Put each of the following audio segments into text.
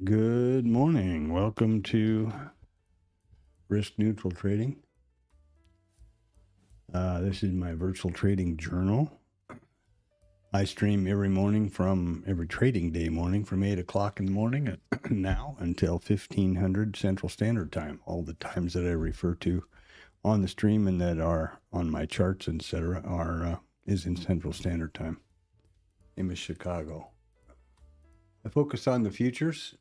Good morning. Welcome to Risk Neutral Trading. This is my virtual trading journal. I stream every trading day morning from 8 o'clock in the morning now until 1500 Central Standard Time. All the times that I refer to on the stream and that are on my charts, etc., is in Central Standard Time. Name is Chicago. I focus on the futures,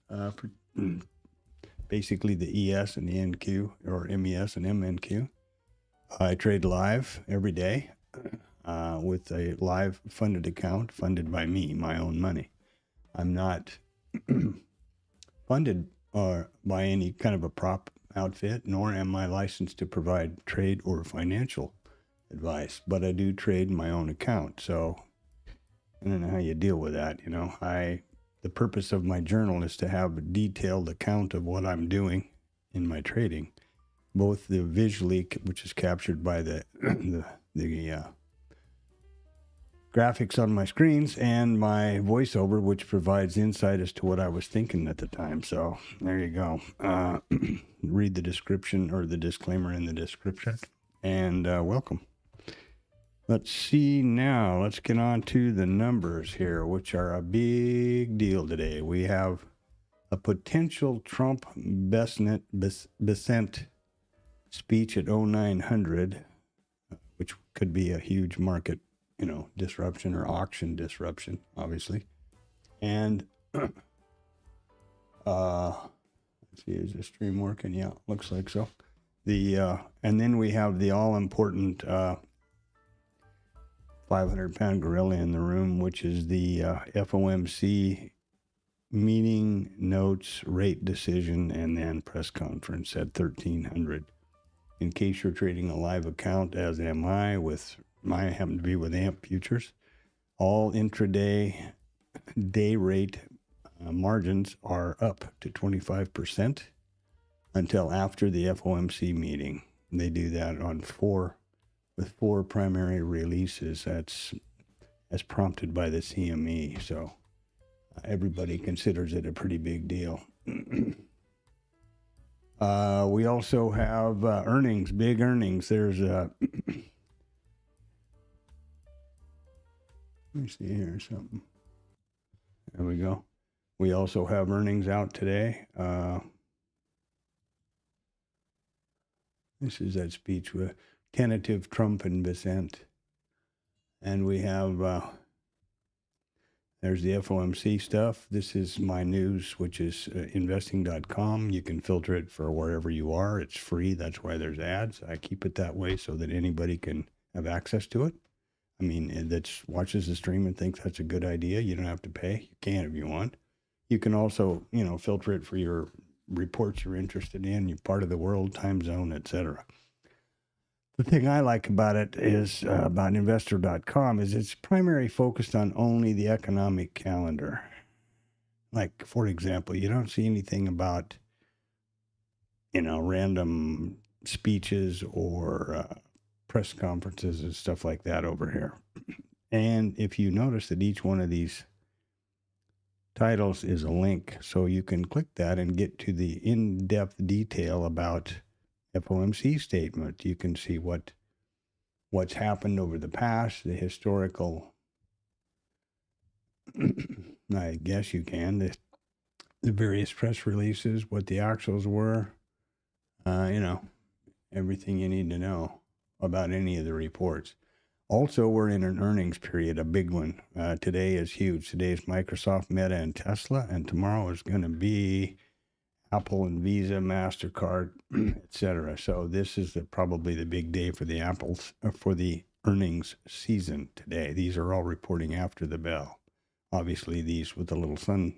basically the ES and the NQ, or MES and MNQ. I trade live every day with a live funded account funded by me, my own money. I'm not funded by any kind of a prop outfit, nor am I licensed to provide trade or financial advice, but I do trade my own account. So I don't know how you deal with that. The purpose of my journal is to have a detailed account of what I'm doing in my trading, both the visually, which is captured by the graphics on my screens, and my voiceover, which provides insight as to what I was thinking at the time. So there you go. Read the description or the disclaimer in the description, and welcome. Let's see now. Let's get on to the numbers here, which are a big deal today. We have a potential Trump Besant speech at 0900, which could be a huge market, disruption or auction disruption, obviously. And let's see, is the stream working? Yeah, looks like so. And then we have the all-important 500-pound gorilla in the room, which is the FOMC meeting notes, rate decision, and then press conference at 1300. In case you're trading a live account, as am I, I happen to be with AMP Futures, all intraday day rate margins are up to 25% until after the FOMC meeting. They do that with four primary releases. That's as prompted by the CME. So everybody considers it a pretty big deal. We also have earnings, big earnings. There's let me see here something. There we go. We also have earnings out today. This is that speech with tentative Trump and Besant. And we have, there's the FOMC stuff. This is my news, which is investing.com. You can filter it for wherever you are. It's free. That's why there's ads. I keep it that way so that anybody can have access to it. I mean, that watches the stream and thinks that's a good idea. You don't have to pay. You can if you want. You can also, filter it for your reports you're interested in, your part of the world, time zone, etc. The thing I like about it is, about investor.com, is it's primarily focused on only the economic calendar. Like, for example, you don't see anything about, random speeches or press conferences and stuff like that over here. And if you notice that each one of these titles is a link, so you can click that and get to the in-depth detail about FOMC statement. You can see what's happened over the past, the historical, I guess you can, the various press releases, what the actuals were, everything you need to know about any of the reports. Also, we're in an earnings period, a big one. Today is huge. Today is Microsoft, Meta, and Tesla, and tomorrow is going to be Apple and Visa, MasterCard, etc. So this is probably the big day for the Apples, for the earnings season today. These are all reporting after the bell. Obviously, these with the little sun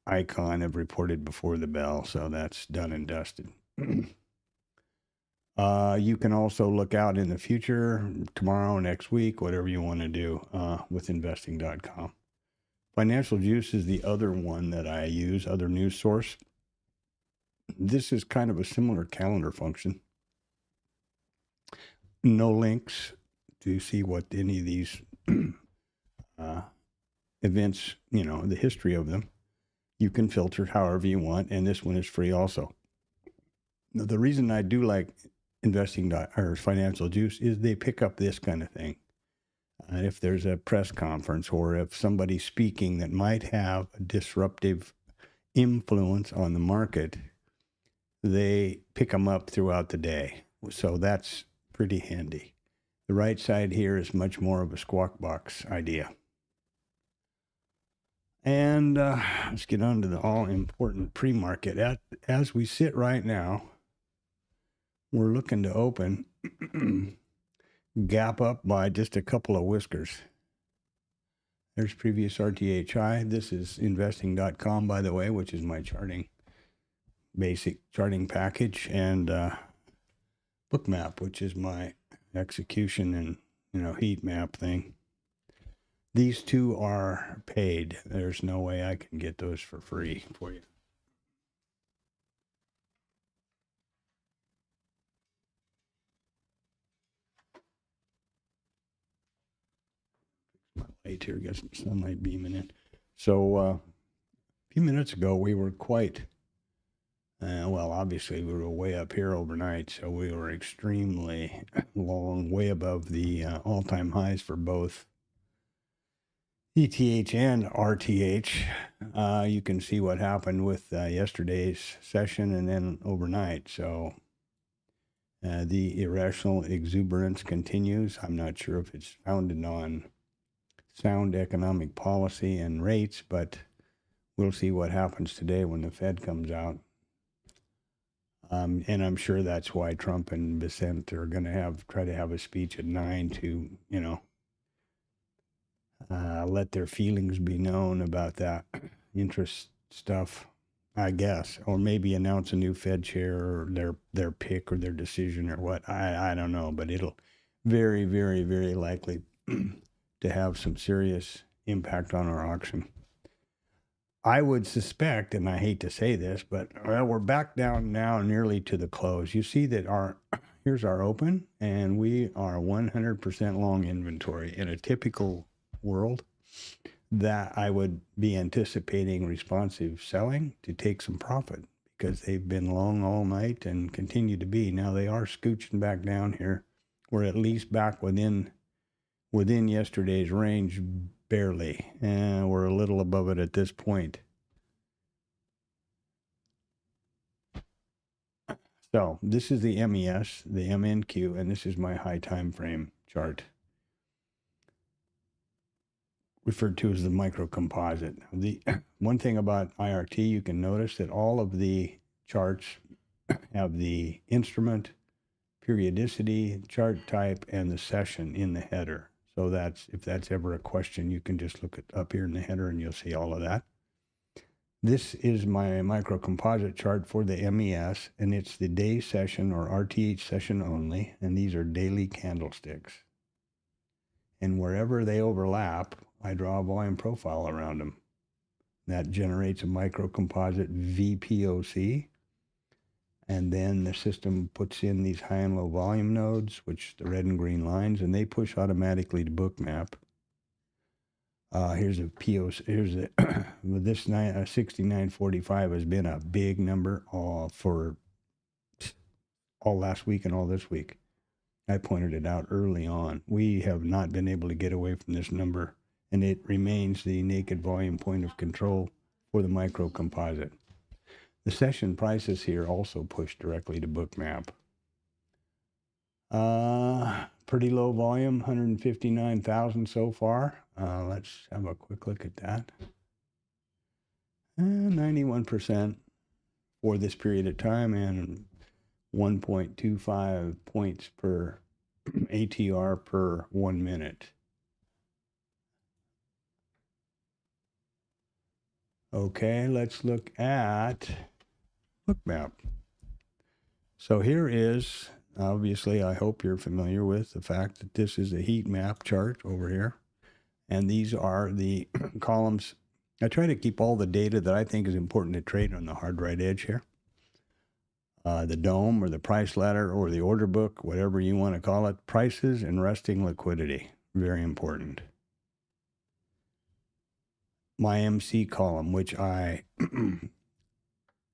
icon have reported before the bell, so that's done and dusted. You can also look out in the future, tomorrow, next week, whatever you want to do with investing.com. Financial Juice is the other one that I use, other news source. This is kind of a similar calendar function. No links to see what any of these events, the history of them. You can filter it however you want, and this one is free also. Now, the reason I do like investing or Financial Juice is they pick up this kind of thing. If there's a press conference or if somebody's speaking that might have a disruptive influence on the market, they pick them up throughout the day. So that's pretty handy. The right side here is much more of a squawk box idea. And let's get on to the all-important pre-market. As we sit right now, we're looking to open gap up by just a couple of whiskers. There's previous RTH high. This is investing.com, by the way, which is my basic charting package, and Bookmap, which is my execution and heat map thing. These two are paid. There's no way I can get those for free for you. My light here, got some sunlight beaming in. So a few minutes ago, we were quite, well, obviously we were way up here overnight, so we were extremely long, way above the all-time highs for both ETH and RTH. You can see what happened with yesterday's session and then overnight. So the irrational exuberance continues. I'm not sure if it's founded on sound economic policy and rates, but we'll see what happens today when the Fed comes out. And I'm sure that's why Trump and Vicente are going to try to have a speech at 9 to, let their feelings be known about that interest stuff, I guess, or maybe announce a new Fed chair or their pick or their decision or what. I don't know, but it'll very, very, very likely to have some serious impact on our auction. I would suspect, and I hate to say this, but we're back down now nearly to the close. You see that here's our open, and we are 100% long inventory. In a typical world, that I would be anticipating responsive selling to take some profit because they've been long all night and continue to be. Now they are scooching back down here. We're at least back within yesterday's range, barely. And we're a little above it at this point. So this is the MES, the MNQ, and this is my high time frame chart, referred to as the micro composite. The one thing about IRT, you can notice that all of the charts have the instrument, periodicity, chart type, and the session in the header. So if that's ever a question, you can just look up here in the header and you'll see all of that. This is my micro composite chart for the MES, and it's the day session or RTH session only, and these are daily candlesticks. And wherever they overlap, I draw a volume profile around them. That generates a micro composite VPOC. And then the system puts in these high and low volume nodes, which the red and green lines, and they push automatically to Bookmap. Here's a POC. Here's this 6945 has been a big number for all last week and all this week. I pointed it out early on. We have not been able to get away from this number, and it remains the naked volume point of control for the micro composite. The session prices here also push directly to Bookmap. Pretty low volume, 159,000 so far. Let's have a quick look at that. 91% for this period of time and 1.25 points per ATR per 1 minute. Okay, let's look at Bookmap. So here is, obviously, I hope you're familiar with the fact that this is a heat map chart over here. And these are the columns. I try to keep all the data that I think is important to trade on the hard right edge here. The dome or the price ladder or the order book, whatever you want to call it, prices and resting liquidity, very important. my MC column, which I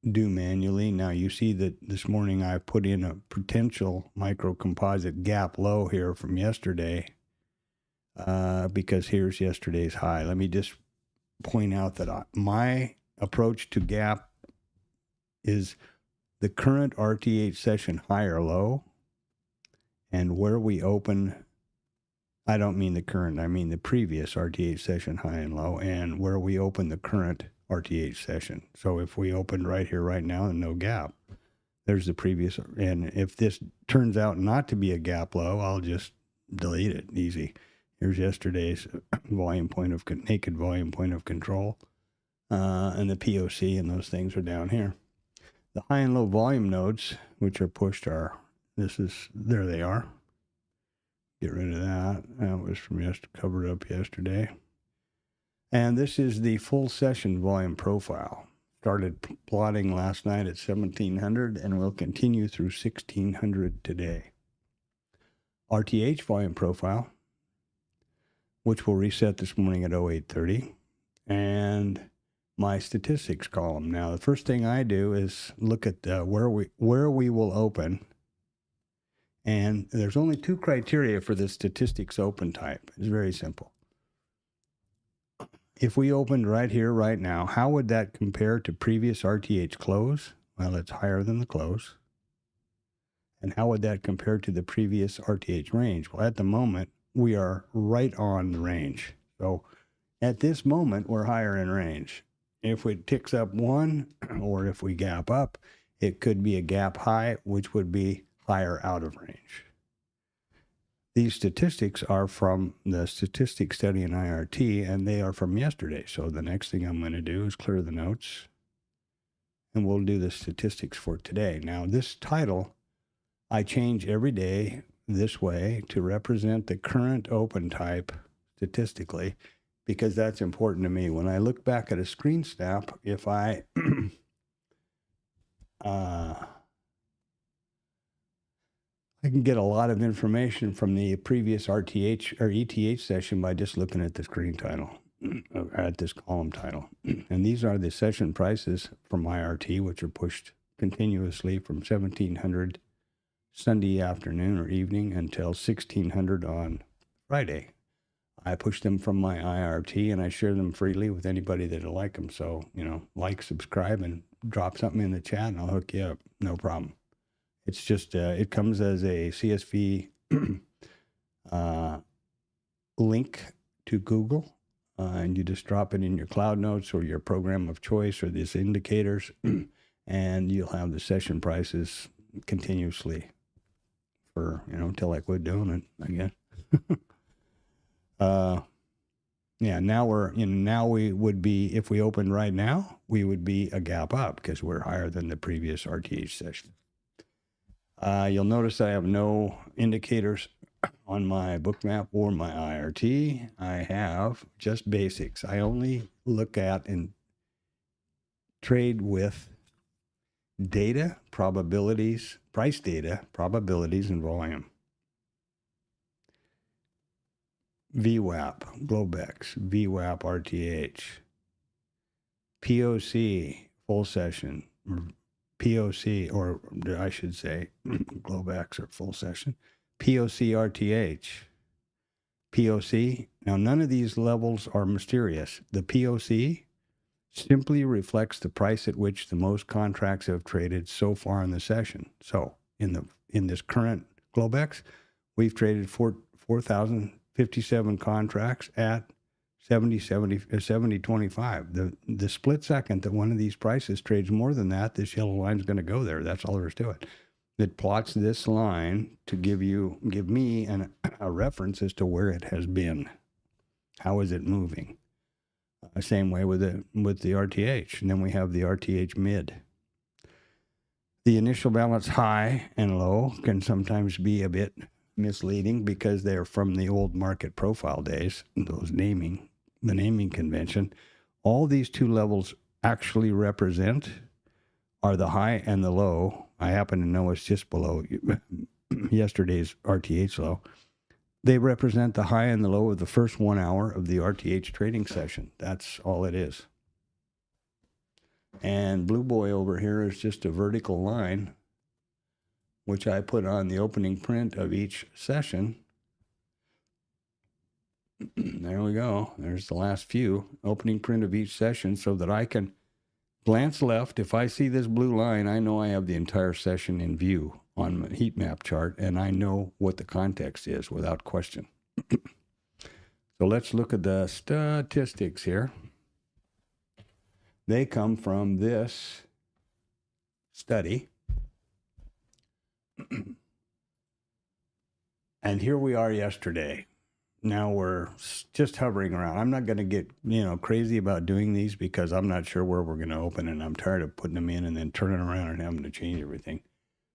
do manually. Now you see that this morning I put in a potential micro composite gap low here from yesterday because here's yesterday's high. Let me just point out that my approach to gap is the current RTH session high or low, and where we open, I don't mean the current, I mean the previous RTH session high and low, and where we open the current RTH session. So if we opened right here, right now, and no gap, there's the previous. And if this turns out not to be a gap low, I'll just delete it. Easy. Here's yesterday's volume point of naked volume point of control, and the POC, and those things are down here. The high and low volume nodes, which are pushed, there they are. Get rid of that. That was from covered up yesterday. And this is the full session volume profile. Started plotting last night at 1700 and will continue through 1600 today. RTH volume profile, which will reset this morning at 0830. And my statistics column. Now, the first thing I do is look at where we will open. And there's only two criteria for the statistics open type. It's very simple. If we opened right here, right now, how would that compare to previous RTH close? Well, it's higher than the close. And how would that compare to the previous RTH range? Well, at the moment, we are right on the range. So at this moment, we're higher in range. If it ticks up one, or if we gap up, it could be a gap high, which would be higher out of range. These statistics are from the statistics study in IRT, and they are from yesterday. So the next thing I'm going to do is clear the notes, and we'll do the statistics for today. Now, this title, I change every day this way to represent the current open type statistically, because that's important to me. When I look back at a screen snap, if I I can get a lot of information from the previous RTH or ETH session by just looking at the screen title, at this column title. And these are the session prices from IRT, which are pushed continuously from 1700 Sunday afternoon or evening until 1600 on Friday. I push them from my IRT and I share them freely with anybody that'll like them. So, like, subscribe, and drop something in the chat and I'll hook you up. No problem. It's just, it comes as a CSV link to Google, and you just drop it in your Cloud Notes or your program of choice or these indicators, and you'll have the session prices continuously for, until I quit doing it, I guess. Now we would be, if we opened right now, we would be a gap up because we're higher than the previous RTH session. You'll notice I have no indicators on my bookmap or my IRT. I have just basics. I only look at and trade with data, probabilities, price data, probabilities, and volume. VWAP, Globex, VWAP, RTH, POC, full session, POC, or I should say Globex or full session, POC, RTH, POC. Now, none of these levels are mysterious. The POC simply reflects the price at which the most contracts have traded so far in the session. So in this current Globex, we've traded 4,057 contracts at 70.25. The split second that one of these prices trades more than that, this yellow line is going to go there. That's all there is to it. It plots this line to give me a reference as to where it has been. How is it moving? Same way with the RTH. And then we have the RTH mid. The initial balance high and low can sometimes be a bit misleading because they're from the old market profile days, the naming convention. All these two levels actually represent are the high and the low. I happen to know it's just below yesterday's RTH low. They represent the high and the low of the first 1 hour of the RTH trading session. That's all it is. And Blue Boy over here is just a vertical line, which I put on the opening print of each session. There we go. There's the last few. Opening print of each session so that I can glance left. If I see this blue line, I know I have the entire session in view on my heat map chart, and I know what the context is without question. So let's look at the statistics here. They come from this study. And here we are yesterday. Now we're just hovering around. I'm not going to get, crazy about doing these because I'm not sure where we're going to open, and I'm tired of putting them in and then turning around and having to change everything.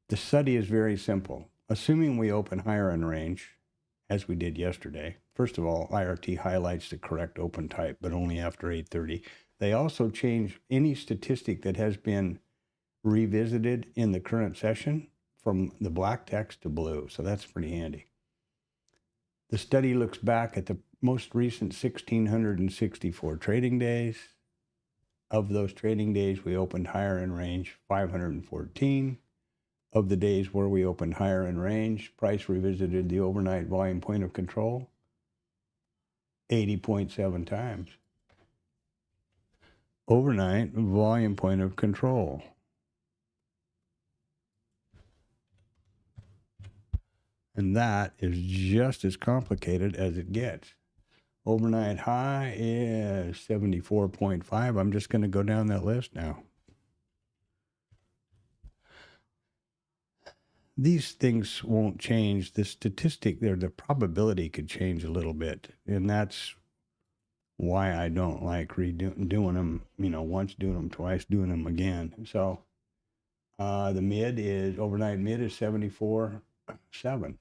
The study is very simple. Assuming we open higher in range, as we did yesterday, first of all, IRT highlights the correct open type, but only after 8:30. They also change any statistic that has been revisited in the current session from the black text to blue, so that's pretty handy. The study looks back at the most recent 1,664 trading days. Of those trading days, we opened higher in range 514. Of the days where we opened higher in range, price revisited the overnight volume point of control 80.7 times. Overnight volume point of control. And that is just as complicated as it gets. Overnight high is 74.5. I'm just going to go down that list now. These things won't change. The statistic there, the probability could change a little bit. And that's why I don't like doing them, once, doing them twice, doing them again. So the mid is, overnight mid is 74.7.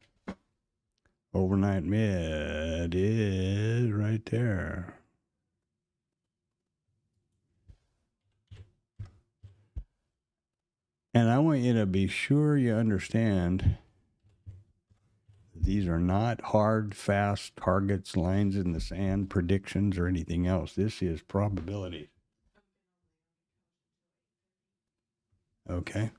Overnight mid is right there. And I want you to be sure you understand these are not hard, fast targets, lines in the sand, predictions, or anything else. This is probability. Okay.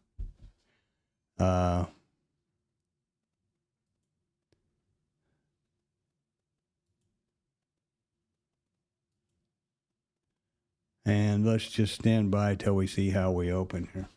And let's just stand by till we see how we open here.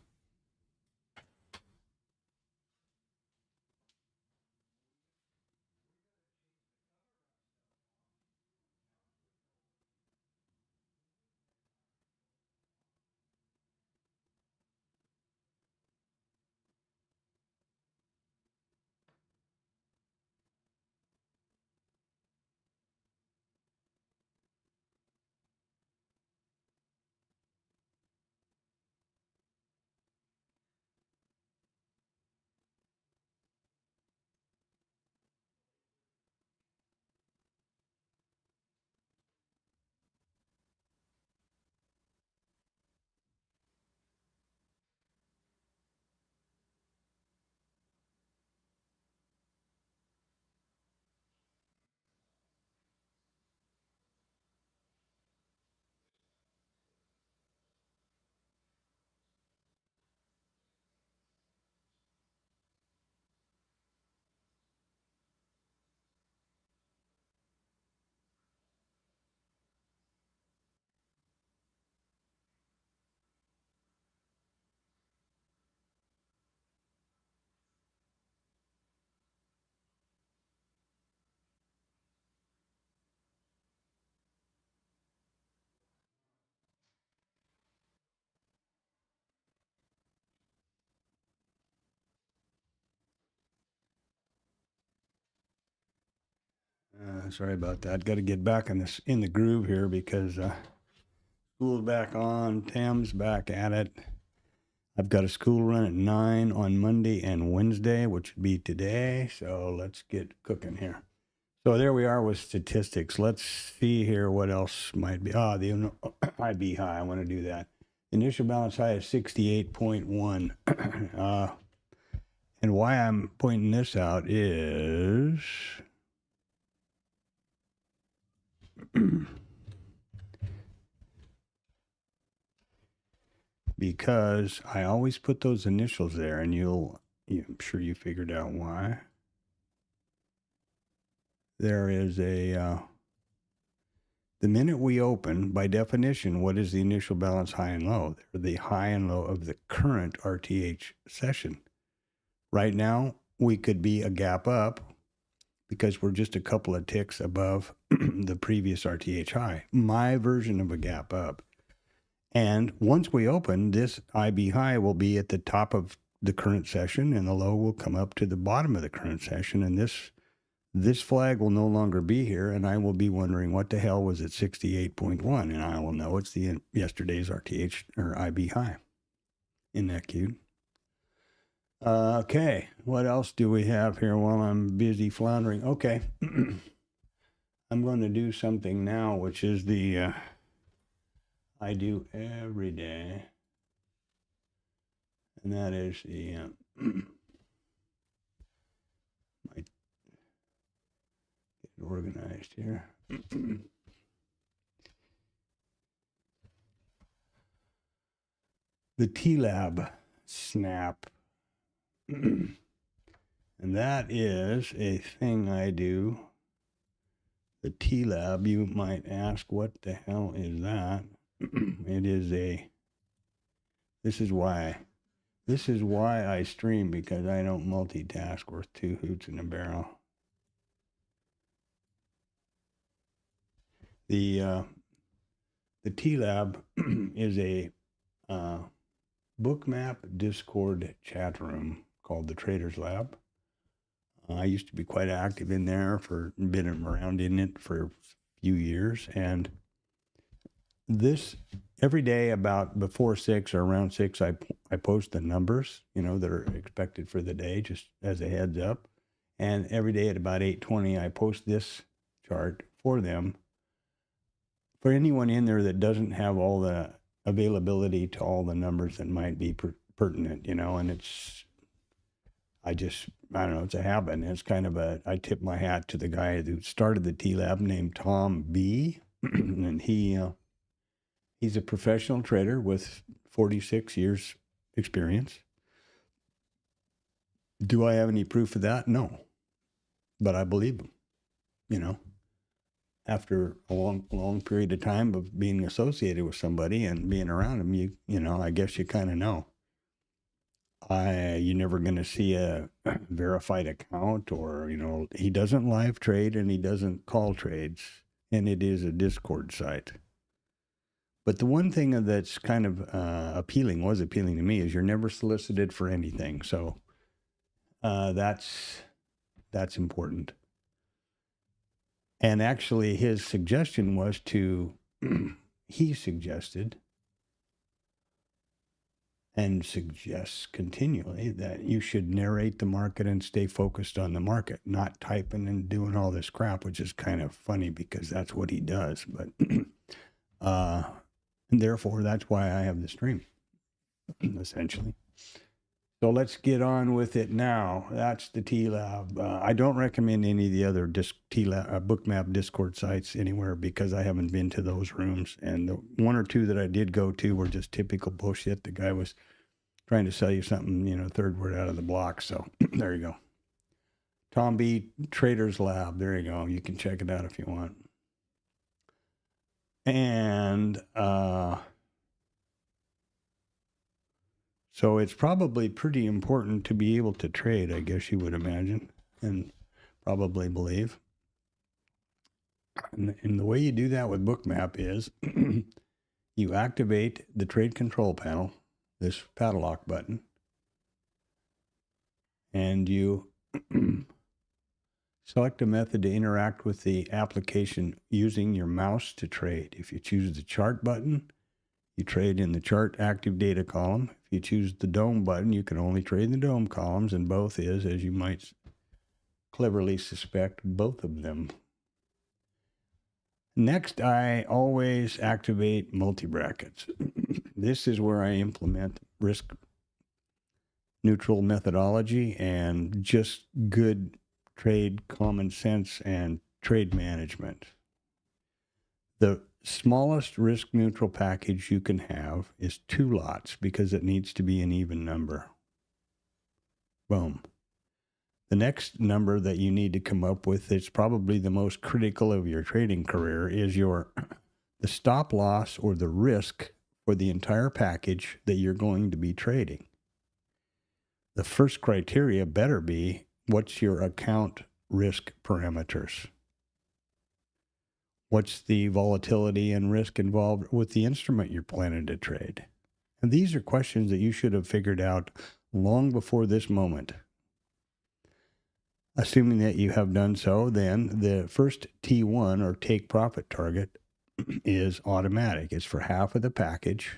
Sorry about that. Got to get back in the groove here because school's back on. Tam's back at it. I've got a school run at 9 on Monday and Wednesday, which would be today. So let's get cooking here. So there we are with statistics. Let's see here what else might be. The IB high. I want to do that. Initial balance high is 68.1. And why I'm pointing this out is because I always put those initials there, and I'm sure you figured out why. There is the minute we open, by definition, what is the initial balance high and low? They're the high and low of the current RTH session. Right now, we could be a gap up because we're just a couple of ticks above the previous RTH high, my version of a gap up. And once we open, this IB high will be at the top of the current session, and the low will come up to the bottom of the current session, and this flag will no longer be here, and I will be wondering what the hell was at 68.1, and I will know it's the yesterday's RTH or IB high. Isn't that cute? Okay, what else do we have here while I'm busy floundering? Okay, I'm going to do something now, which is the I do every day, and that is the get organized here. The TLab snap. And that is a thing I do. The TLab, you might ask, what the hell is that? This is why I stream, because I don't multitask worth two hoots in a barrel. The TLab is a bookmap Discord chat room called the Traders Lab. I used to be quite active in there, been around in it for a few years, and this every day about before 6 or around 6, I post the numbers, that are expected for the day, just as a heads up. And every day at about 8:20, I post this chart for them. For anyone in there that doesn't have all the availability to all the numbers that might be pertinent, and I don't know, it's a habit. And it's kind of I tip my hat to the guy who started the TLab named Tom B. And he's a professional trader with 46 years experience. Do I have any proof of that? No. But I believe him, After a long period of time of being associated with somebody and being around him, I guess you kind of know. You're never going to see a verified account, or, he doesn't live trade and he doesn't call trades, and it is a Discord site. But the one thing that's kind of was appealing to me, is you're never solicited for anything. So that's important. And actually his suggestion was he suggested and suggests continually that you should narrate the market and stay focused on the market, not typing and doing all this crap, which is kind of funny because that's what he does. But and therefore, that's why I have the stream, essentially. So let's get on with it now. That's the TLab. I don't recommend any of the other TLab bookmap Discord sites anywhere, because I haven't been to those rooms. And the one or two that I did go to were just typical bullshit. The guy was trying to sell you something, third word out of the block. So there you go. Tom B. Traders Lab. There you go. You can check it out if you want. And so it's probably pretty important to be able to trade, I guess you would imagine, and probably believe. And the way you do that with Bookmap is you activate the trade control panel, this padlock button, and you select a method to interact with the application using your mouse to trade. If you choose the chart button, you trade in the chart active data column. If you choose the dome button, you can only trade in the dome columns, and both is, as you might cleverly suspect, both of them. Next, I always activate multi-brackets. This is where I implement risk neutral methodology and just good trade common sense and trade management. The smallest risk neutral package you can have is 2 lots because it needs to be an even number. Boom. The next number that you need to come up with, it's probably the most critical of your trading career, is the stop loss or the risk for the entire package that you're going to be trading. The first criteria better be, what's your account risk parameters? What's the volatility and risk involved with the instrument you're planning to trade? And these are questions that you should have figured out long before this moment. Assuming that you have done so, then the first T1 or take profit target is automatic. It's for half of the package,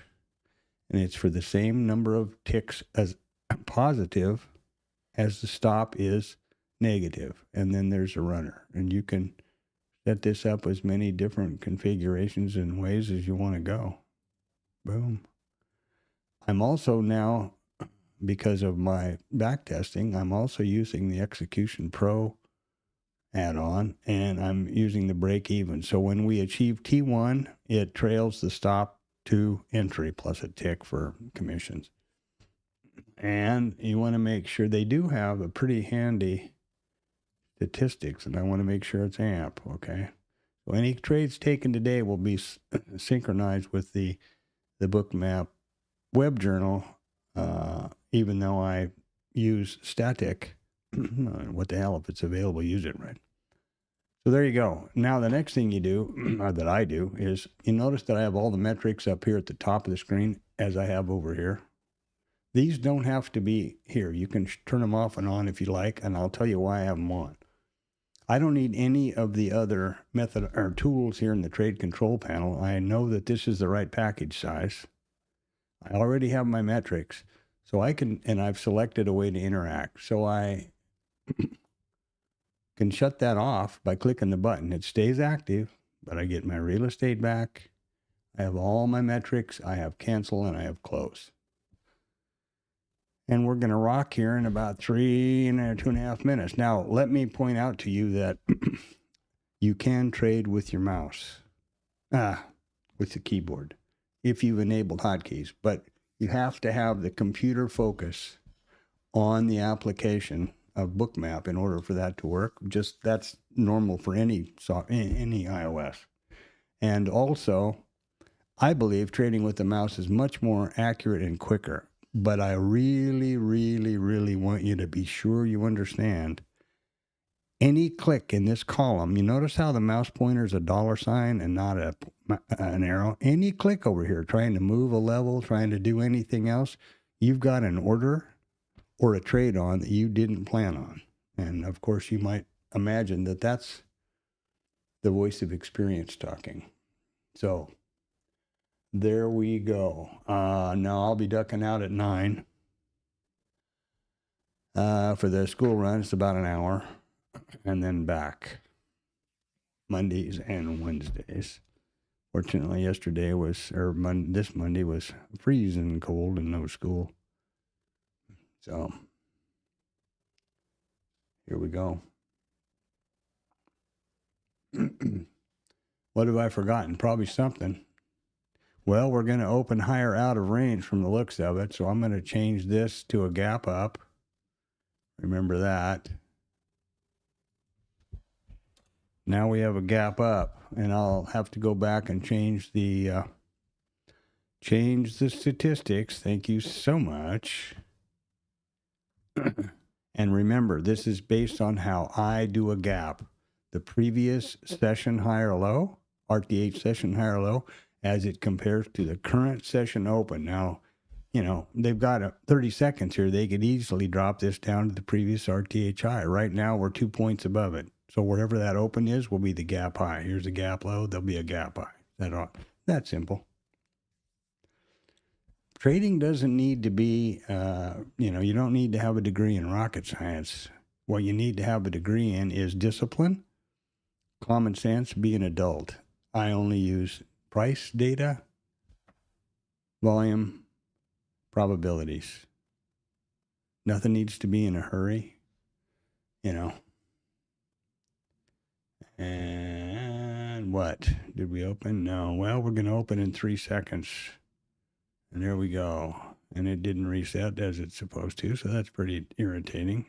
and it's for the same number of ticks as positive as the stop is negative. And then there's a runner. And you can set this up as many different configurations and ways as you want to go. Boom. I'm also now, because of my backtesting, I'm also using the Execution Pro add-on, and I'm using the break even. So when we achieve T1, it trails the stop to entry plus a tick for commissions. And you want to make sure they do have a pretty handy statistics, and I want to make sure it's AMP, okay? So any trades taken today will be synchronized with the Bookmap web journal, even though I use static. What the hell, if it's available, use it, right? So there you go. Now the next thing you do, or that I do, is you notice that I have all the metrics up here at the top of the screen as I have over here. These don't have to be here. You can turn them off and on if you like, and I'll tell you why I have them on. I don't need any of the other method or tools here in the trade control panel. I know that this is the right package size. I already have my metrics, so I can, and I've selected a way to interact. So I can shut that off by clicking the button. It stays active, but I get my real estate back. I have all my metrics. I have cancel and I have close. And we're going to rock here in about 2.5 minutes. Now, let me point out to you that you can trade with your mouse, with the keyboard, if you've enabled hotkeys. But you have to have the computer focus on the application of Bookmap in order for that to work. Just that's normal for any iOS. And also, I believe trading with the mouse is much more accurate and quicker. But I really, really, really want you to be sure you understand any click in this column. You notice how the mouse pointer is a $sign and not an arrow? Any click over here, trying to move a level, trying to do anything else, you've got an order or a trade on that you didn't plan on. And of course, you might imagine that that's the voice of experience talking. So there we go. Now I'll be ducking out at 9. For the school run, it's about an hour, and then back Mondays and Wednesdays. Fortunately, this Monday was freezing cold and no school. So here we go. What have I forgotten? Probably something. Well, we're going to open higher out of range from the looks of it, so I'm going to change this to a gap up. Remember that. Now we have a gap up, and I'll have to go back and change the statistics. Thank you so much. And remember, this is based on how I do a gap. The previous session high or low, RTH session high or low, as it compares to the current session open. Now, you know, they've got 30 seconds here. They could easily drop this down to the previous RTH high. Right now, we're 2 points above it. So wherever that open is will be the gap high. Here's a gap low. There'll be a gap high. That's simple. Trading doesn't need to be, you don't need to have a degree in rocket science. What you need to have a degree in is discipline, common sense, be an adult. I only use price data, volume, probabilities. Nothing needs to be in a hurry, And what? Did we open? No. Well, we're going to open in 3 seconds. And there we go. And it didn't reset as it's supposed to, so that's pretty irritating.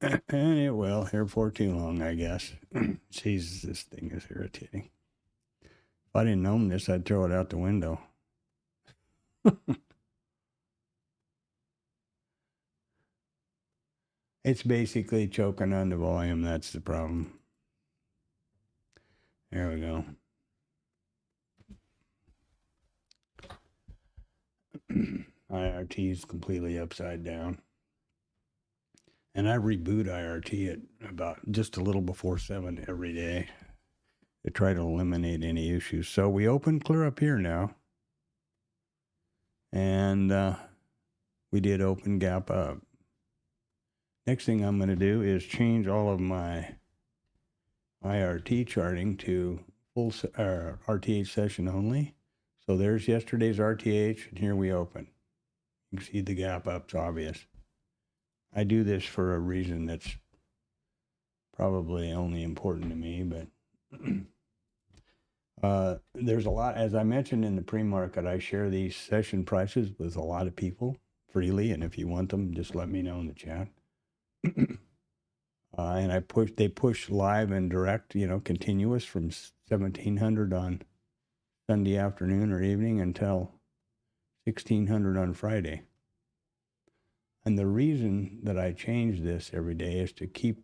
And it will here for too long, I guess. Jesus, this thing is irritating. If I didn't own this, I'd throw it out the window. It's basically choking on the volume. That's the problem. There we go. IRT is completely upside down. And I reboot IRT at about just a little before 7 every day to try to eliminate any issues. So we open clear up here now. And we did open gap up. Next thing I'm going to do is change all of my IRT charting to full RTH session only. So there's yesterday's RTH, and here we open. You can see the gap up's obvious. I do this for a reason that's probably only important to me, but there's a lot, as I mentioned in the pre-market, I share these session prices with a lot of people freely, and if you want them, just let me know in the chat. And they push live and direct, continuous from 1700 on Sunday afternoon or evening until 1600 on Friday. And the reason that I change this every day is to keep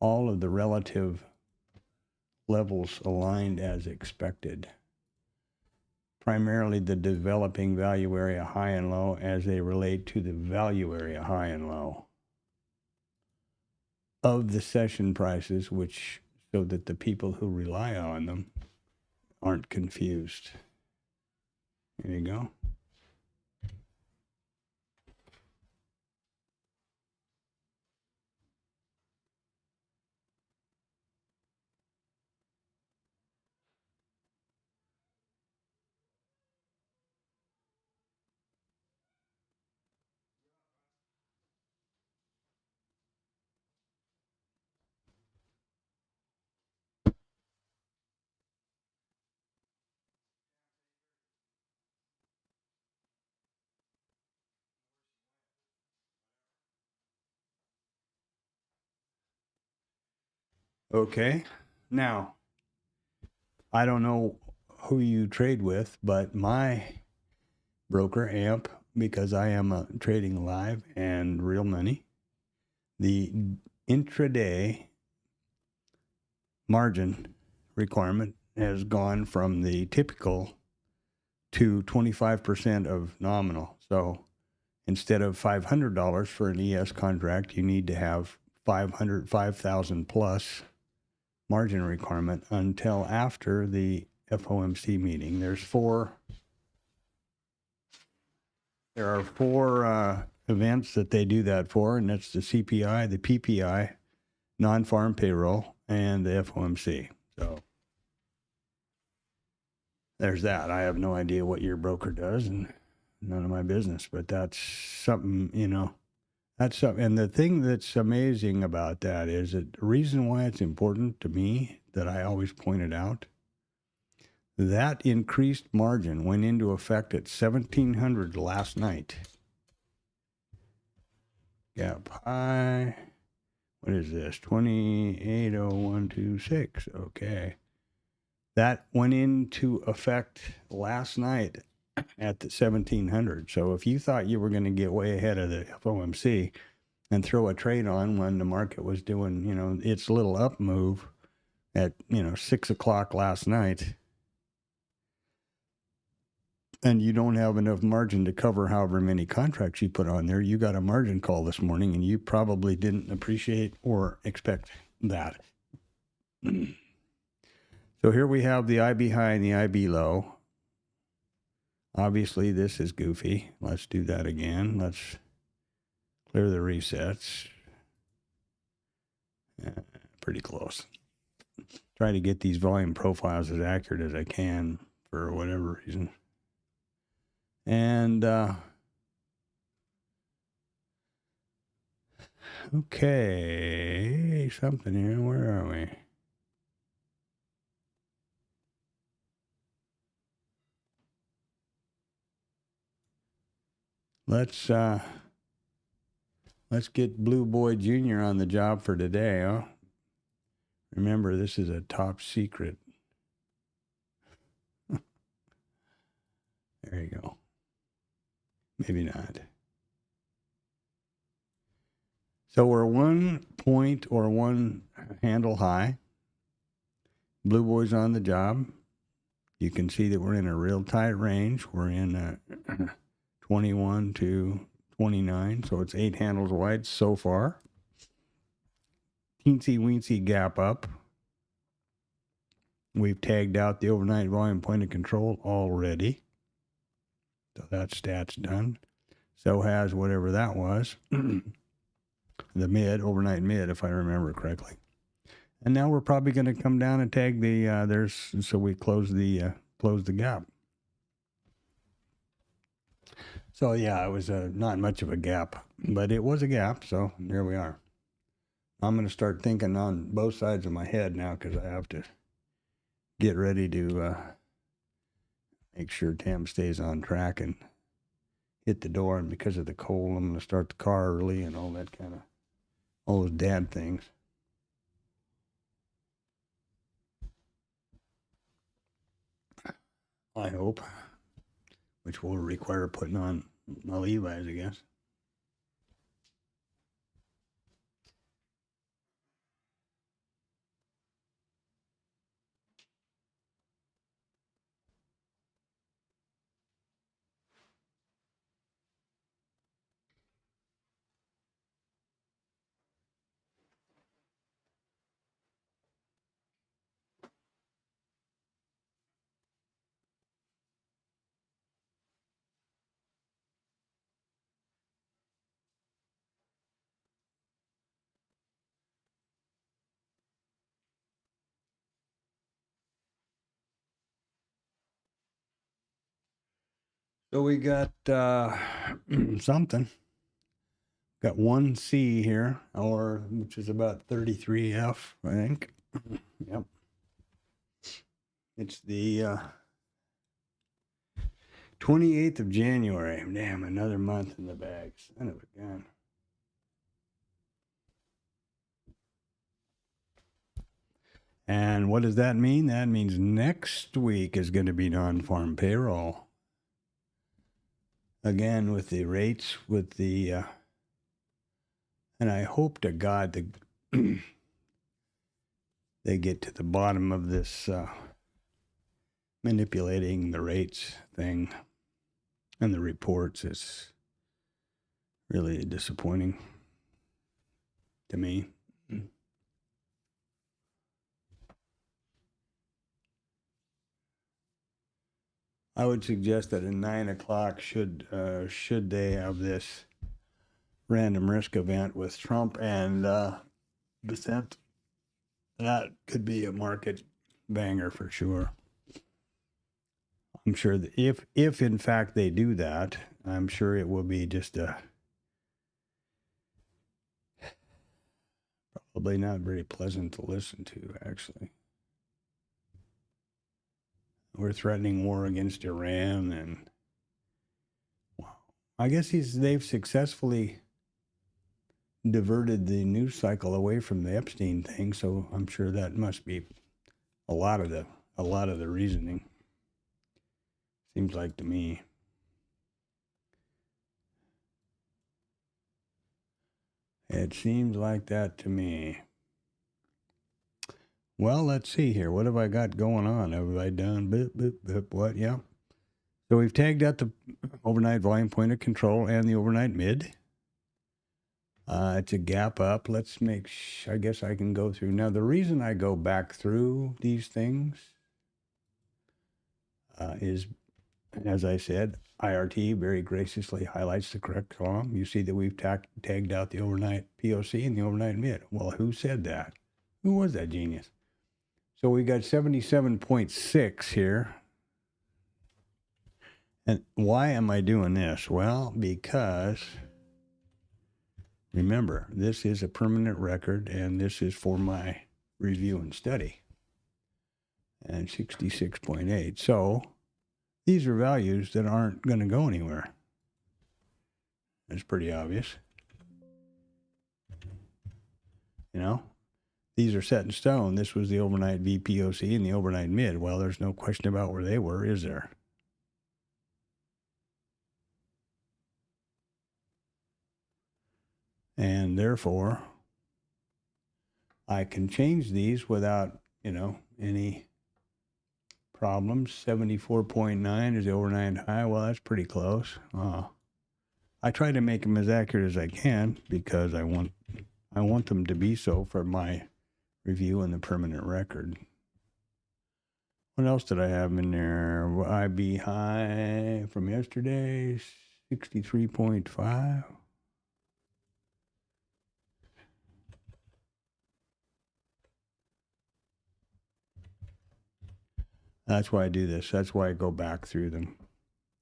all of the relative levels aligned as expected. Primarily the developing value area high and low as they relate to the value area high and low of the session prices, which so that the people who rely on them aren't confused. There you go. Okay. Now, I don't know who you trade with, but my broker, AMP, because I am trading live and real money, the intraday margin requirement has gone from the typical to 25% of nominal. So instead of $500 for an ES contract, you need to have 5,000 plus margin requirement until after the FOMC meeting. There are four events that they do that for, and that's the CPI, the PPI, non-farm payroll, and the FOMC. So there's that. I have no idea what your broker does, and none of my business, but that's something, that's something. And the thing that's amazing about that is that the reason why it's important to me that I always pointed out, that increased margin went into effect at 1700 last night. Gap high. What is this? 280126. Okay. That went into effect last night at the 1700. So if you thought you were going to get way ahead of the FOMC and throw a trade on when the market was doing, its little up move at, 6 o'clock last night, and you don't have enough margin to cover however many contracts you put on there, you got a margin call this morning, and you probably didn't appreciate or expect that. So here we have the IB high and the IB low. Obviously, this is goofy. Let's do that again. Let's clear the resets. Pretty close. Try to get these volume profiles as accurate as I can for whatever reason. And Okay, something here. Where are we? Let's get Blue Boy Jr. on the job for today, huh? Remember, this is a top secret. There you go. Maybe not. So we're 1 point or 1 handle high. Blue Boy's on the job. You can see that we're in a real tight range. We're in 21 to 29, so it's 8 handles wide so far. Teensy weensy gap up. We've tagged out the overnight volume point of control already. So that stat's done. So has whatever that was. The mid, overnight mid, if I remember correctly. And now we're probably going to come down and tag the, so we close the gap. So yeah, it was not much of a gap, but it was a gap, so there we are. I'm going to start thinking on both sides of my head now because I have to get ready to make sure Tam stays on track and hit the door. And because of the cold, I'm going to start the car early and all that kind of, all those dad things. I hope, which will require putting on my Levi's, I guess. So we got something. Got 1C here, which is about 33F, I think. Yep. It's the 28th of January. Damn, another month in the bag. Son of a gun. And what does that mean? That means next week is going to be non-farm payroll. Again, with the rates, with the, and I hope to God that they get to the bottom of this manipulating the rates thing and the reports. Is really disappointing to me. I would suggest that at 9 o'clock, should they have this random risk event with Trump and dissent, that could be a market banger for sure. I'm sure that if in fact they do that, I'm sure it will be just probably not very pleasant to listen to, actually. We're threatening war against Iran, and wow, I guess they've successfully diverted the news cycle away from the Epstein thing, so I'm sure that must be a lot of the reasoning. Seems like to me. It seems like that to me. Well, let's see here. What have I got going on? Have I done what? Yeah. So we've tagged out the overnight volume point of control and the overnight mid. It's a gap up. Let's make I guess I can go through. Now, the reason I go back through these things is, as I said, IRT very graciously highlights the correct column. You see that we've tagged out the overnight POC and the overnight mid. Well, who said that? Who was that genius? So we got 77.6 here. And why am I doing this? Well, because Remember, this is a permanent record, and this is for my review and study. And 66.8. So these are values that aren't going to go anywhere. That's pretty obvious. You know, these are set in stone. This was the overnight VPOC and the overnight mid. Well, there's no question about where they were, is there? And therefore, I can change these without, any problems. 74.9 is the overnight high. Well, that's pretty close. I try to make them as accurate as I can because I want them to be so for my review and the permanent record. What else did I have in there? IB high from yesterday, 63.5. That's why I do this. That's why I go back through them.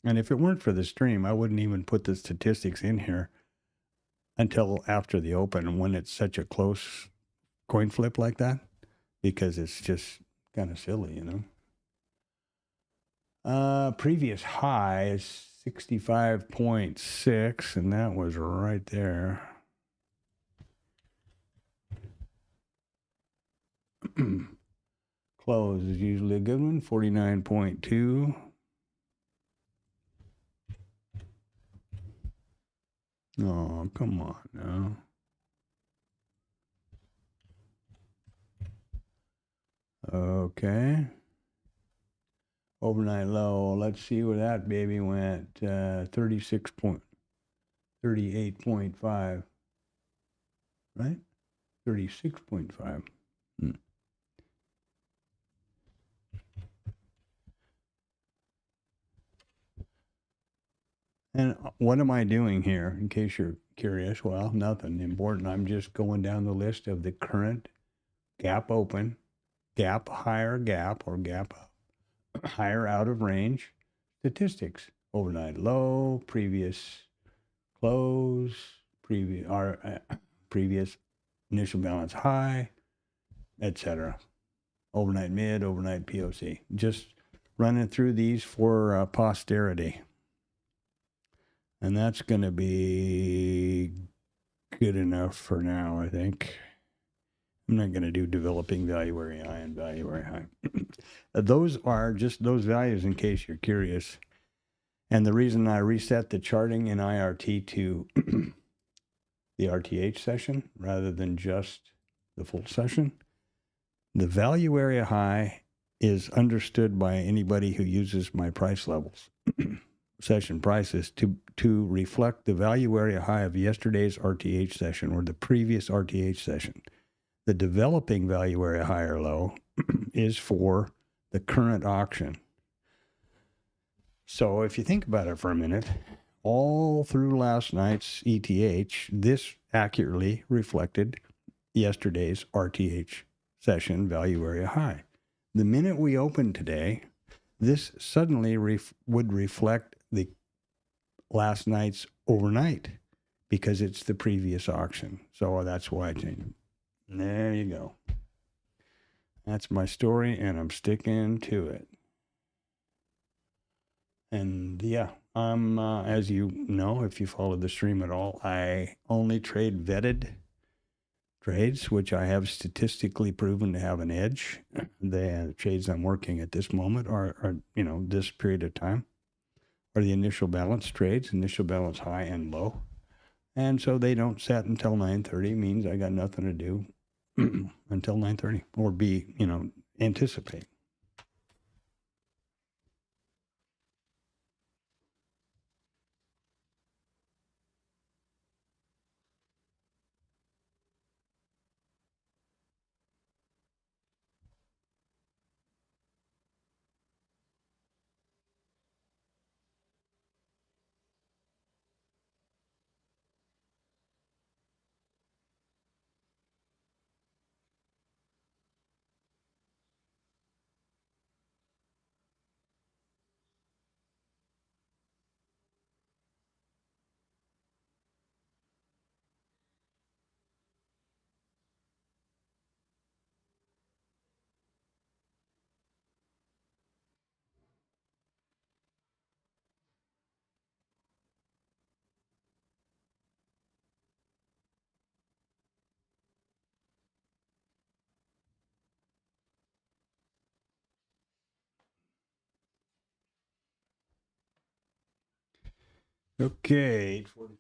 And if it weren't for the stream, I wouldn't even put the statistics in here until after the open when it's such a close coin flip like that, because it's just kind of silly, Previous high is 65.6, and that was right there. Close is usually a good one, 49.2. Oh, come on now. Okay. Overnight low. Let's see where that baby went. 38.5. Right? 36.5. And what am I doing here, in case you're curious? Well, nothing important. I'm just going down the list of the current gap open, gap higher gap, or gap higher out of range statistics. Overnight low, previous close, previous initial balance high, etc. Overnight mid, overnight POC. Just running through these for posterity. And that's going to be good enough for now, I think. I'm not going to do developing value area high and value area high. Those are just those values in case you're curious. And the reason I reset the charting in IRT to the RTH session rather than just the full session, the value area high is understood by anybody who uses my price levels. Session prices to reflect the value area high of yesterday's RTH session or the previous RTH session. The developing value area high or low is for the current auction. So if you think about it for a minute, all through last night's ETH, this accurately reflected yesterday's RTH session value area high. The minute we opened today, this suddenly would reflect the last night's overnight because it's the previous auction. So that's why I changed it. There you go. That's my story, and I'm sticking to it. And yeah, I'm, as you know, if you follow the stream at all, I only trade vetted trades, which I have statistically proven to have an edge. The trades I'm working at this moment are this period of time are the initial balance trades, initial balance high and low. And so they don't set until 9:30, means I got nothing to do until 9:30 or anticipate. Okay, 8:45.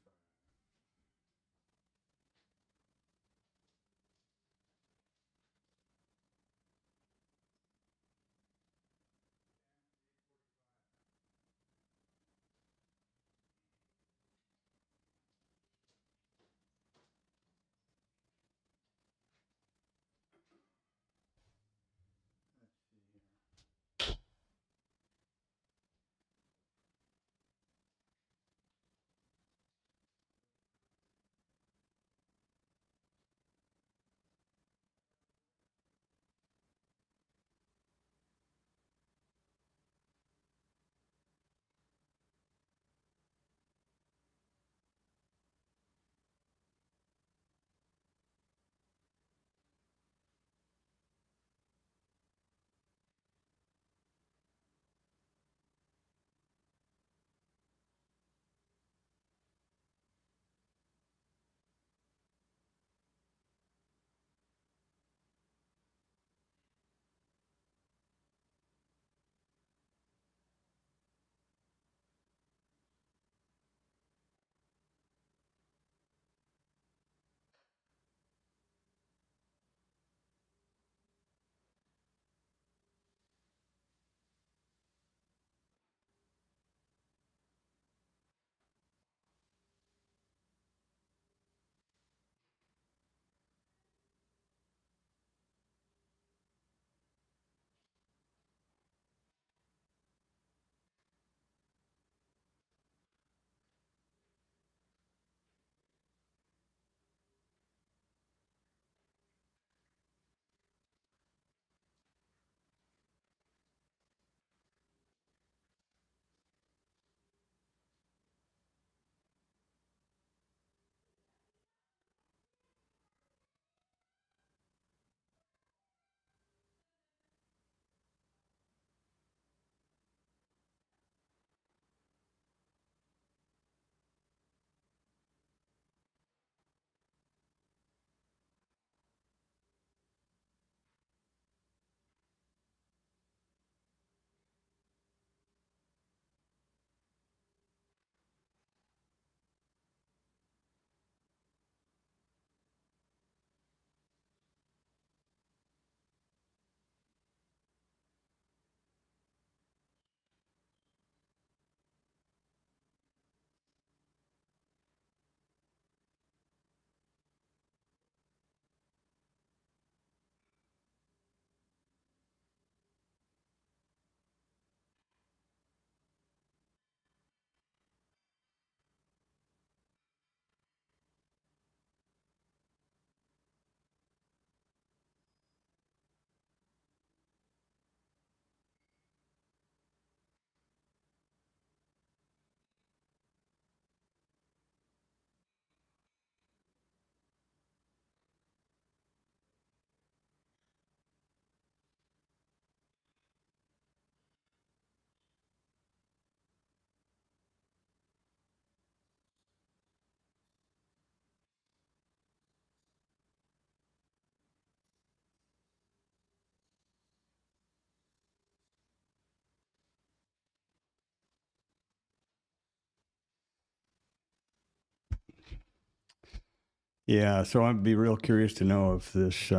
Yeah, so I'd be real curious to know if this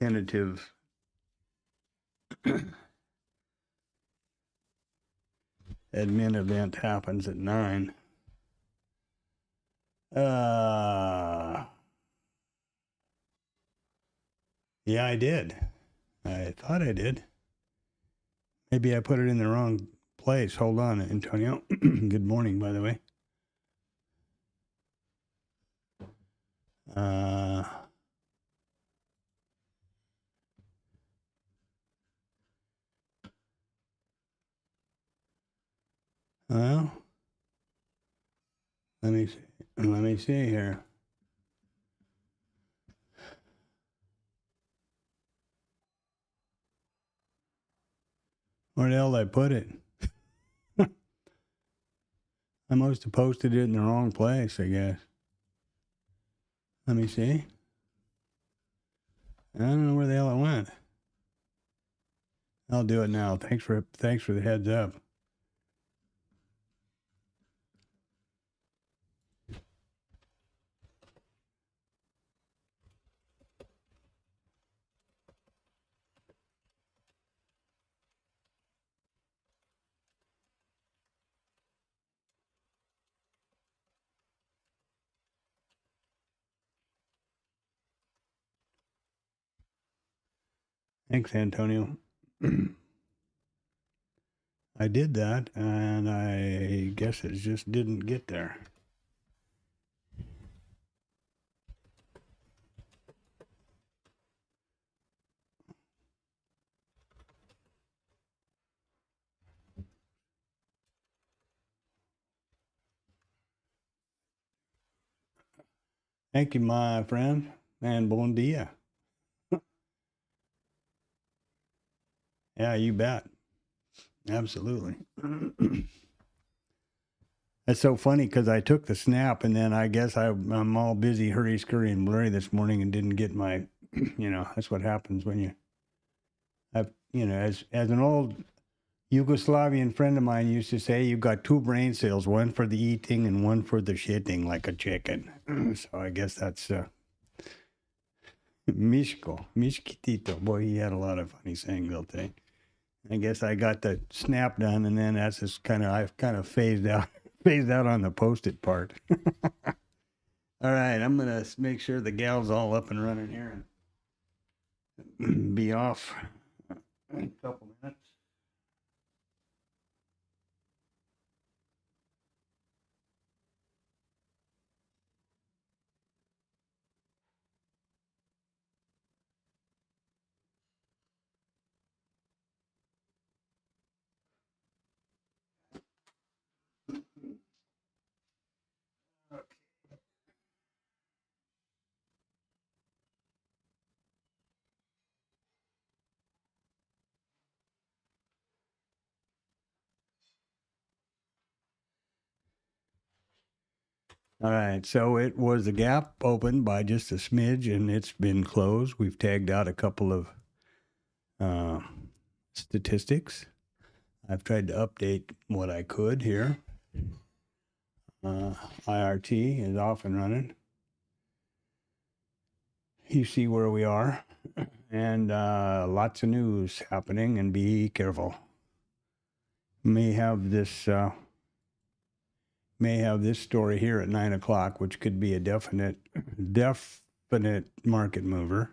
tentative admin event happens at 9. Yeah, I did. I thought I did. Maybe I put it in the wrong place. Hold on, Antonio. Good morning, by the way. Well, let me see. Let me see here. Where the hell did I put it? I must have posted it in the wrong place, I guess. Let me see. I don't know where the hell it went. I'll do it now. Thanks for the heads up. Thanks, Antonio. I did that, and I guess it just didn't get there. Thank you, my friend, and bon dia. Yeah, you bet. Absolutely. That's so funny because I took the snap and then I guess I'm all busy, hurry, scurry, and blurry this morning and didn't get my, that's what happens when you have, as an old Yugoslavian friend of mine used to say, you've got two brain cells, one for the eating and one for the shitting, like a chicken. So I guess that's Mishkitito. Boy, he had a lot of funny sayings, I'll tell you. I guess I got the snap done, and then that's just I've kind of phased out on the post-it part. All right, I'm gonna make sure the gal's all up and running here and be off in a couple minutes. All right, so it was a gap open by just a smidge, and it's been closed. We've tagged out a couple of statistics. I've tried to update what I could here. IRT is off and running. You see where we are, and lots of news happening, and be careful. May have this story here at 9 o'clock, which could be a definite market mover,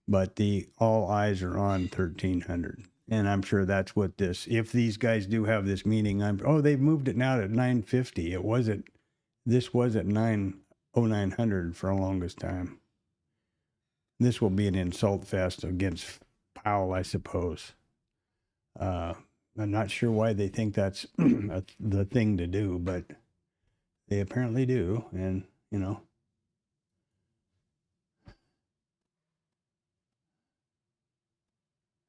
but all eyes are on 1300. And I'm sure that's what if these guys do have this meeting, they've moved it now to 950. This was at 90900 for the longest time. This will be an insult fest against Powell, I suppose. I'm not sure why they think that's the thing to do, but they apparently do, and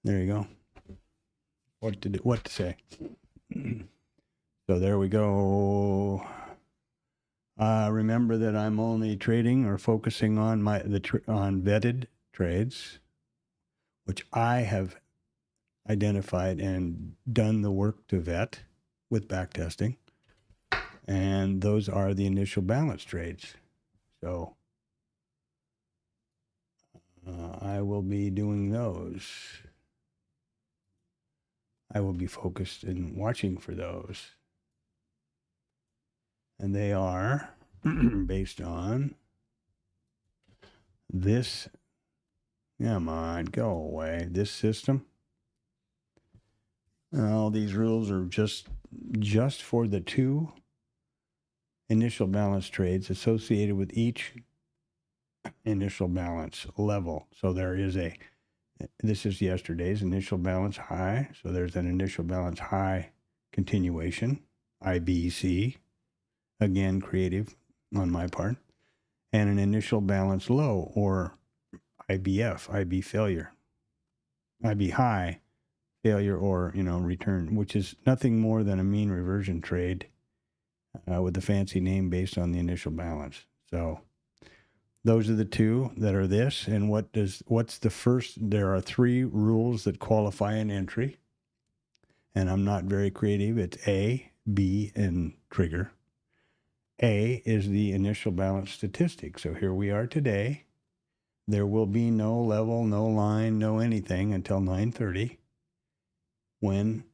there you go. What to say? So there we go. Remember that I'm only trading or focusing on on vetted trades, which I have identified and done the work to vet with backtesting. And those are the initial balance trades. So I will be doing those. I will be focused in watching for those. And they are based on this. Come on, go away. This system. All these rules are just for the two initial balance trades associated with each initial balance level. So there is this is yesterday's initial balance high. So there's an initial balance high continuation, IBC, again, creative on my part, and an initial balance low, or IBF, IB failure, IB high failure, or, return, which is nothing more than a mean reversion trade with a fancy name based on the initial balance. So Those are the two that are this. And what's the first? There are three rules that qualify an entry. And I'm not very creative. It's A, B, and trigger. A is the initial balance statistic. So here we are today. There will be no level, no line, no anything until 9:30, when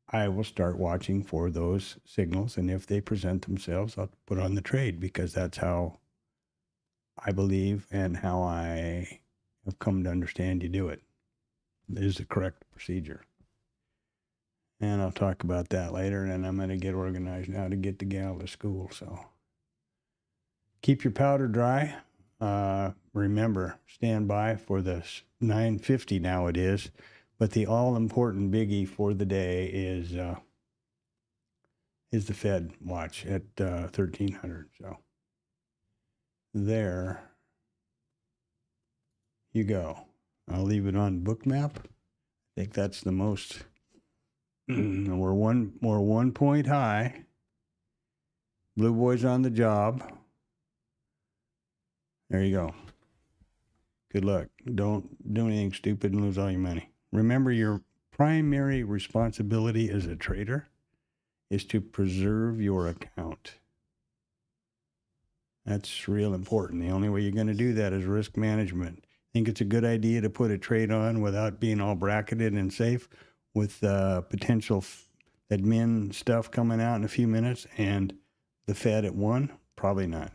I will start watching for those signals. And if they present themselves, I'll put on the trade, because that's how I believe and how I have come to understand you do it. It is the correct procedure. And I'll talk about that later. And I'm going to get organized now to get the gal to school. So keep your powder dry. Remember, stand by for the 9:50 now it is. But the all-important biggie for the day is the Fed watch at 1300. So there you go. I'll leave it on Bookmap. I think that's the most. We're one point high. Blue boys on the job. There you go. Good luck. Don't do anything stupid and lose all your money. Remember, your primary responsibility as a trader is to preserve your account. That's real important. The only way you're going to do that is risk management. Think it's a good idea to put a trade on without being all bracketed and safe, with potential admin stuff coming out in a few minutes and the Fed at 1? Probably not.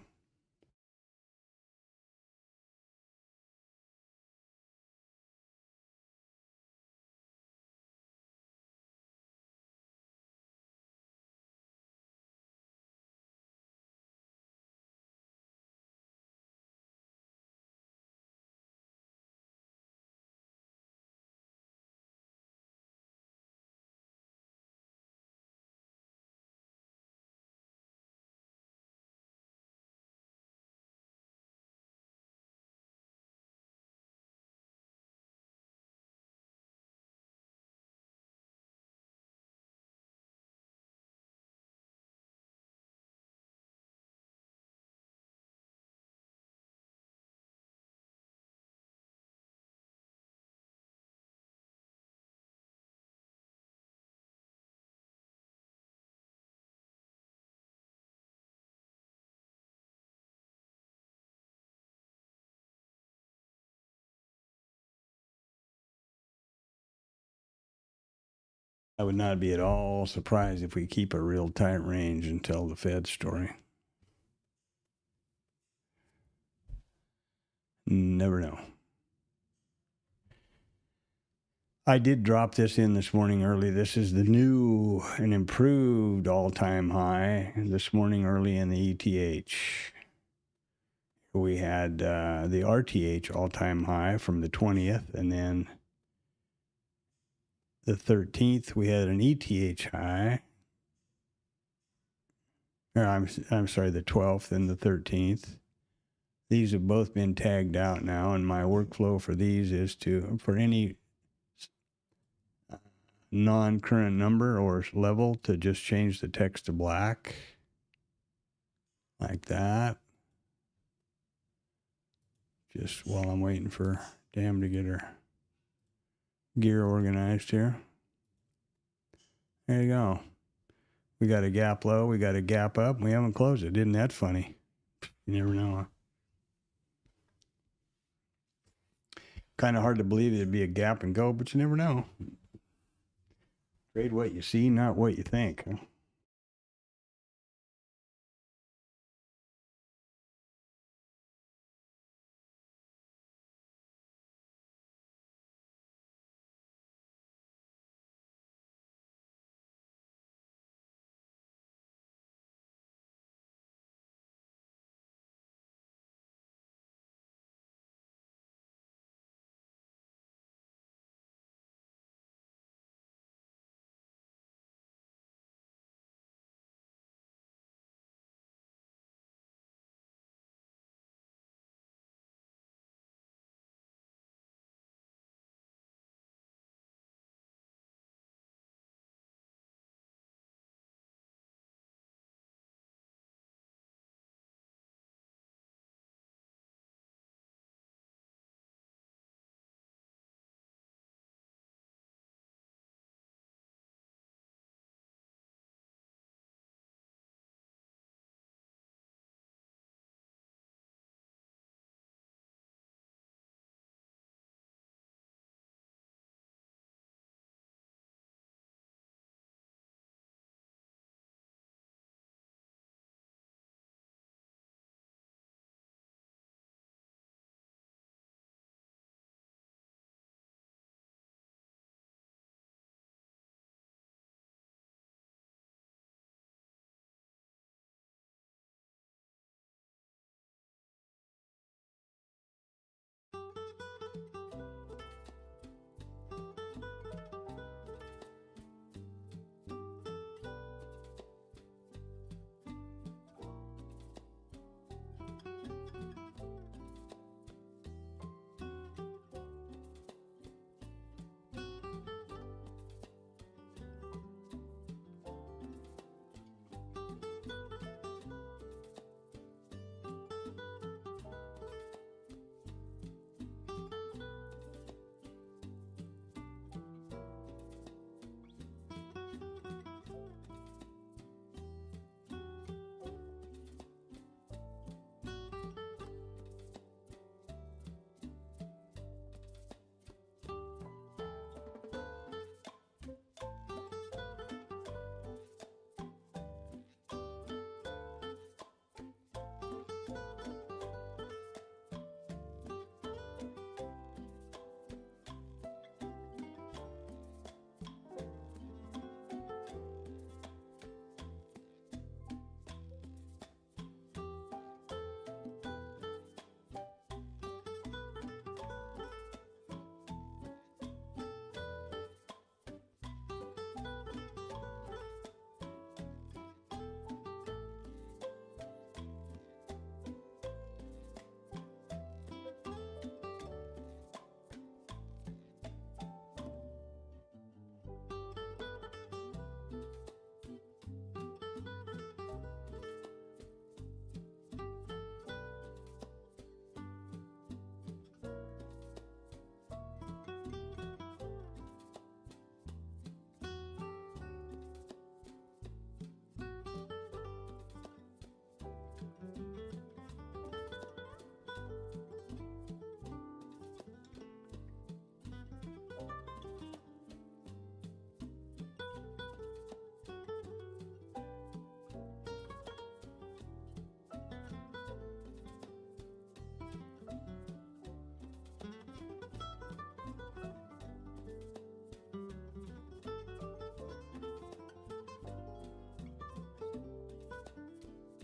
I would not be at all surprised if we keep a real tight range until the Fed story. Never know. I did drop this in this morning early. This is the new and improved all-time high this morning early in the ETH. We had the RTH all-time high from the 20th, and then the 13th we had an ETH high. Or I'm sorry, the 12th and the 13th. These have both been tagged out now, and my workflow for these is to, for any non-current number or level, to just change the text to black, like that. Just while I'm waiting for Dam to get her gear organized here. There you go. We got a gap low, we got a gap up, we haven't closed it. Isn't that funny? You never know. Huh? Kind of hard to believe it'd be a gap and go, but you never know. Trade what you see, not what you think. Huh?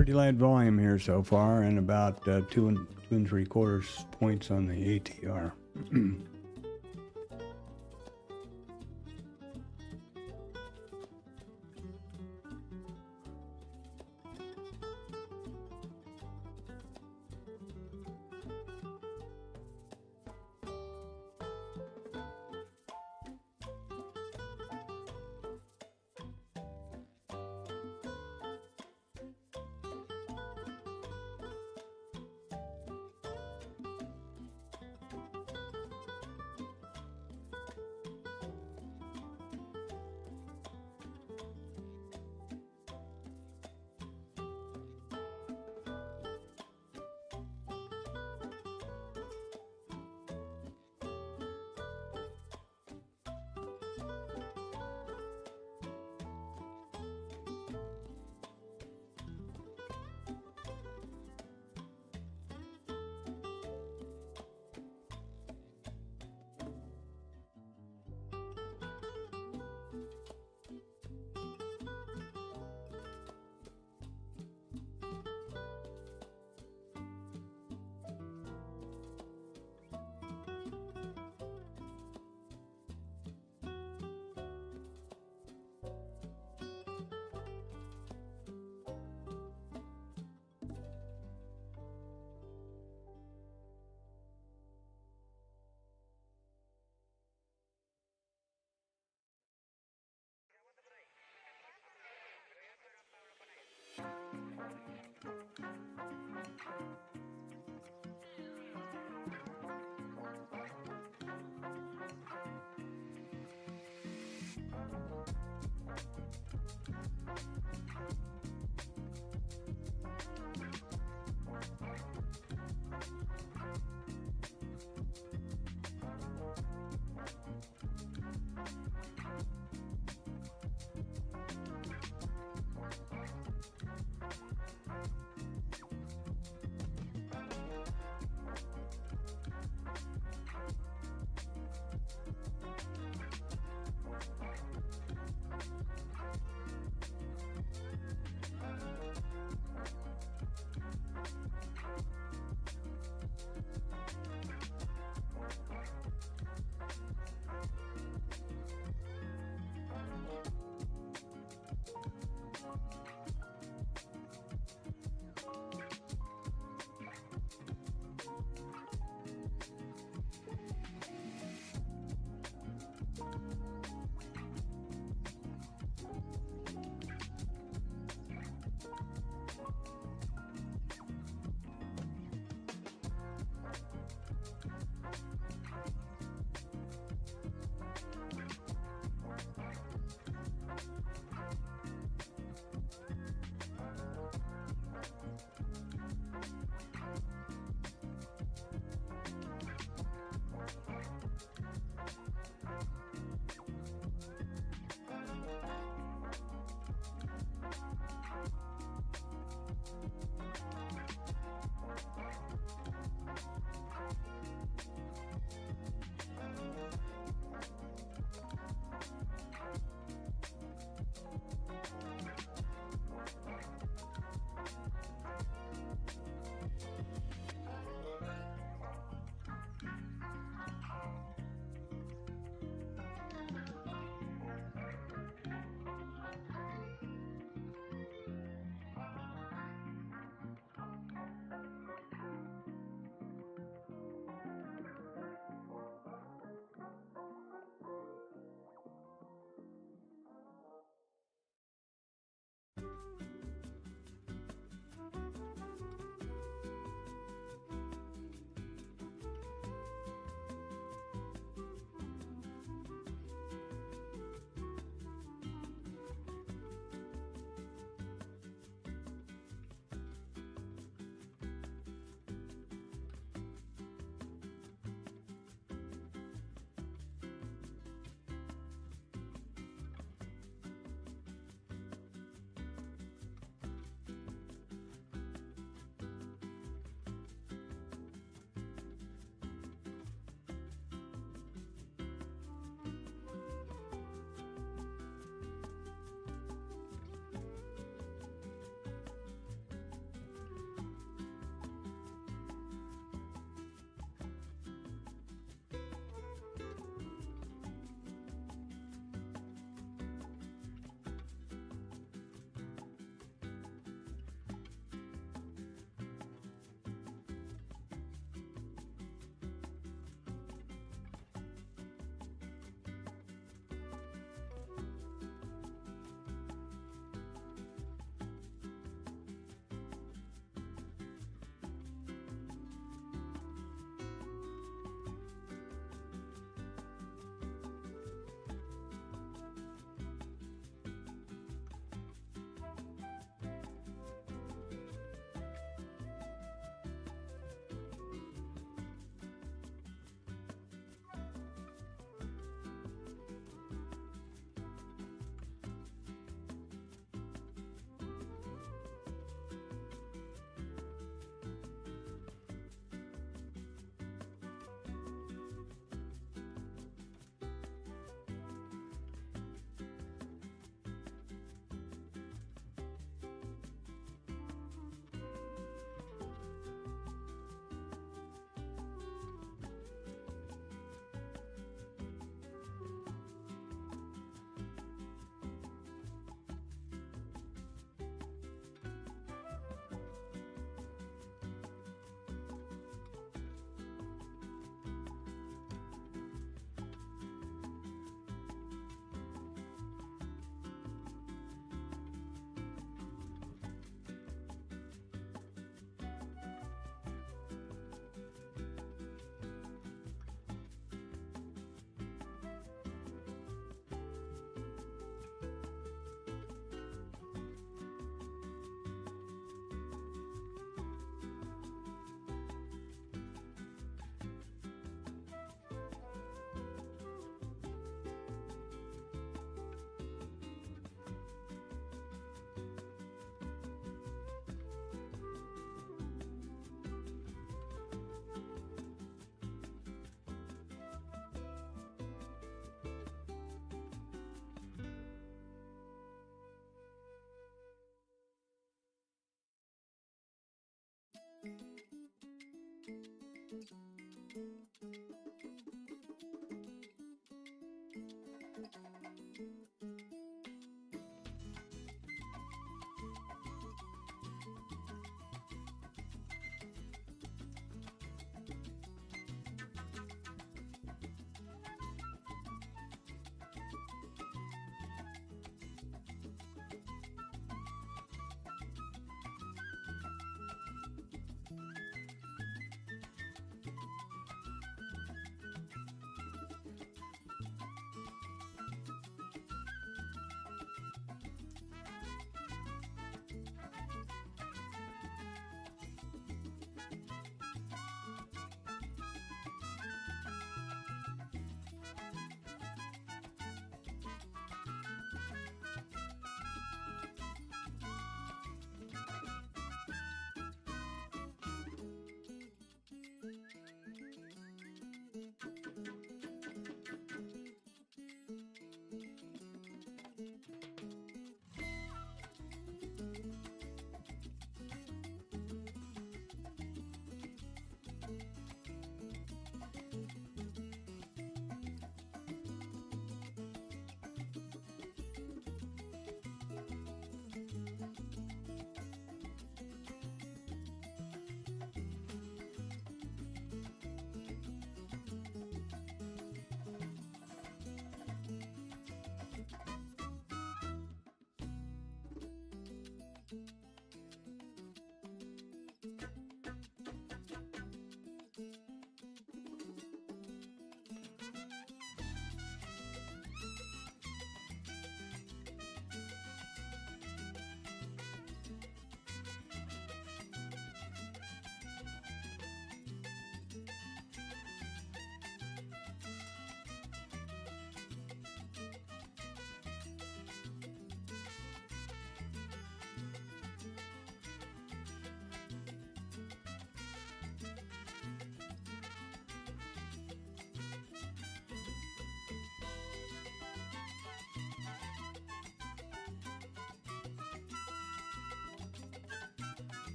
pretty light volume here so far, and about 2 3/4 points on the ATR.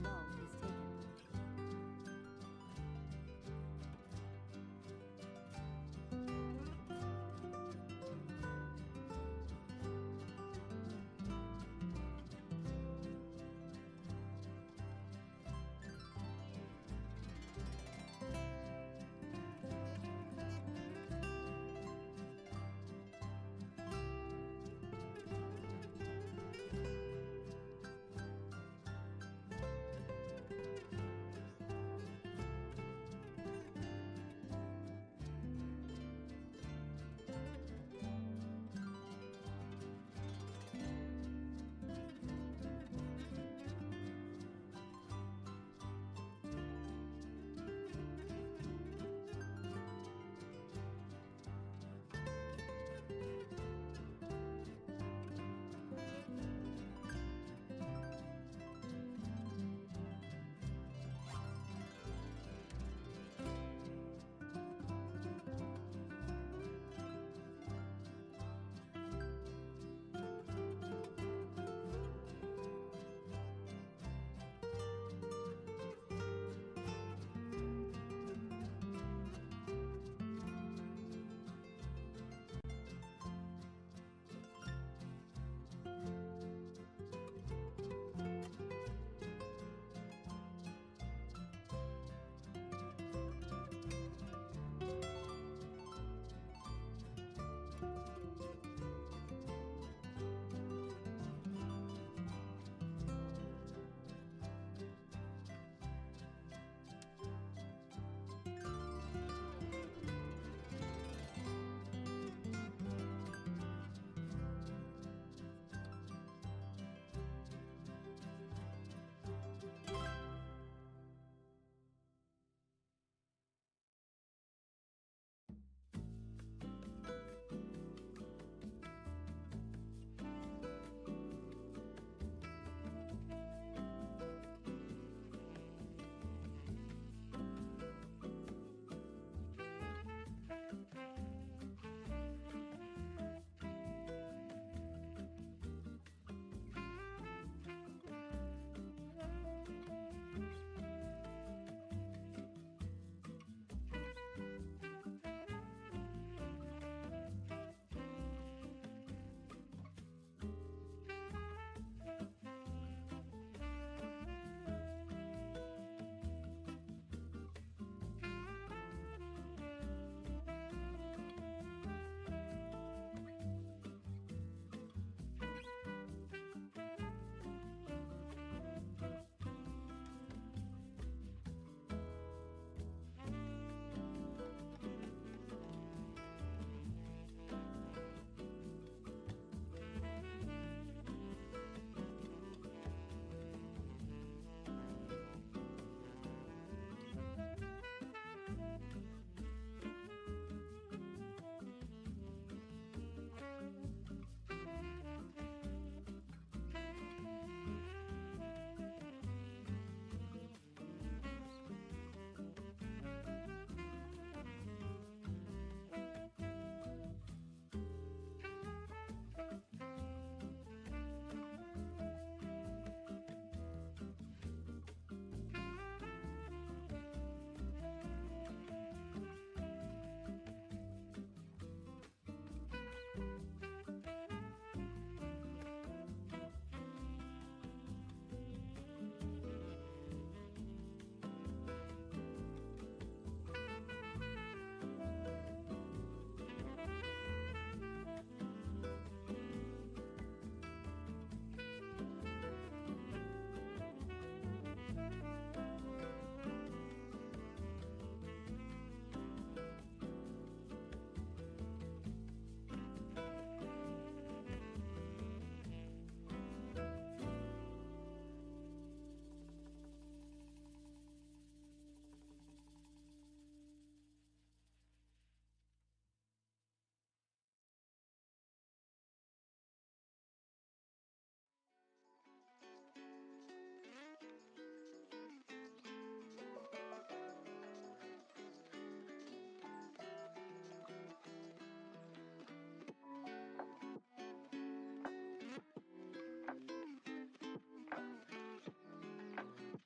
result is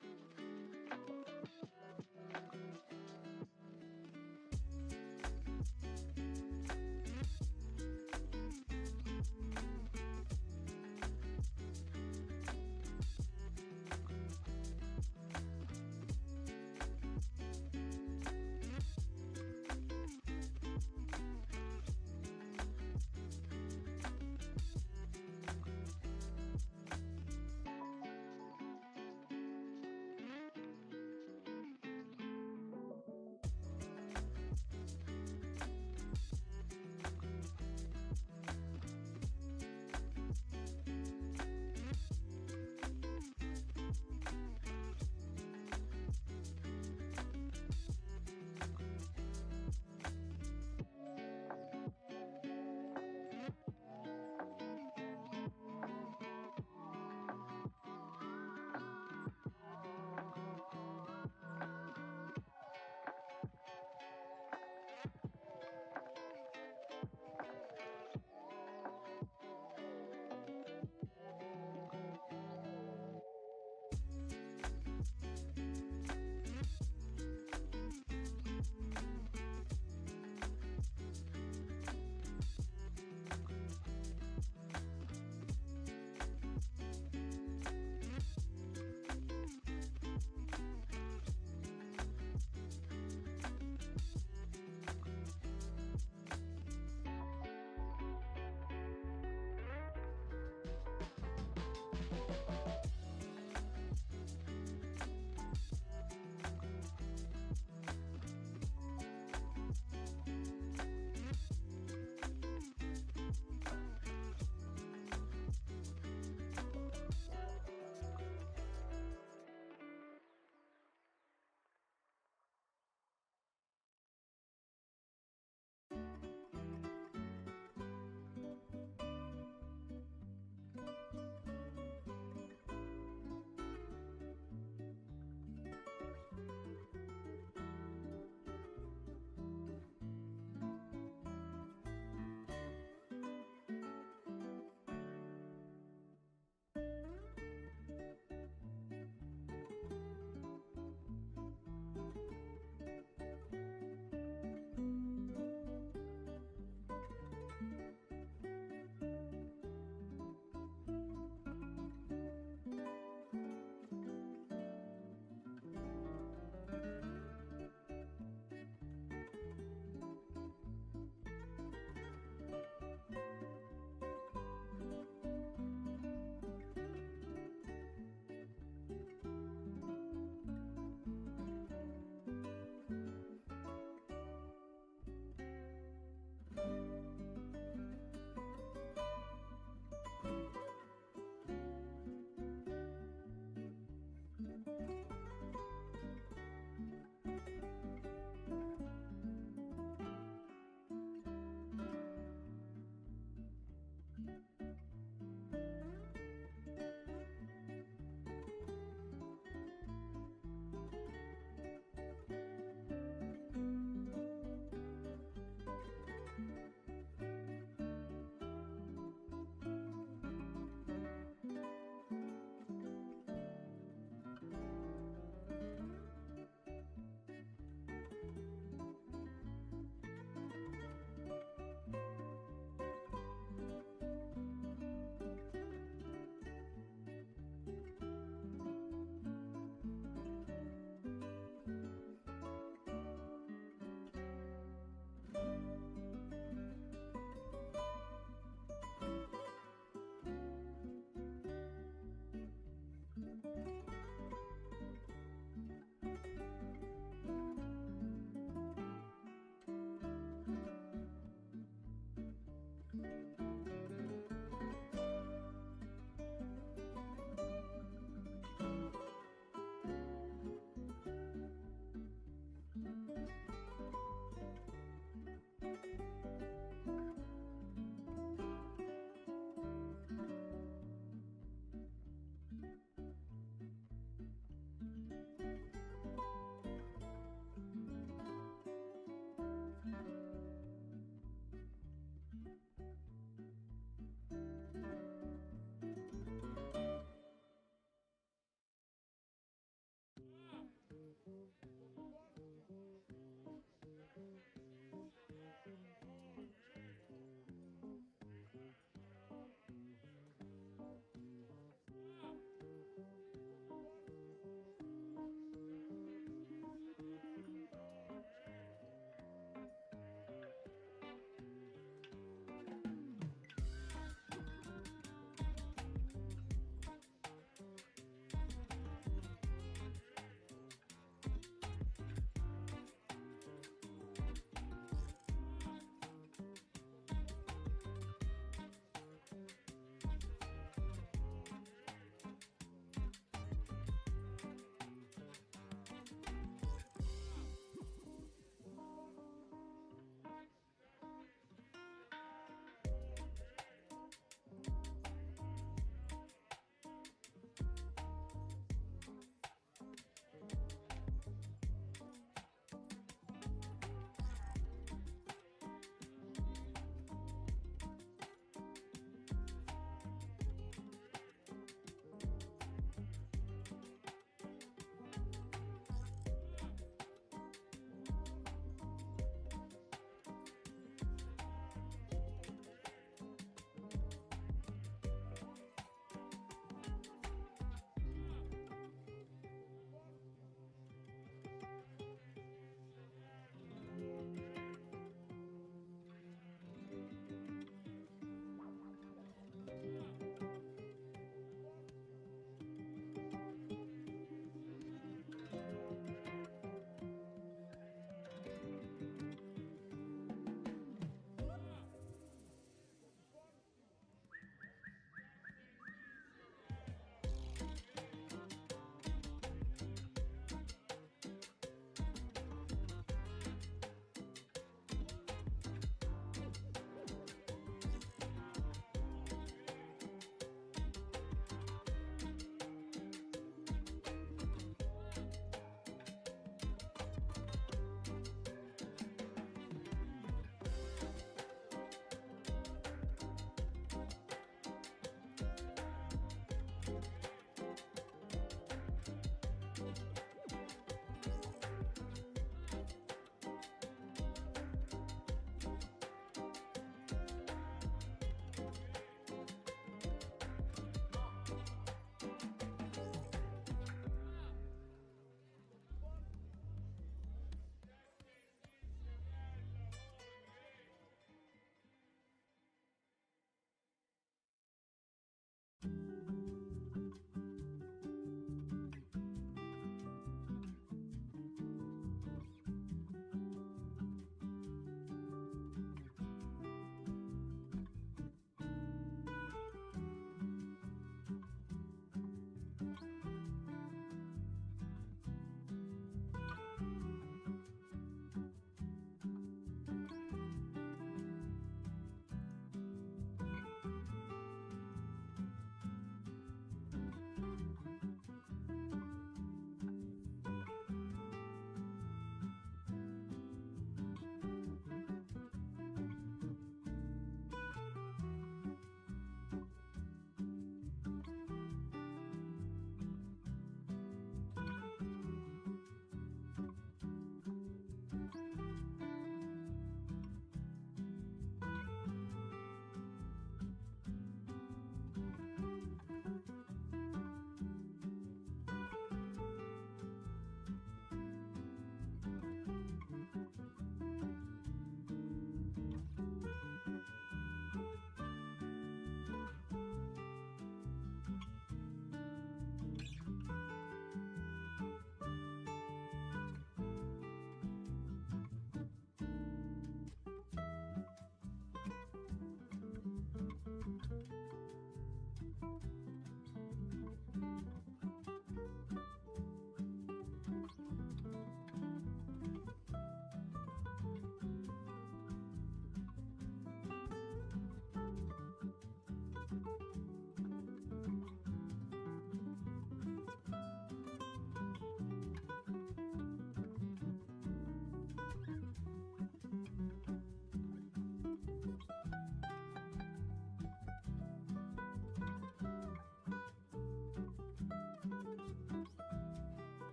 taken.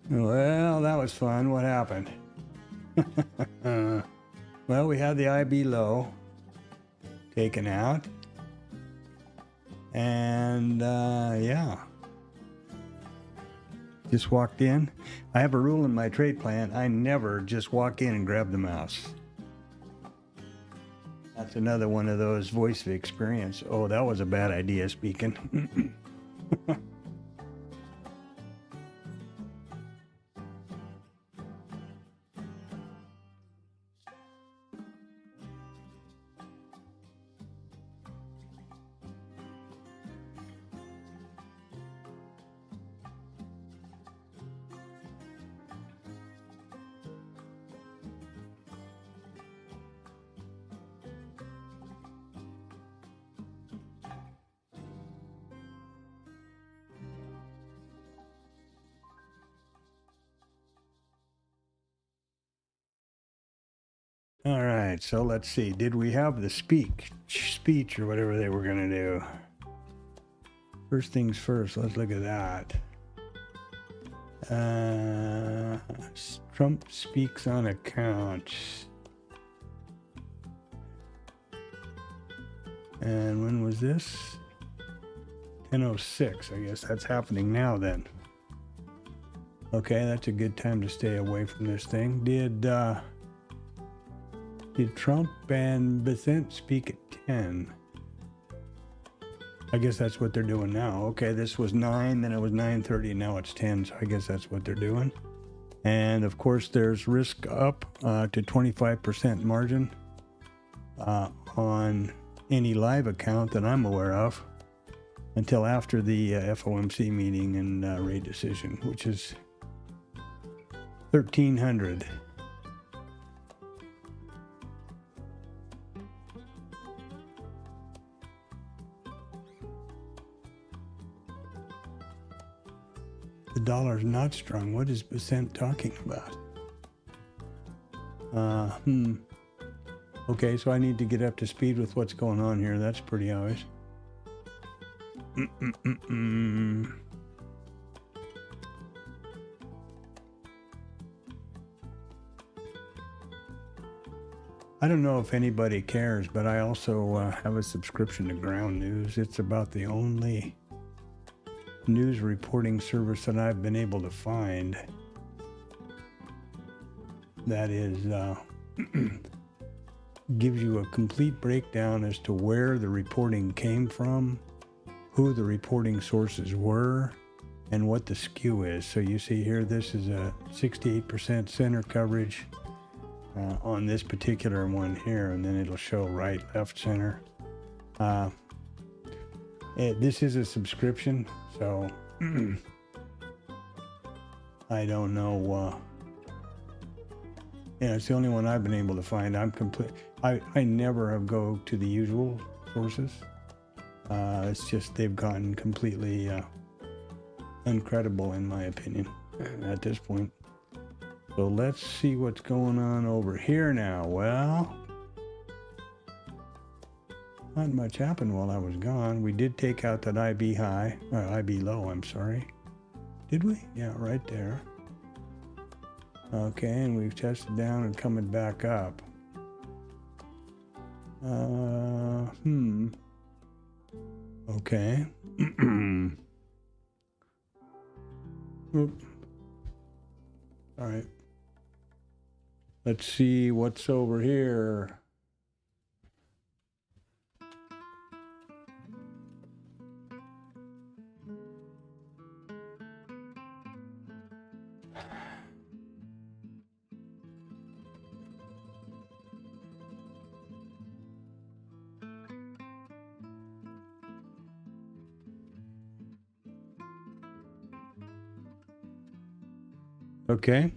Well, that was fun. What happened? Well, we had the IB low taken out. And yeah, just walked in. I have a rule in my trade plan. I never just walk in and grab the mouse. That's another one of those voice of experience. Oh, that was a bad idea speaking. All right, so let's see. Did we have the speech or whatever they were going to do? First things first, let's look at that. Trump speaks on accounts. And when was this? 10:06. I guess that's happening now then. Okay, that's a good time to stay away from this thing. Did Trump and Bessent speak at 10? I guess that's what they're doing now. Okay, this was 9, then it was 9:30, and now it's 10, so I guess that's what they're doing. And of course, there's risk up to 25% margin on any live account that I'm aware of until after the FOMC meeting and rate decision, which is 1300. The dollar's not strong. What is Bessent talking about? Okay, so I need to get up to speed with what's going on here. That's pretty obvious. I don't know if anybody cares, but I also have a subscription to Ground News. It's about the only news reporting service that I've been able to find that is gives you a complete breakdown as to where the reporting came from, who the reporting sources were, and what the skew is. So you see here, this is a 68% center coverage on this particular one here, and then it'll show right, left, center. This is a subscription, so I don't know. Yeah, it's the only one I've been able to find. I never have go to the usual sources. It's just they've gotten completely uncredible in my opinion at this point. So let's see what's going on over here now. Well, not much happened while I was gone. We did take out that IB high, or IB low, I'm sorry. Did we? Yeah, right there. Okay, and we've tested down and coming back up. Okay. Oop. All right. Let's see what's over here. Okay.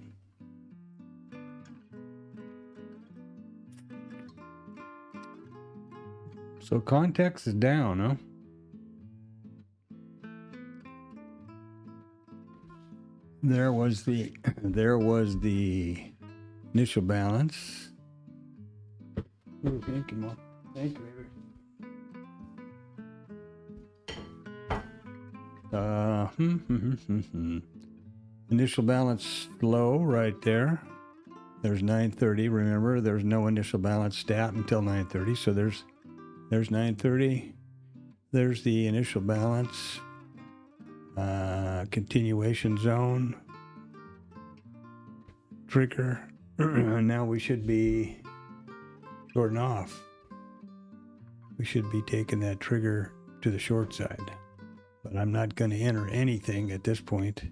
So context is down, huh? There was the initial balance. Ooh, thank you, Mom. Thank you, baby. Initial balance low right there. There's 930. Remember, there's no initial balance stat until 930. So there's 930. There's the initial balance continuation zone trigger. Now we should be shorting off. We should be taking that trigger to the short side. But I'm not going to enter anything at this point.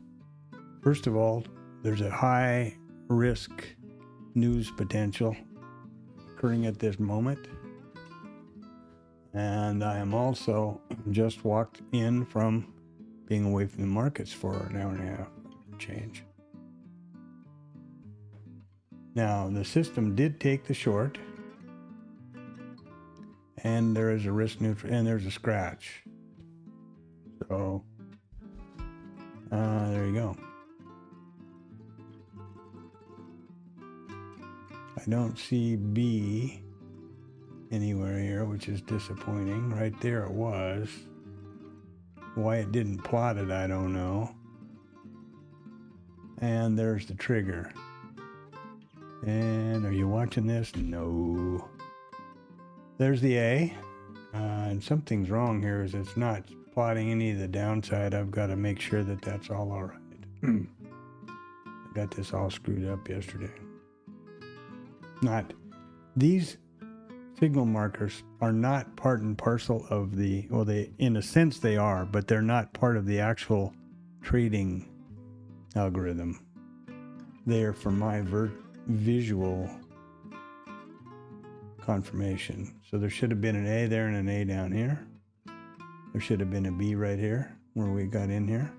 First of all, there's a high risk news potential occurring at this moment. And I am also just walked in from being away from the markets for an hour and a half change. Now, the system did take the short, and there is a risk neutral, and there's a scratch. So, there you go. I don't see B anywhere here, which is disappointing. Right there it was. Why it didn't plot it, I don't know. And there's the trigger. And are you watching this? No. There's the A. And something's wrong here is it's not plotting any of the downside. I've got to make sure that that's all right. I got this all screwed up yesterday. These signal markers are not part and parcel of the, well, they, in a sense they are, but they're not part of the actual trading algorithm. They are for my visual confirmation. So there should have been an A there and an A down here. There should have been a B right here where we got in here.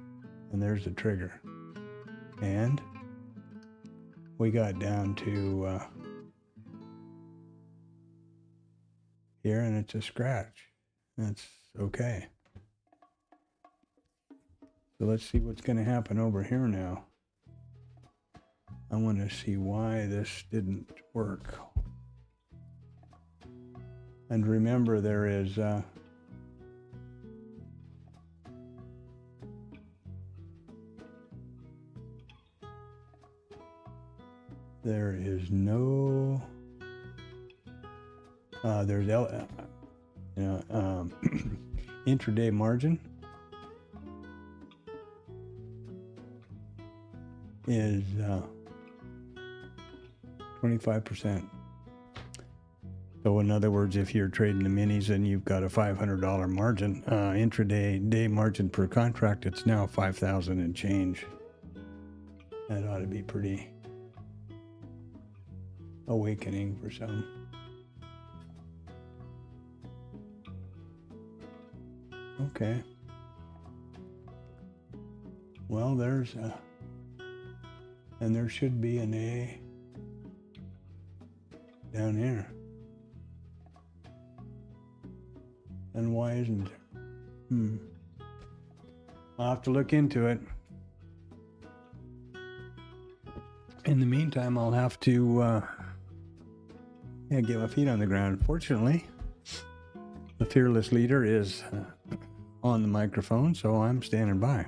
And there's the trigger. And we got down to here, and it's a scratch. That's okay. So let's see what's going to happen over here now. I want to see why this didn't work. And remember, there is no there's intraday margin is 25%. So in other words, if you're trading the minis and you've got a $500 margin, day margin per contract, it's now 5,000 and change. That ought to be pretty awakening for some. Okay. Well, there's and there should be an A down here. And why isn't there? I'll have to look into it. In the meantime, I'll have to get my feet on the ground. Fortunately, the fearless leader is on the microphone, so I'm standing by.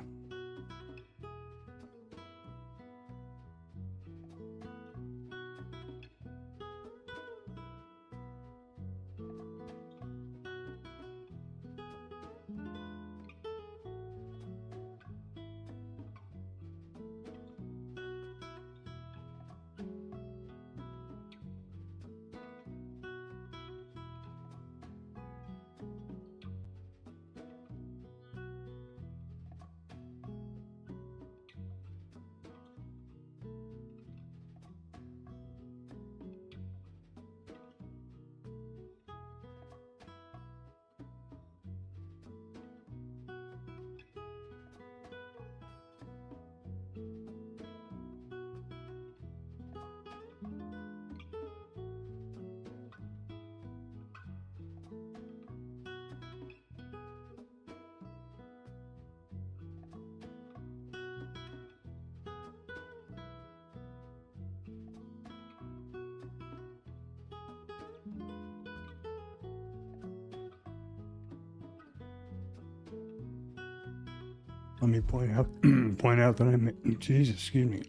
Let me point out that I'm, Jesus, excuse me.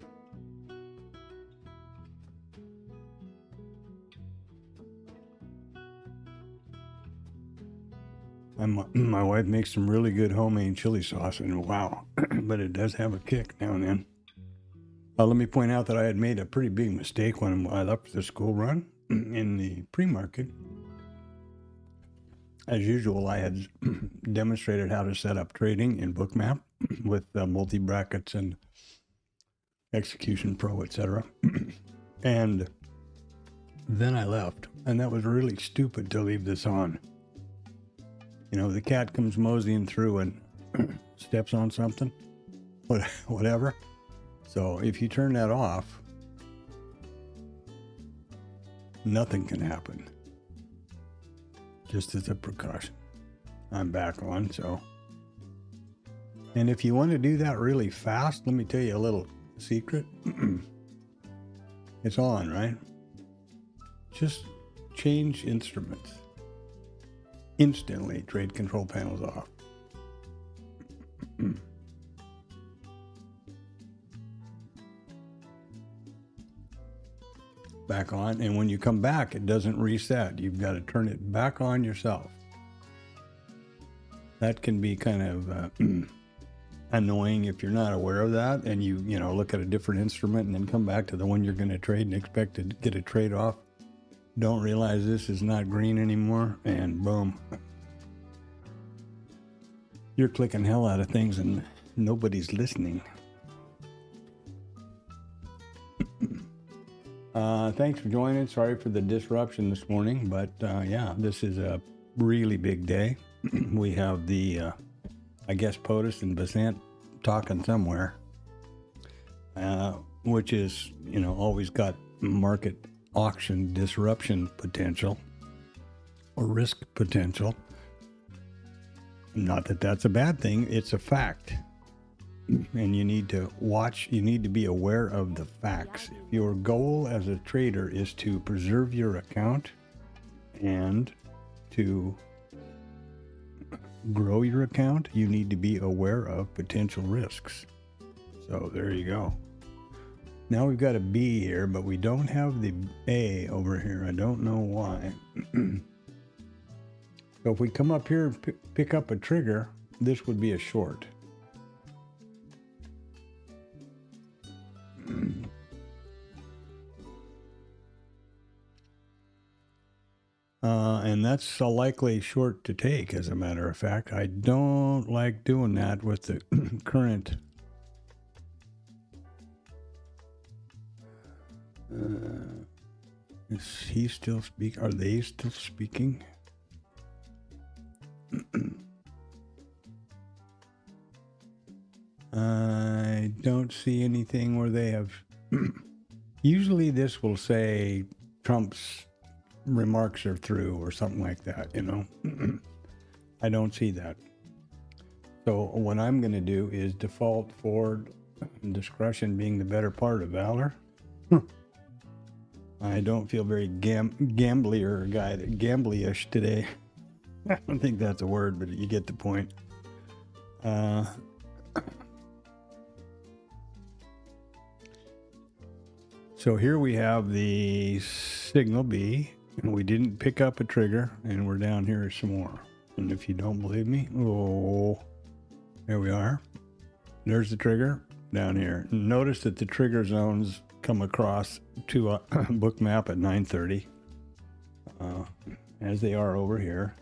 My wife makes some really good homemade chili sauce, and wow, but it does have a kick now and then. Let me point out that I had made a pretty big mistake when I left the school run in the pre-market. As usual, I had demonstrated how to set up trading in Bookmap with multi-brackets and Execution Pro, etc. And then I left, and that was really stupid to leave this on. You know, the cat comes moseying through and steps on something, whatever. So if you turn that off, nothing can happen. Just as a precaution. I'm back on, so. And if you want to do that really fast, let me tell you a little secret. It's on, right? Just change instruments. Instantly, trade control panel's off. Back on, and when you come back, it doesn't reset. You've got to turn it back on yourself. That can be kind of annoying if you're not aware of that, and you look at a different instrument and then come back to the one you're going to trade and expect to get a trade off. Don't realize this is not green anymore, and boom. You're clicking hell out of things and nobody's listening. Thanks for joining. Sorry for the disruption this morning, but yeah, this is a really big day. We have the, I guess, POTUS and Basant talking somewhere, which is, always got market auction disruption potential or risk potential. Not that that's a bad thing. It's a fact. And you need to watch, you need to be aware of the facts. If your goal as a trader is to preserve your account and to grow your account, you need to be aware of potential risks. So there you go. Now we've got a B here, but we don't have the A over here. I don't know why. So if we come up here and pick up a trigger, this would be a short. And that's a likely short to take, as a matter of fact. I don't like doing that with the current is he still speaking? Are they still speaking? I don't see anything where they have. Usually this will say Trump's remarks are through or something like that, I don't see that. So what I'm going to do is default forward, discretion being the better part of valor. I don't feel very gamblyish today. I don't think that's a word, but you get the point. So here we have the signal B, and we didn't pick up a trigger, and we're down here some more. And if you don't believe me, there we are. There's the trigger down here. Notice that the trigger zones come across to a Bookmap at 9:30, as they are over here.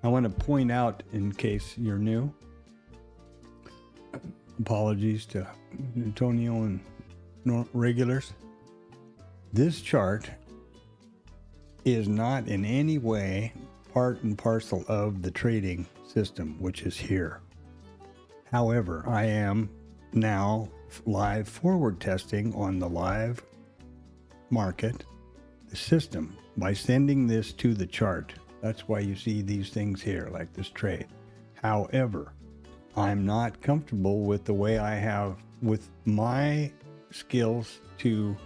I want to point out, in case you're new, apologies to Antonio and regulars, this chart is not in any way part and parcel of the trading system, which is here. However, I am now live forward testing on the live market, system by sending this to the chart. That's why you see these things here, like this trade. However, I'm not comfortable with the way I have, with my skills to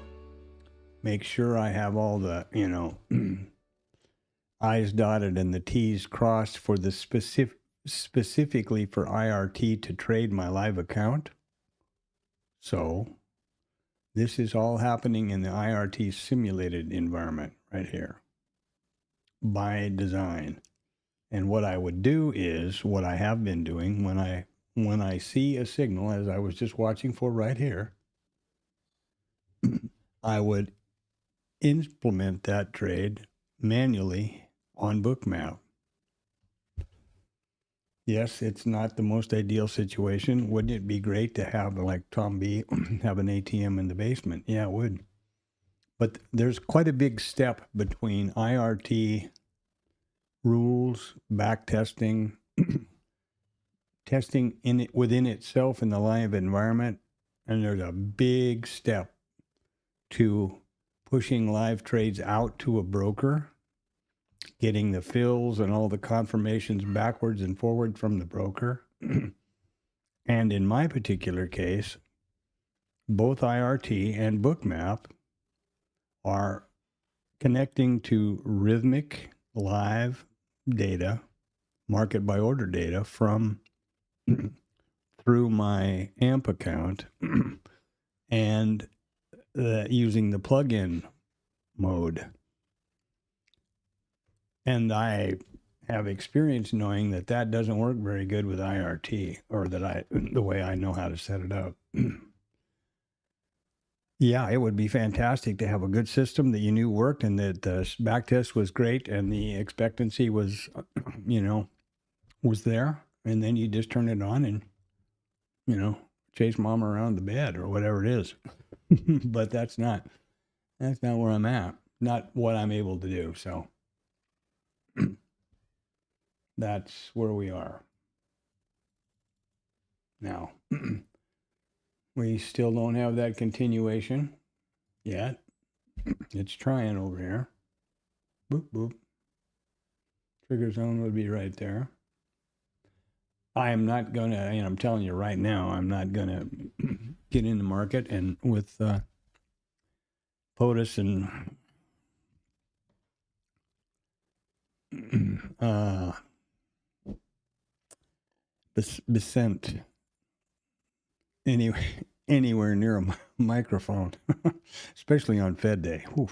make sure I have all the, I's dotted and the T's crossed for the specifically for IRT to trade my live account. So this is all happening in the IRT simulated environment right here by design. And what I would do is what I have been doing when I see a signal, as I was just watching for right here, I would implement that trade manually on Bookmap. Yes, it's not the most ideal situation. Wouldn't it be great to have, like Tom B, have an ATM in the basement? Yeah, it would. But there's quite a big step between IRT rules, backtesting, testing in it within itself in the live environment, and there's a big step to pushing live trades out to a broker, getting the fills and all the confirmations backwards and forward from the broker. And in my particular case, both IRT and Bookmap are connecting to rhythmic live data, market by order data from through my AMP account and using the plugin mode. And I have experience knowing that that doesn't work very good with IRT, or that the way I know how to set it up. Yeah, it would be fantastic to have a good system that you knew worked and that the backtest was great and the expectancy was, was there. And then you just turn it on and, chase mom around the bed or whatever it is. But that's not where I'm at. Not what I'm able to do. So that's where we are now. We still don't have that continuation yet. It's trying over here. Boop, boop. Trigger zone would be right there. I am not going to, I'm telling you right now, I'm not going to get in the market and with POTUS and Becent anywhere near a microphone, especially on Fed Day. Whew.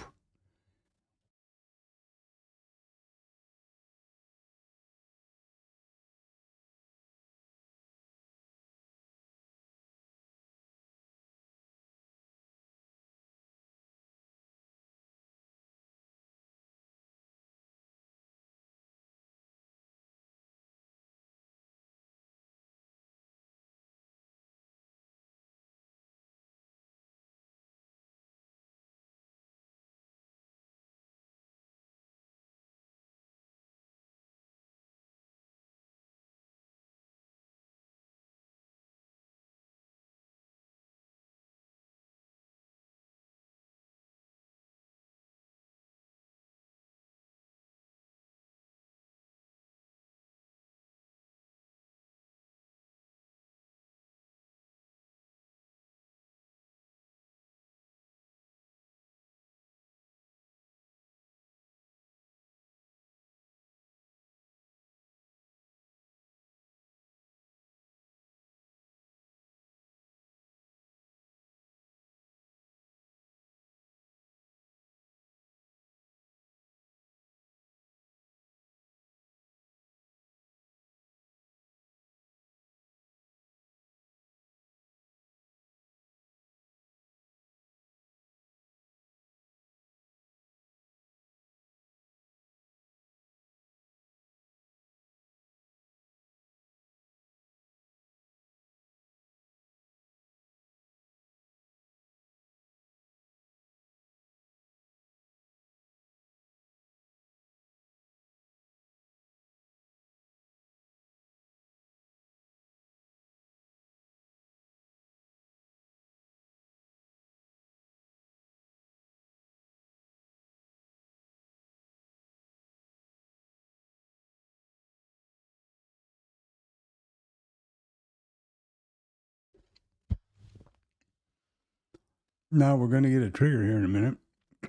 Now we're going to get a trigger here in a minute.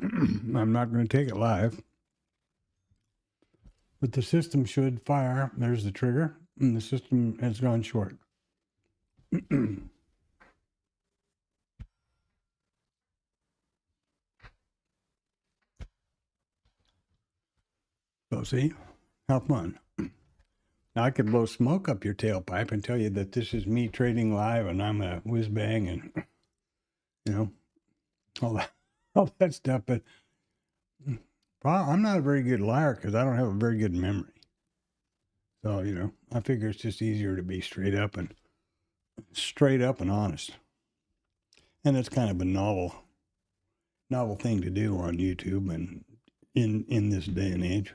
I'm not going to take it live. But the system should fire. There's the trigger, and the system has gone short. So see, how fun. Now I could blow smoke up your tailpipe and tell you that this is me trading live and I'm a whiz bang and, you know, all that stuff. But I'm not a very good liar because I don't have a very good memory. So, you know, I figure it's just easier to be straight up and honest. And it's kind of a novel thing to do on YouTube and in this day and age.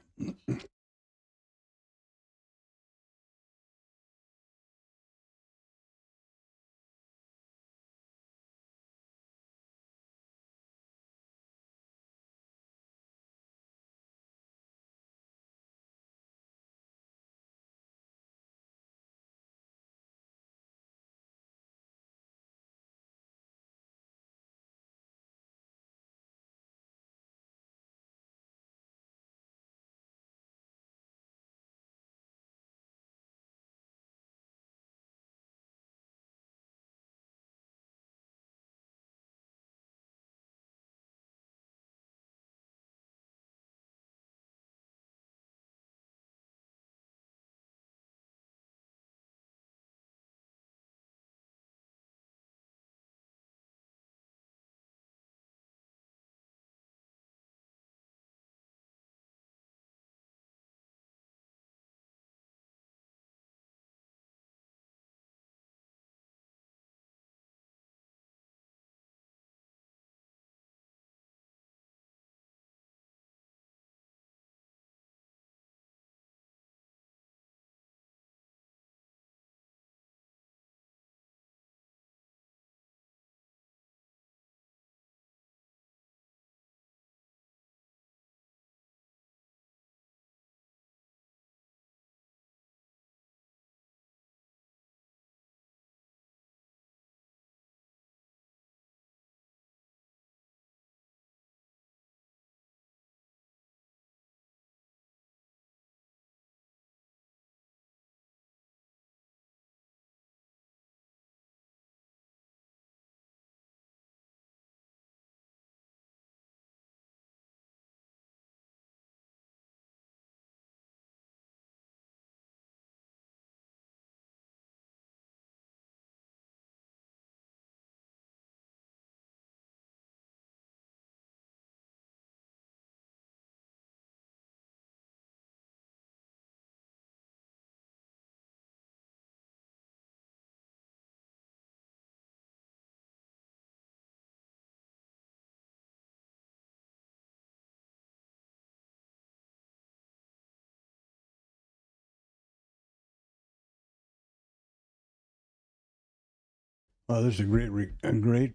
Well, this is a great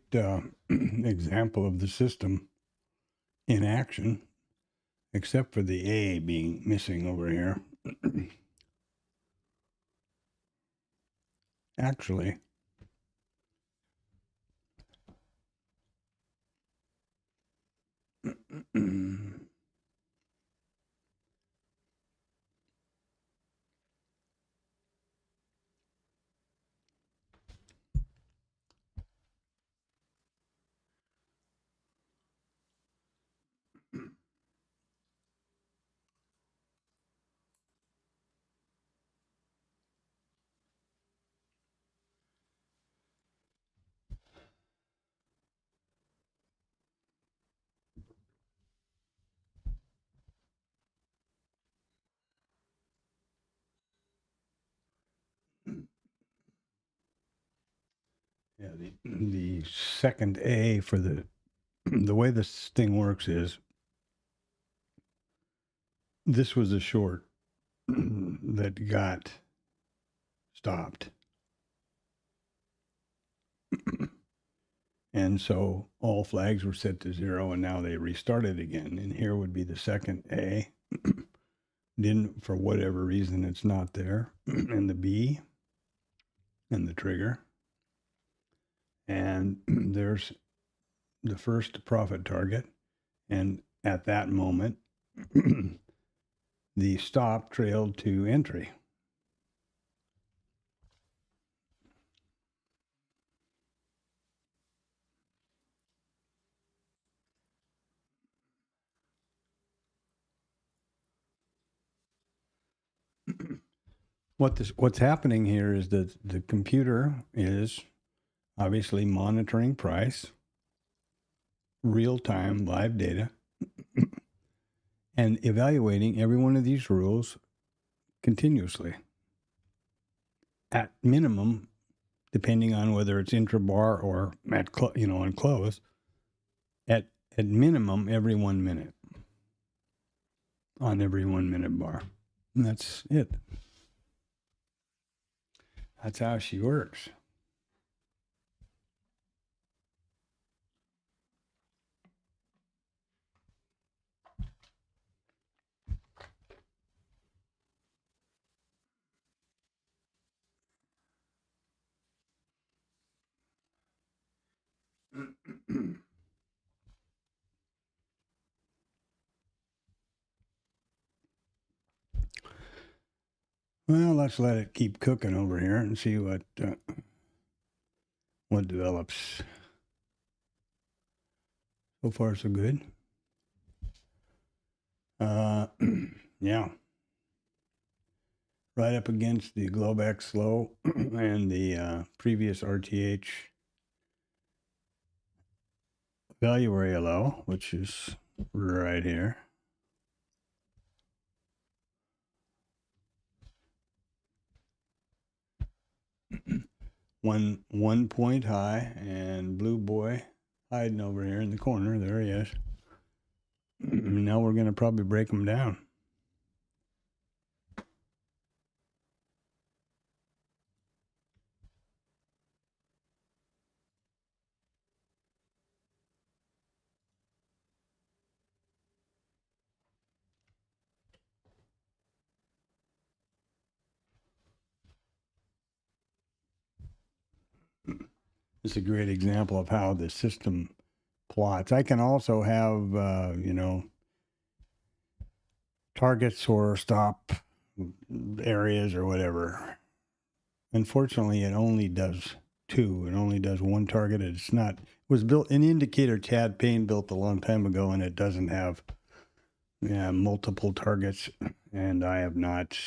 example of the system in action, except for the A being missing over here. Actually, yeah, the second A for the way this thing works is this was a short that got stopped. And so all flags were set to 0 and now they restarted again. And here would be the second A. Didn't, for whatever reason, it's not there. And the B and the trigger. And there's the first profit target, and at that moment, the stop trailed to entry. What's happening here is that the computer is obviously monitoring price, real-time live data, and evaluating every one of these rules continuously. At minimum, depending on whether it's intra-bar or at on close, at minimum every 1 minute on every 1 minute bar. And that's it. That's how she works. Well, let's let it keep cooking over here and see what develops. So far, so good. Yeah. Right up against the Globex low and the previous RTH value area low, which is right here. One point high, and Blue Boy hiding over here in the corner. There he is. Now we're going to probably break him down. It's a great example of how the system plots. I can also have, targets or stop areas or whatever. Unfortunately, it only does two. It only does one target. It's not. It was built. An indicator Tad Payne built a long time ago, and it doesn't have multiple targets. And I have not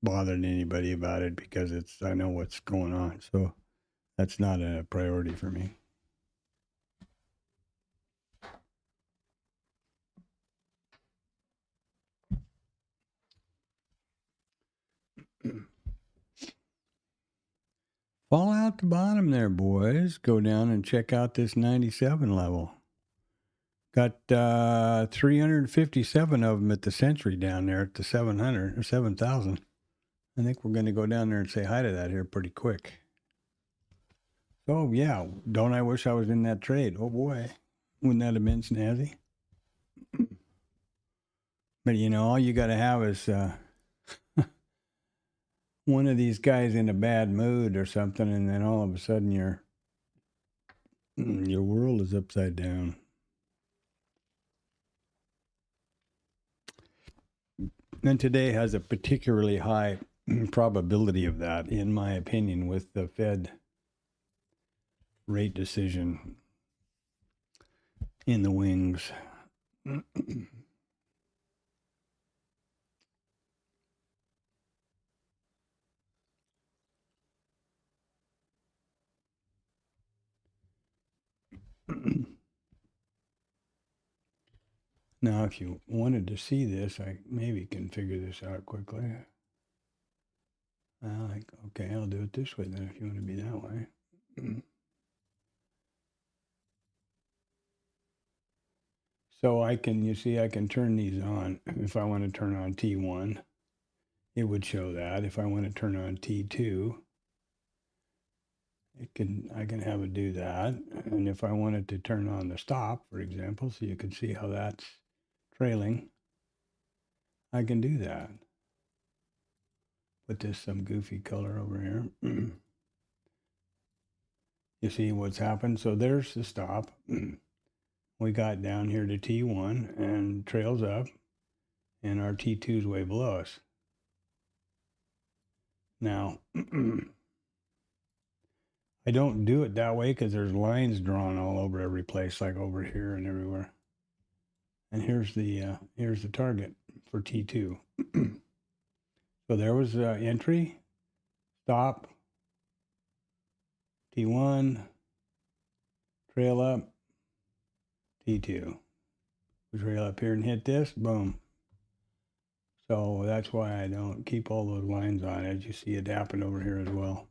bothered anybody about it because I know what's going on. So that's not a priority for me. Fall out the bottom there, boys. Go down and check out this 97 level. Got 357 of them at the Century down there at the 700 or 7,000. I think we're going to go down there and say hi to that here pretty quick. So, yeah, don't I wish I was in that trade? Oh, boy. Wouldn't that have been snazzy? But, all you got to have is one of these guys in a bad mood or something, and then all of a sudden your world is upside down. And today has a particularly high probability of that, in my opinion, with the Fed rate decision in the wings. Now, if you wanted to see this, I maybe can figure this out quickly. Okay, I'll do it this way then if you want to be that way. So I can turn these on. If I want to turn on T1, it would show that. If I want to turn on T2, I can have it do that. And if I wanted to turn on the stop, for example, so you can see how that's trailing, I can do that. Put this some goofy color over here. You see what's happened? So there's the stop. We got down here to T1 and trails up, and our T2 is way below us. Now, I don't do it that way because there's lines drawn all over every place, like over here and everywhere. And here's the target for T2. So there was entry, stop, T1, trail up, T2. We trail up here and hit this, boom. So that's why I don't keep all those lines on it. You see it happen over here as well.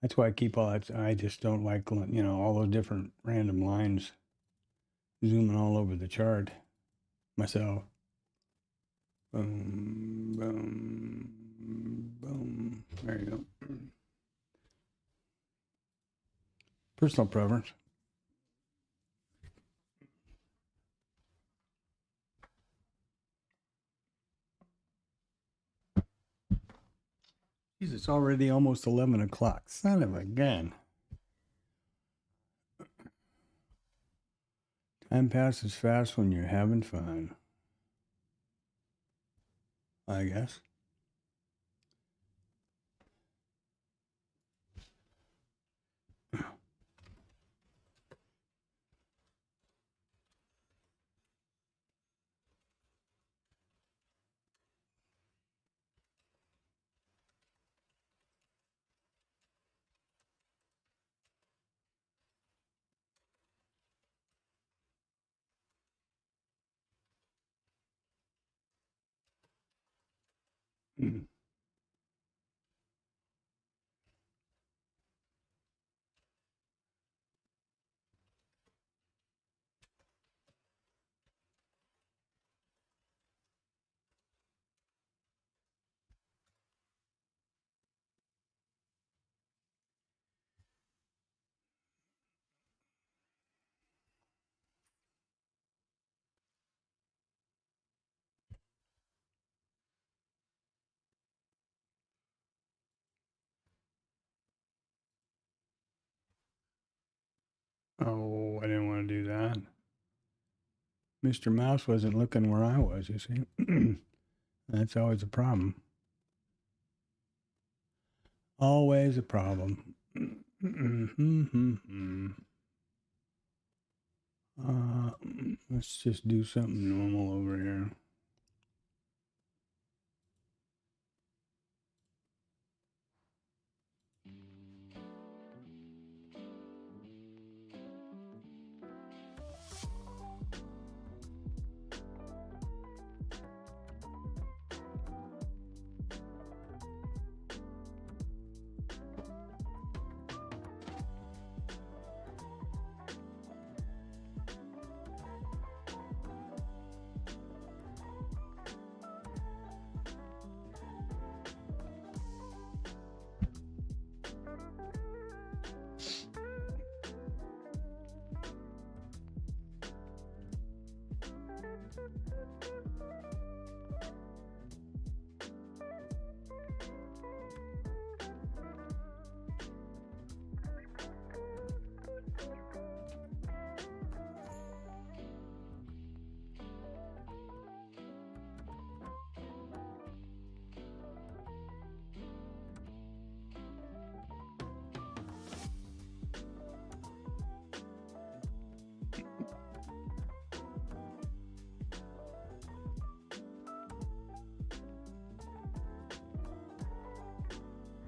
That's why I keep all that. I just don't like, you know, all those different random lines zooming all over the chart myself. Boom, boom, boom. There you go. Personal preference. Jeez, it's already almost 11 o'clock. Son of a gun. Time passes fast when you're having fun, I guess. Mm. Oh, I didn't want to do that. Mr. Mouse wasn't looking where I was, you see. That's always a problem. Always a problem. Let's just do something normal over here.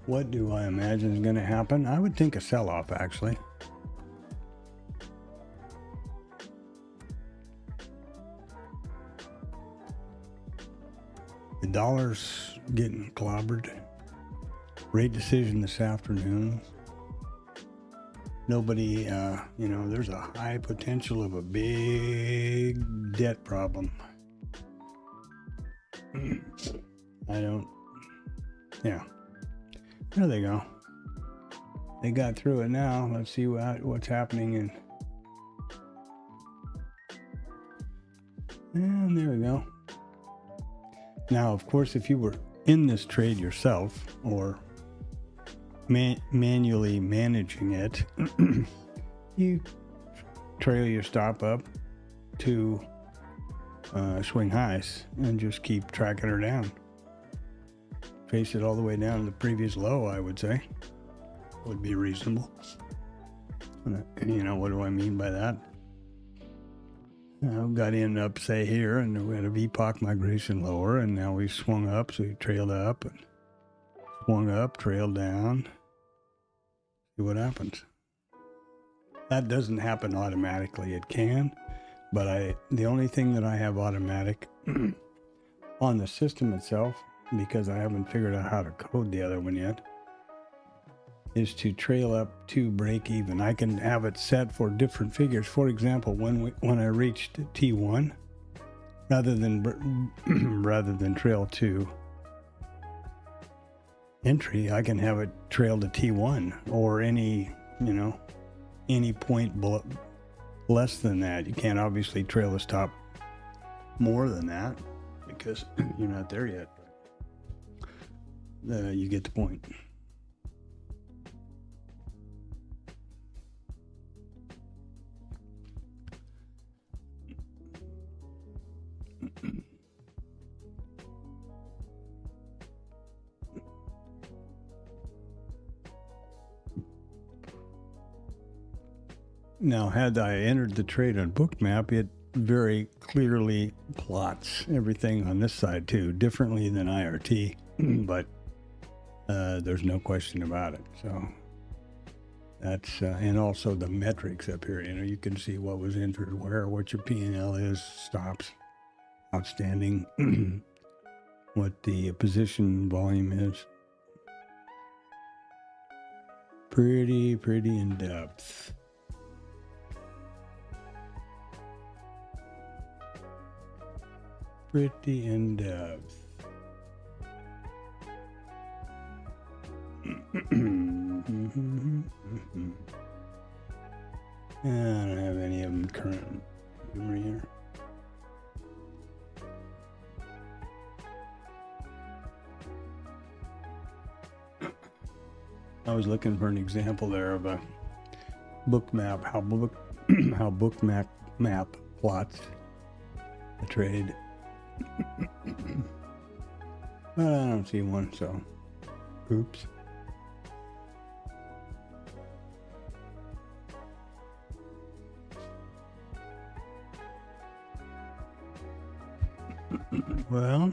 What do I imagine is going to happen? I would think a sell-off, actually. The dollar's getting clobbered. Rate decision this afternoon. Nobody, you know, there's a high potential of a big debt problem. Yeah. There they go. They got through it now. Let's see what's happening. And there we go. Now, of course, if you were in this trade yourself, or manually managing it, you trail your stop up to swing highs and just keep tracking her down. Trace it all the way down to the previous low, I would say. Would be reasonable. You know, what do I mean by that? Got in up, say, here, and we had a VPOC migration lower, and now we swung up, so we trailed up, and swung up, trailed down. See what happens. That doesn't happen automatically. It can, but the only thing that I have automatic on the system itself, because I haven't figured out how to code the other one yet, is to trail up to break even. I can have it set for different figures. For example, when I reached T1, rather than trail to entry, I can have it trail to T1 or any point less than that. You can't obviously trail the stop more than that because you're not there yet. You get the point. Now, had I entered the trade on Bookmap, it very clearly plots everything on this side too, differently than IRT, but there's no question about it. So that's, and also the metrics up here, you can see what was entered where, what your P&L is, stops, outstanding, what the position volume is. Pretty in depth. Pretty in depth. I don't have any of them current memory here. I was looking for an example there of a Bookmap, how Bookmap plots the trade. But I don't see one, so oops. Well,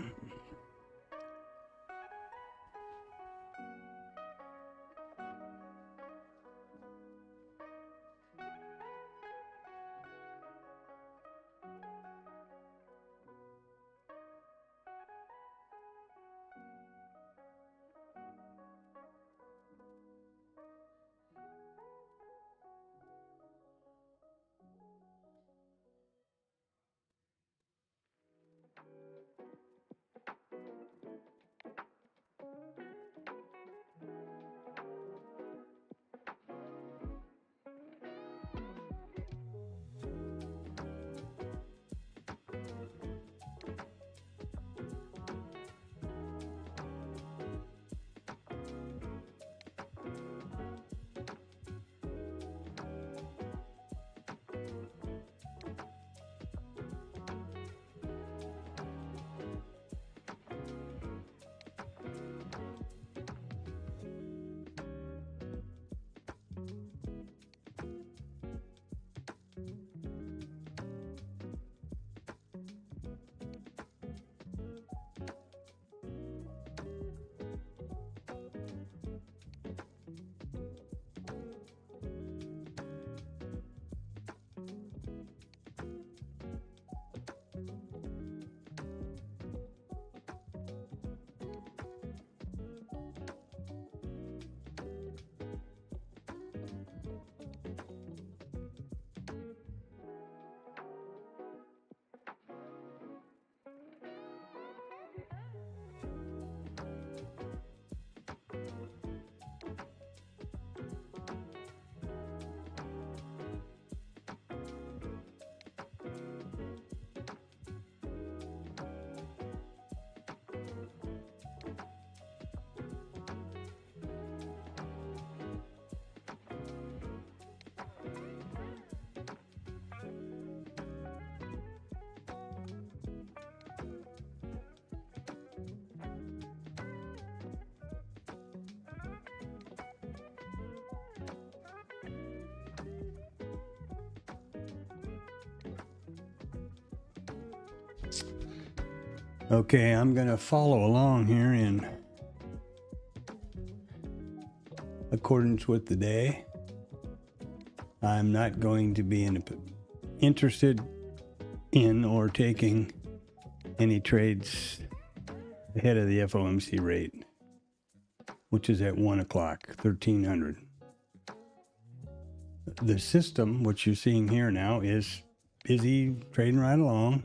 Okay, I'm going to follow along here in accordance with the day. I'm not going to be interested in or taking any trades ahead of the FOMC rate, which is at 1 o'clock, 1300. The system, which you're seeing here now, is busy trading right along.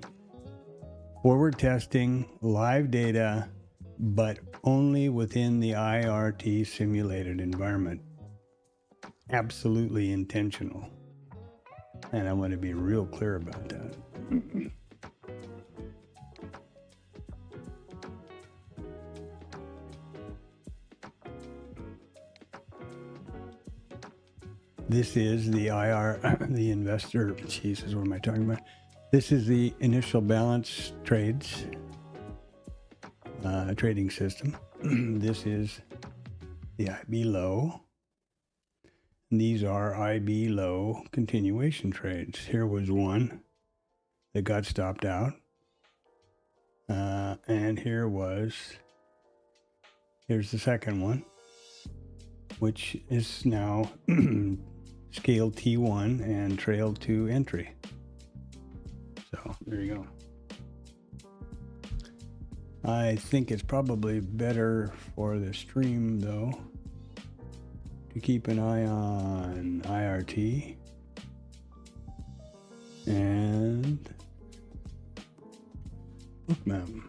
Forward testing, live data, but only within the IRT simulated environment. Absolutely intentional. And I want to be real clear about that. This is the the investor, Jesus, what am I talking about? This is the initial balance trades trading system. This is the IB low. And these are IB low continuation trades. Here was one that got stopped out. And here's the second one, which is now scale T1 and trail 2 entry. So there you go. I think it's probably better for the stream, though, to keep an eye on IRT and bookmap.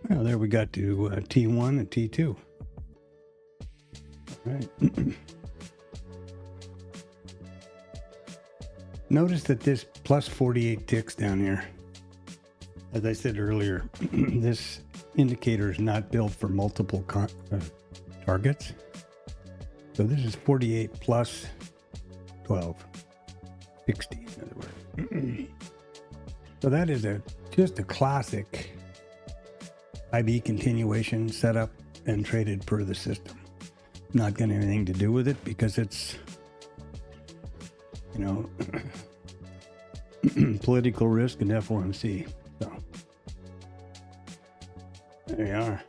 Well, there we got to T1 and T2. All right. Notice that this plus 48 ticks down here. As I said earlier, this indicator is not built for multiple targets. So this is 48 plus 12, 60 in other words. So that is just a classic IB continuation setup and traded per the system. Not got anything to do with it because it's, you know, political risk and FOMC. So there you are.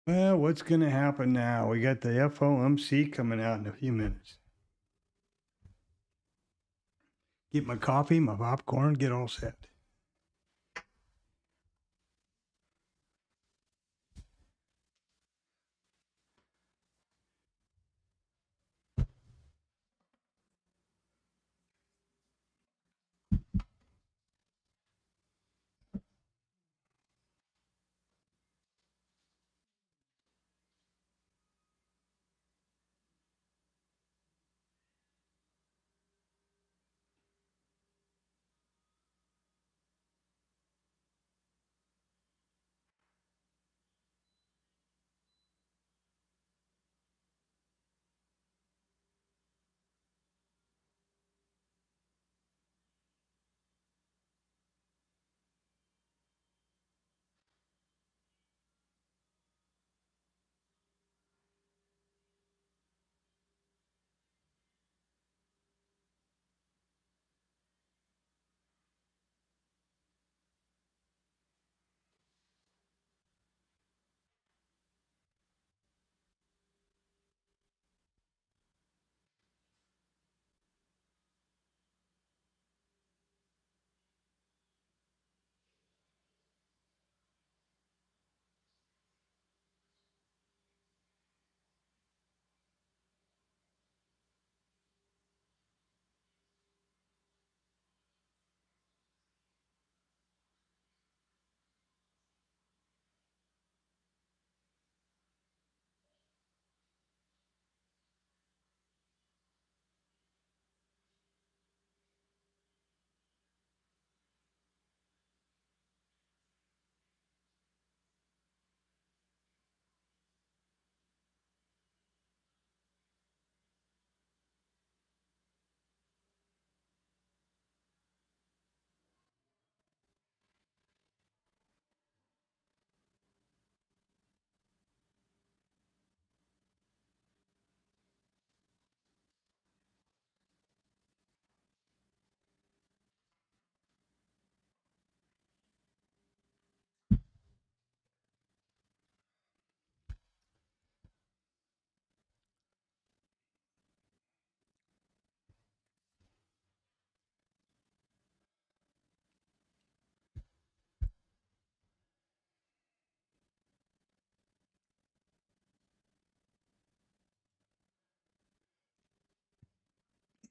Well, what's going to happen now? We got the FOMC coming out in a few minutes. Get my coffee, my popcorn, get all set.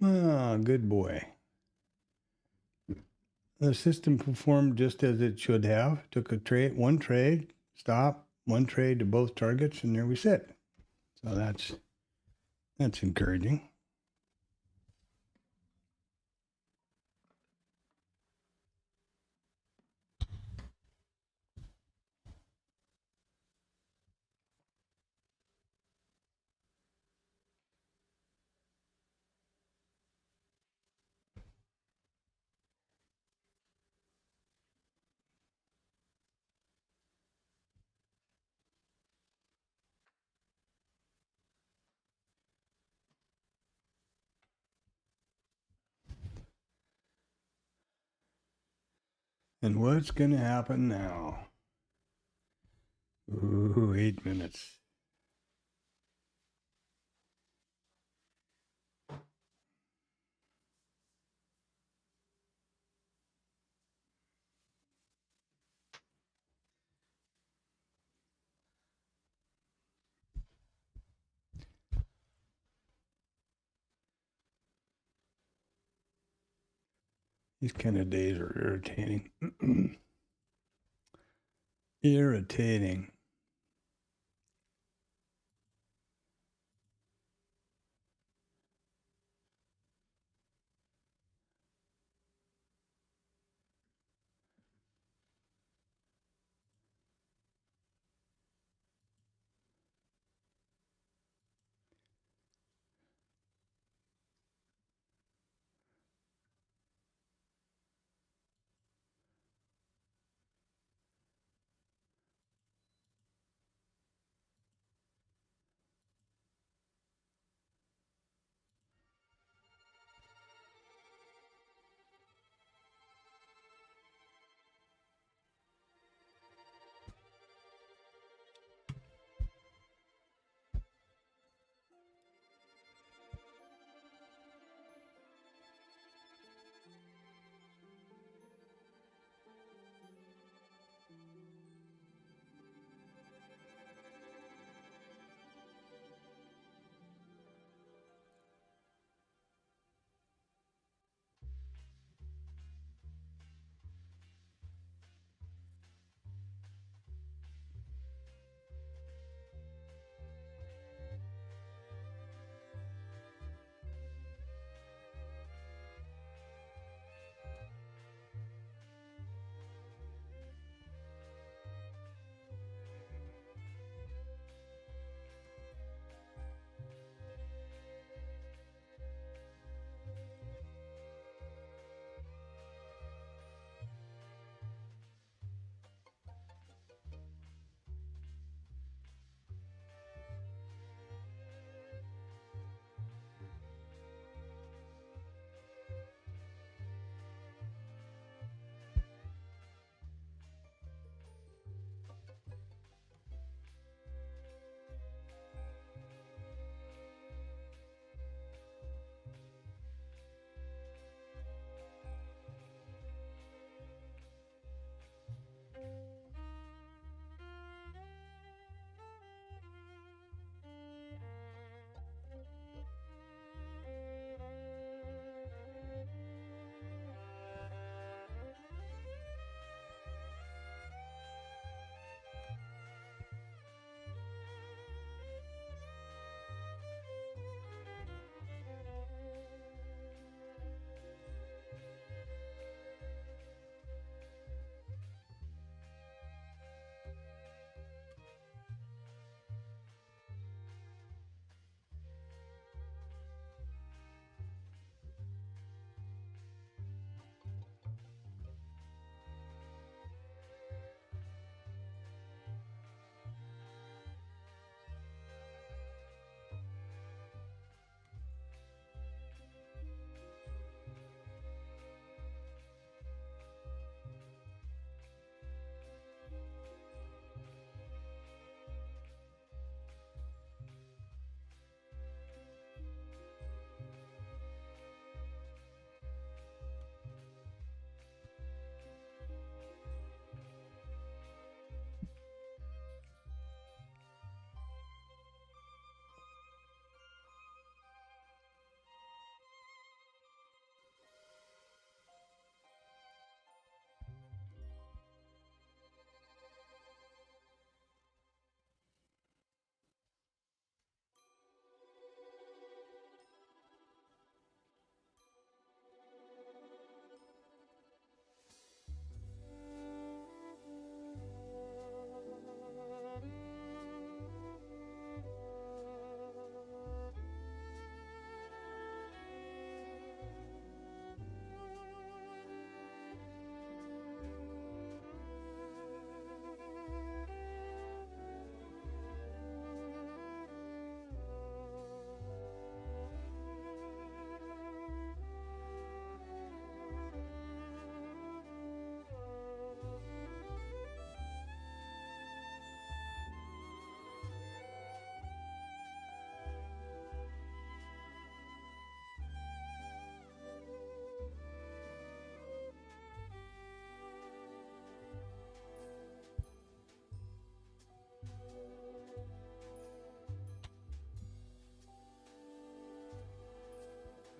Ah, good boy. The system performed just as it should have. Took a trade, one trade, stop, one trade to both targets, and there we sit. So that's encouraging. And what's going to happen now? Ooh, 8 minutes. These kind of days are irritating. Irritating.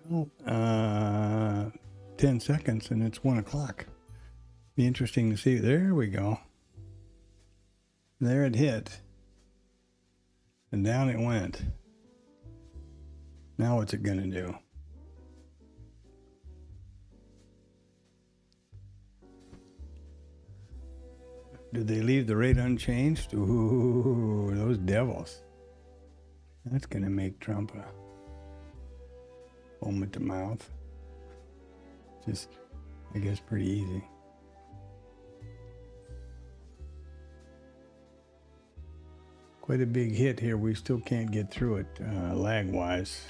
Well, 10 seconds and it's 1 o'clock. Be interesting to see. There we go. There it hit. And down it went. Now what's it going to do? Did they leave the rate unchanged? Ooh, those devils. That's going to make Trump a foam at the mouth. Just, I guess, pretty easy. Quite a big hit here. We still can't get through it lag-wise.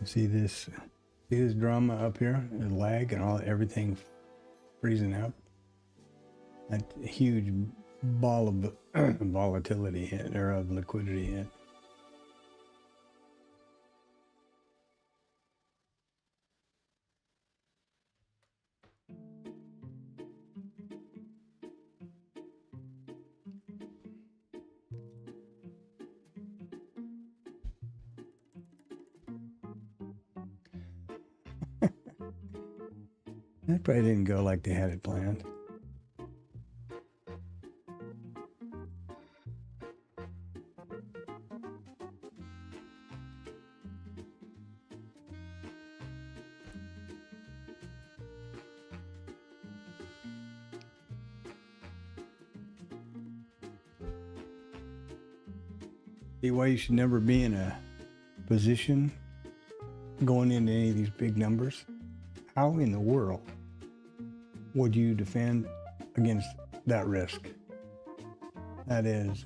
See this drama up here, the lag and everything freezing up. That huge ball of volatility hit, or of liquidity hit. That probably didn't go like they had it planned. See why you should never be in a position going into any of these big numbers? How in the world would you defend against that risk? That is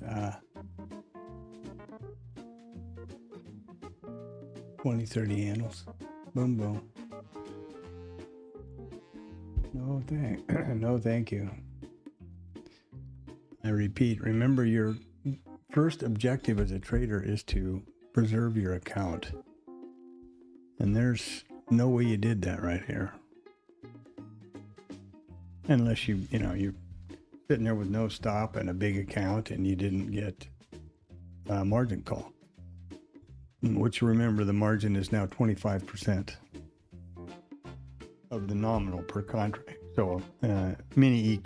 20, 30 handles. Boom, boom. No, thank you. I repeat, remember your first objective as a trader is to preserve your account. And there's no way you did that right here. Unless you're sitting there with no stop and a big account and you didn't get a margin call. Which, remember, the margin is now 25% of the nominal per contract. So a mini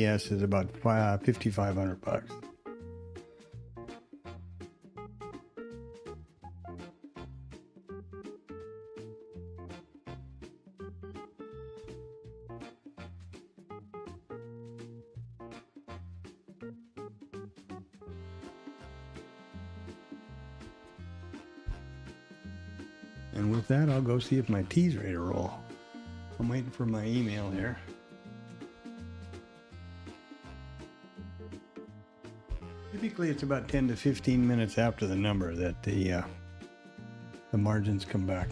ES is about $5,500. And with that, I'll go see if my tea's ready to roll. I'm waiting for my email here. Typically, it's about 10 to 15 minutes after the number that the margins come back.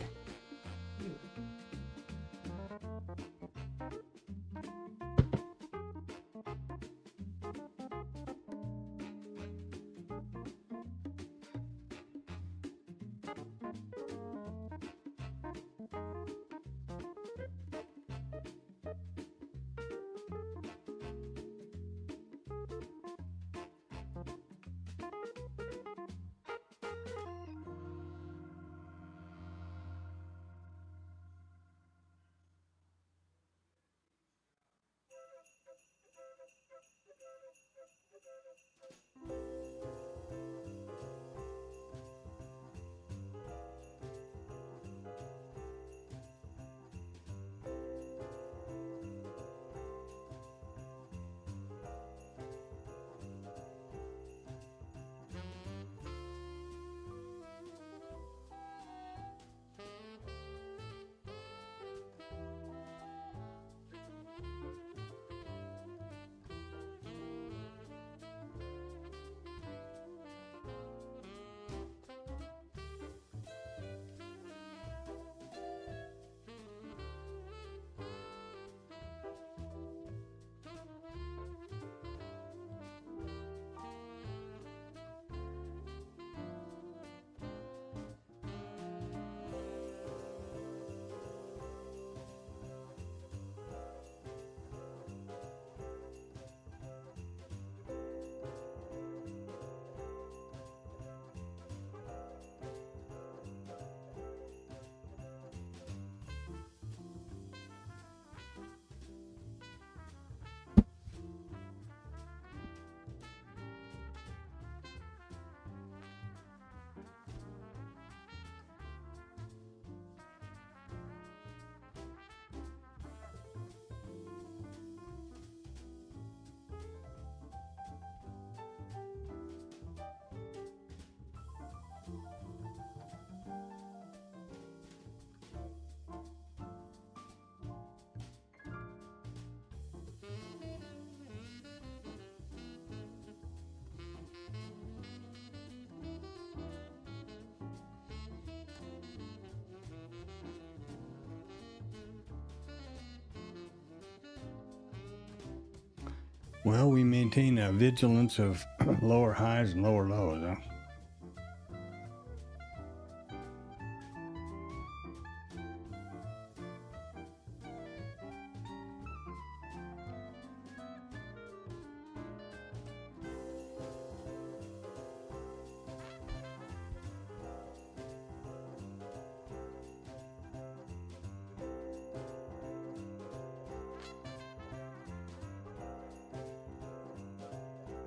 Well, we maintain a vigilance of lower highs and lower lows, huh?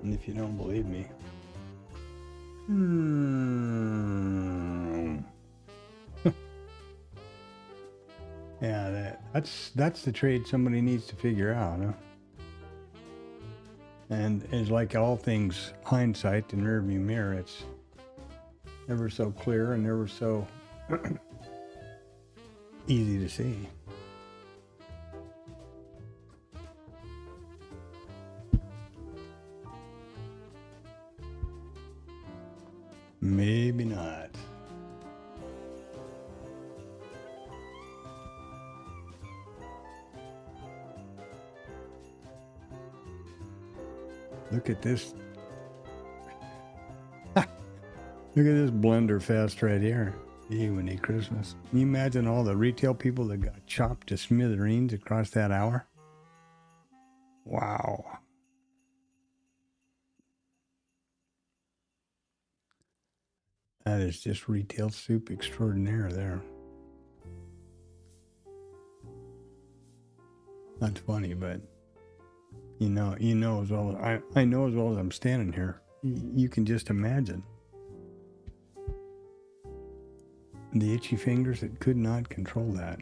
And if you don't believe me, yeah, that's the trade somebody needs to figure out, huh? And it's like all things, hindsight and rearview mirror. It's never so clear and never so easy to see. Maybe not. Look at this. Look at this blender fest right here. Gee, we need Christmas. Can you imagine all the retail people that got chopped to smithereens across that hour? Wow. That is just retail soup extraordinaire there. That's funny, but you know as well. I know as well as I'm standing here. You can just imagine the itchy fingers that could not control that.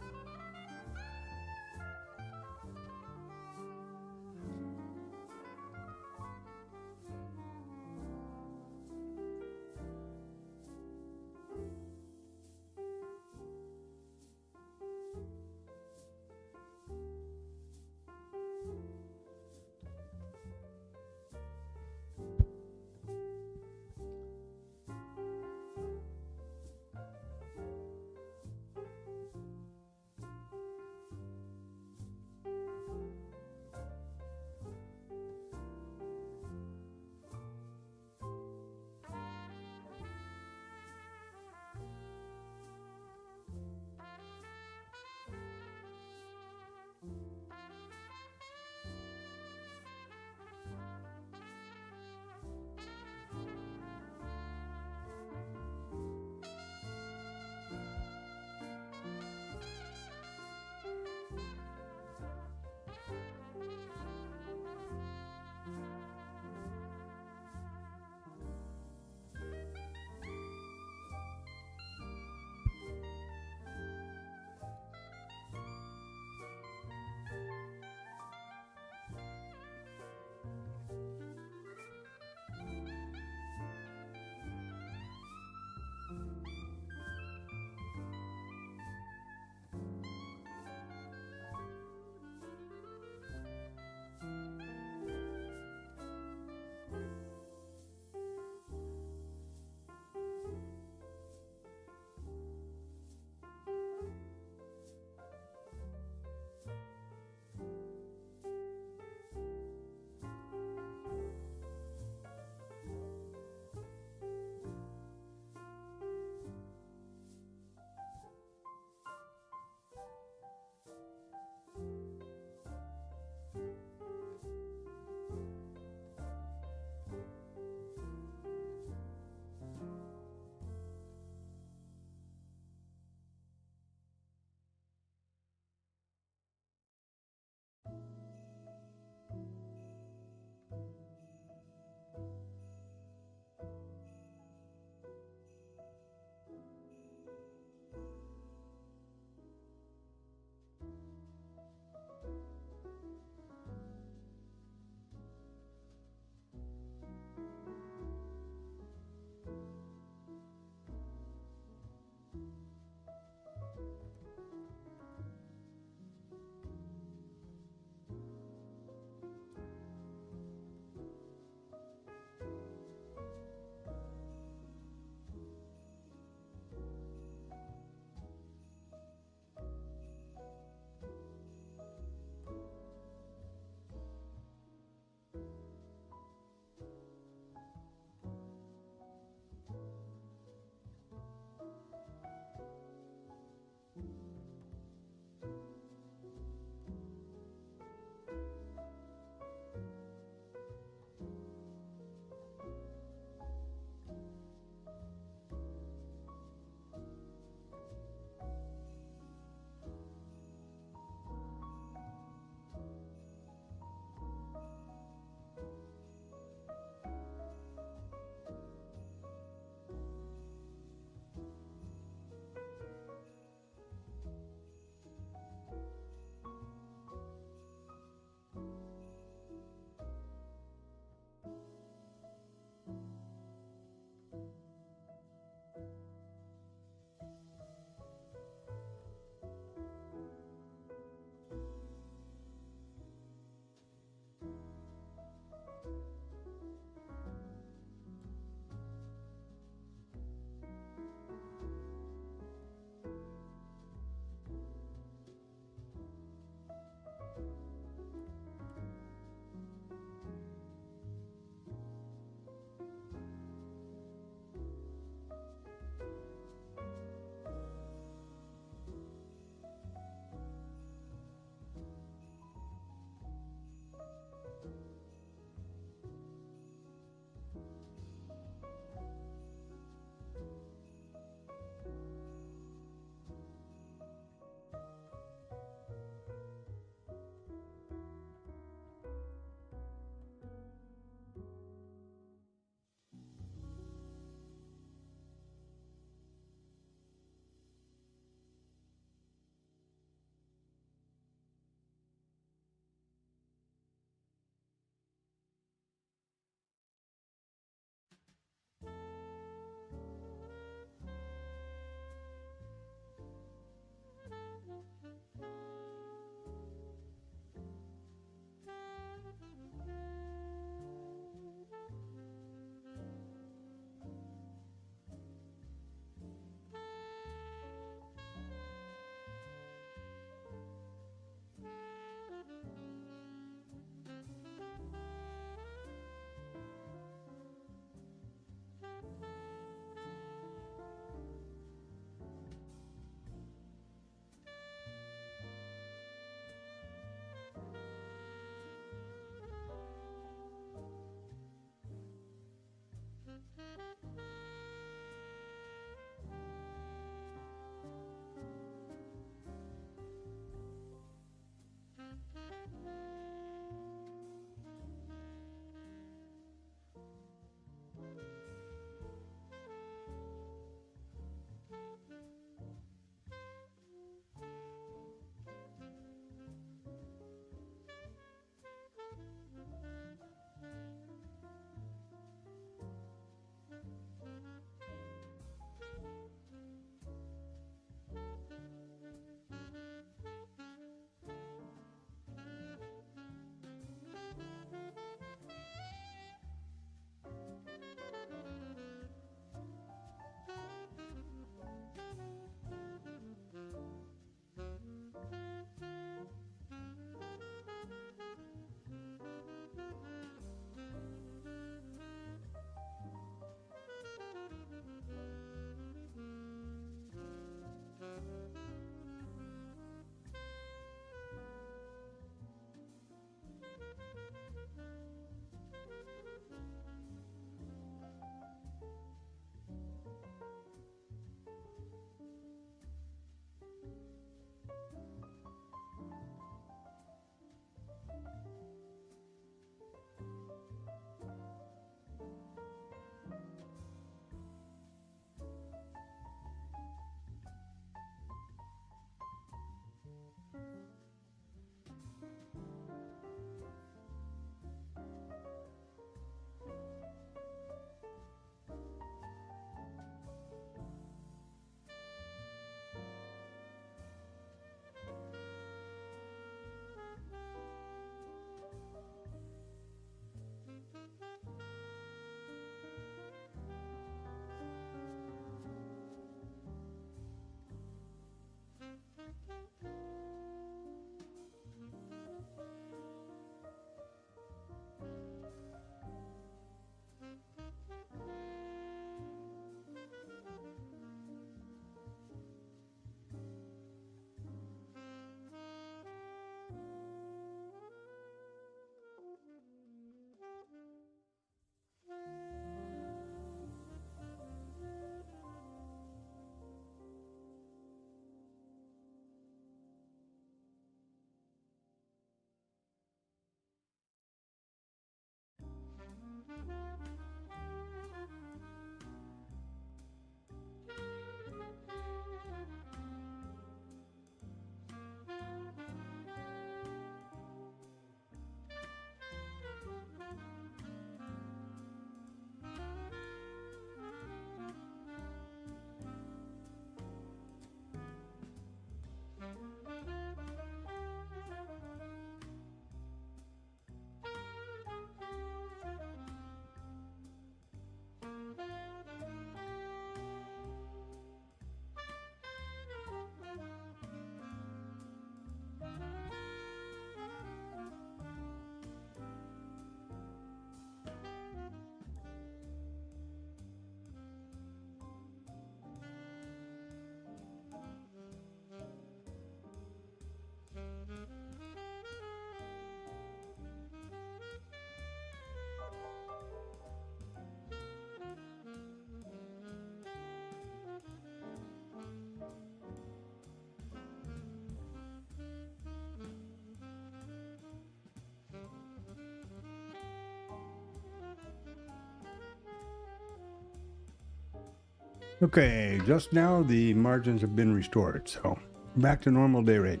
Okay, just now the margins have been restored, so back to normal day rate.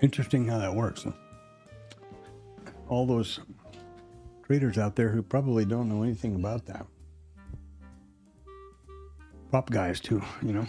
Interesting how that works. Huh? All those traders out there who probably don't know anything about that. Prop guys too, you know.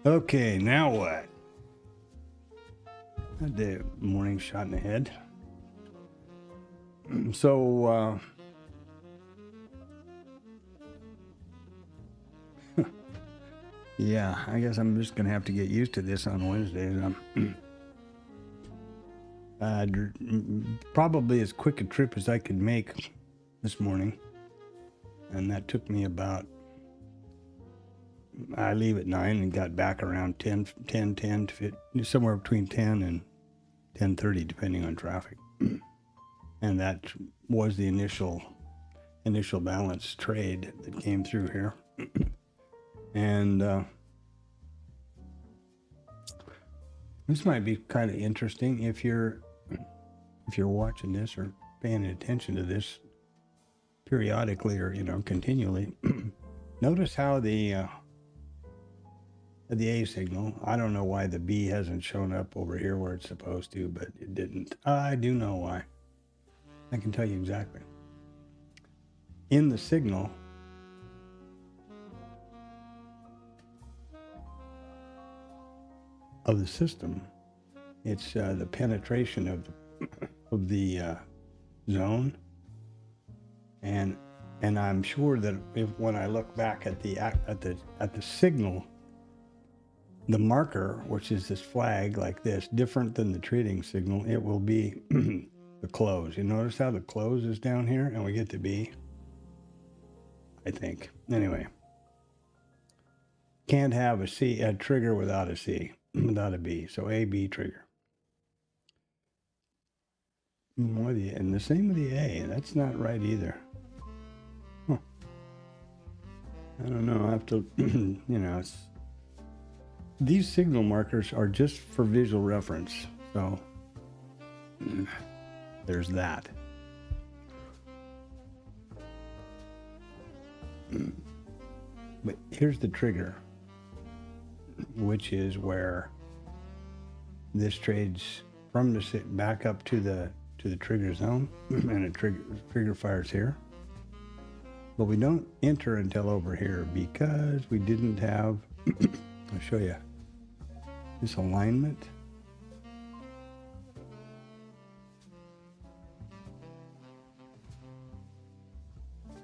Okay, now what? The morning shot in the head. So, yeah, I guess I'm just going to have to get used to this on Wednesdays. Probably as quick a trip as I could make this morning. And that took me about, I leave at 9 and got back around 10 to fit, somewhere between 10 and 10:30, depending on traffic. And that was the initial balance trade that came through here. And this might be kind of interesting if you're watching this or paying attention to this periodically or continually. Notice how the the A signal. I don't know why the B hasn't shown up over here where it's supposed to, but it didn't. I do know why. I can tell you exactly. In the signal, of the system, it's the penetration of the zone, and I'm sure that when I look back at the signal, the marker, which is this flag like this, different than the trading signal, it will be the close. You notice how the close is down here, and we get to B, I think. Anyway, can't have a trigger without a C, without a B. So A, B trigger. And the same with the A. That's not right either. Huh. I don't know. I have to, these signal markers are just for visual reference. So there's that. But here's the trigger, which is where this trades from the back up to the trigger zone, and a trigger fires here. But we don't enter until over here because we didn't have. I'll show you this alignment.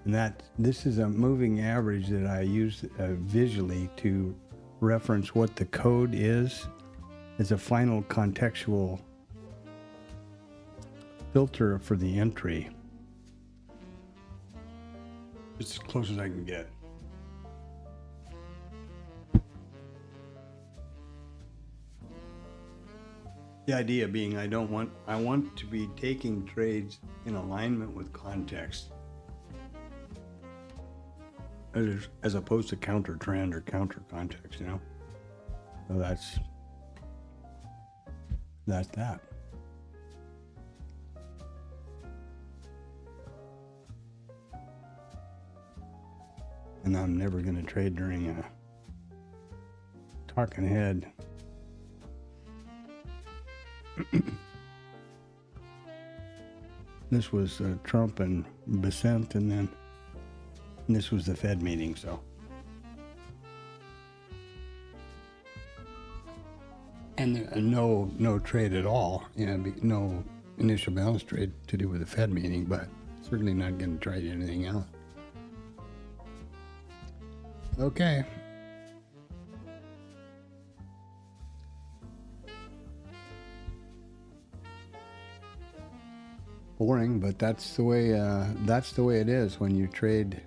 And this is a moving average that I use visually to reference what the code is as a final contextual filter for the entry. It's as close as I can get. The idea being I want to be taking trades in alignment with context, as opposed to counter trend or counter context, So that's that. And I'm never going to trade during a talking head. This was Trump and Besant, and then this was the Fed meeting, so. And no trade at all, no initial balance trade to do with the Fed meeting, but certainly not going to trade anything else. Okay. Boring, but that's the way it is when you trade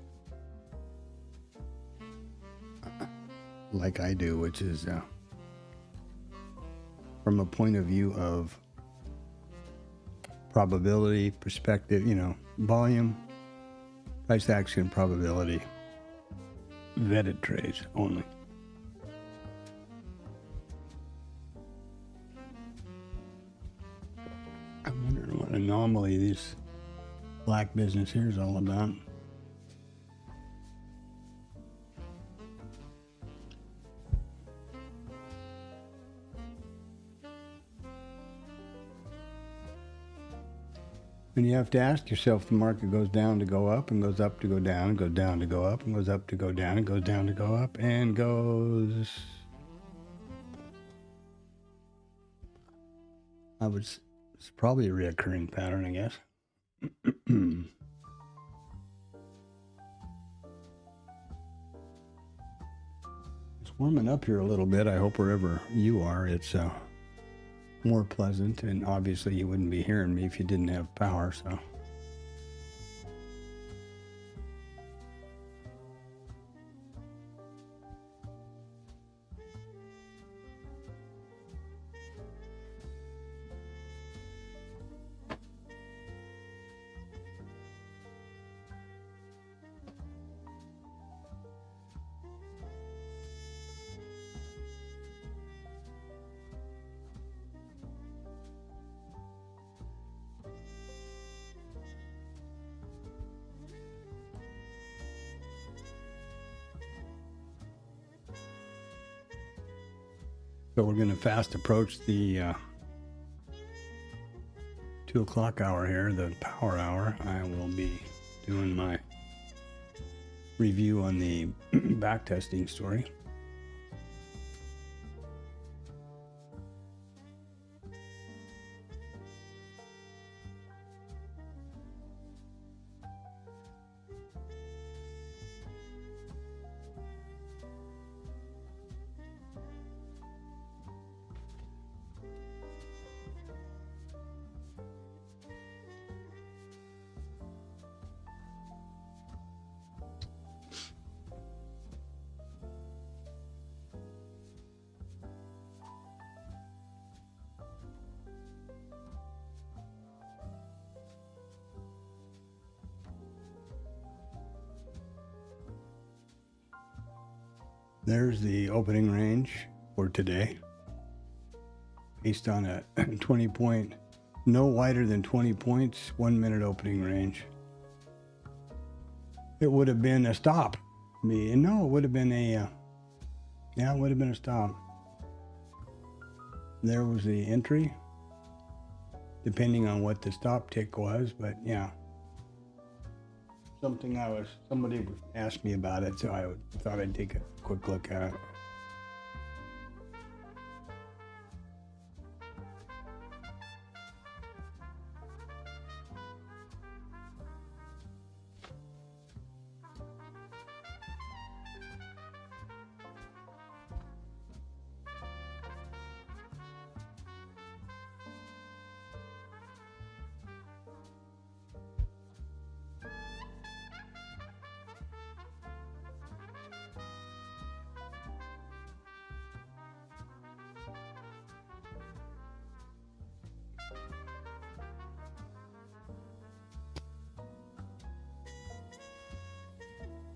like I do, which is from a point of view of probability, perspective, volume, price action, probability, vetted trades only. I'm wondering what anomaly this black business here is all about. And you have to ask yourself, the market goes down to go up, and goes up to go down, and goes down to go up, and goes up to go down, and goes down to go up, and goes. It's probably a reoccurring pattern, I guess. It's warming up here a little bit. I hope wherever you are, it's more pleasant, and obviously you wouldn't be hearing me if you didn't have power, so. So we're going to fast approach the 2 o'clock hour here, the power hour. I will be doing my review on the backtesting story. There's the opening range for today, based on a 20 point, no wider than 20 points, 1 minute opening range. It would have been a stop. No, it would have been a, yeah, it would have been a stop. There was the entry, depending on what the stop tick was, but yeah. Somebody asked me about it, so I thought I'd take a quick look at it.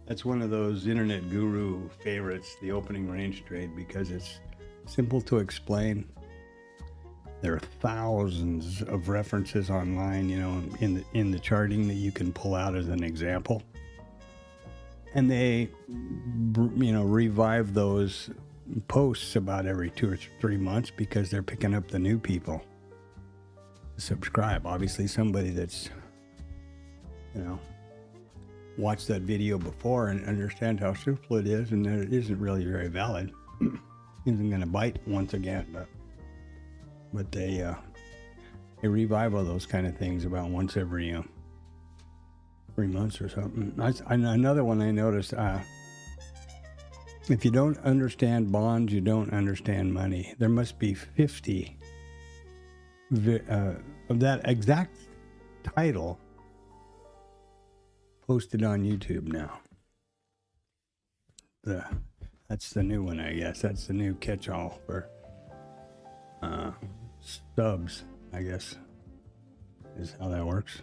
That's one of those internet guru favorites, the opening range trade, because it's simple to explain. There are thousands of references online, you know, in the charting that you can pull out as an example. And they, you know, revive those posts about every 2 or 3 months because they're picking up the new people to subscribe. Obviously, somebody that's, you know, watched that video before and understand how simple it is, and that it isn't really very valid. Isn't going to bite once again, but they revive all those kind of things about once every 3 months or something. Another one I noticed, if you don't understand bonds, you don't understand money. There must be 50 of that exact title posted on YouTube now. That's the new one, I guess. That's the new catch-all for subs, I guess, is how that works.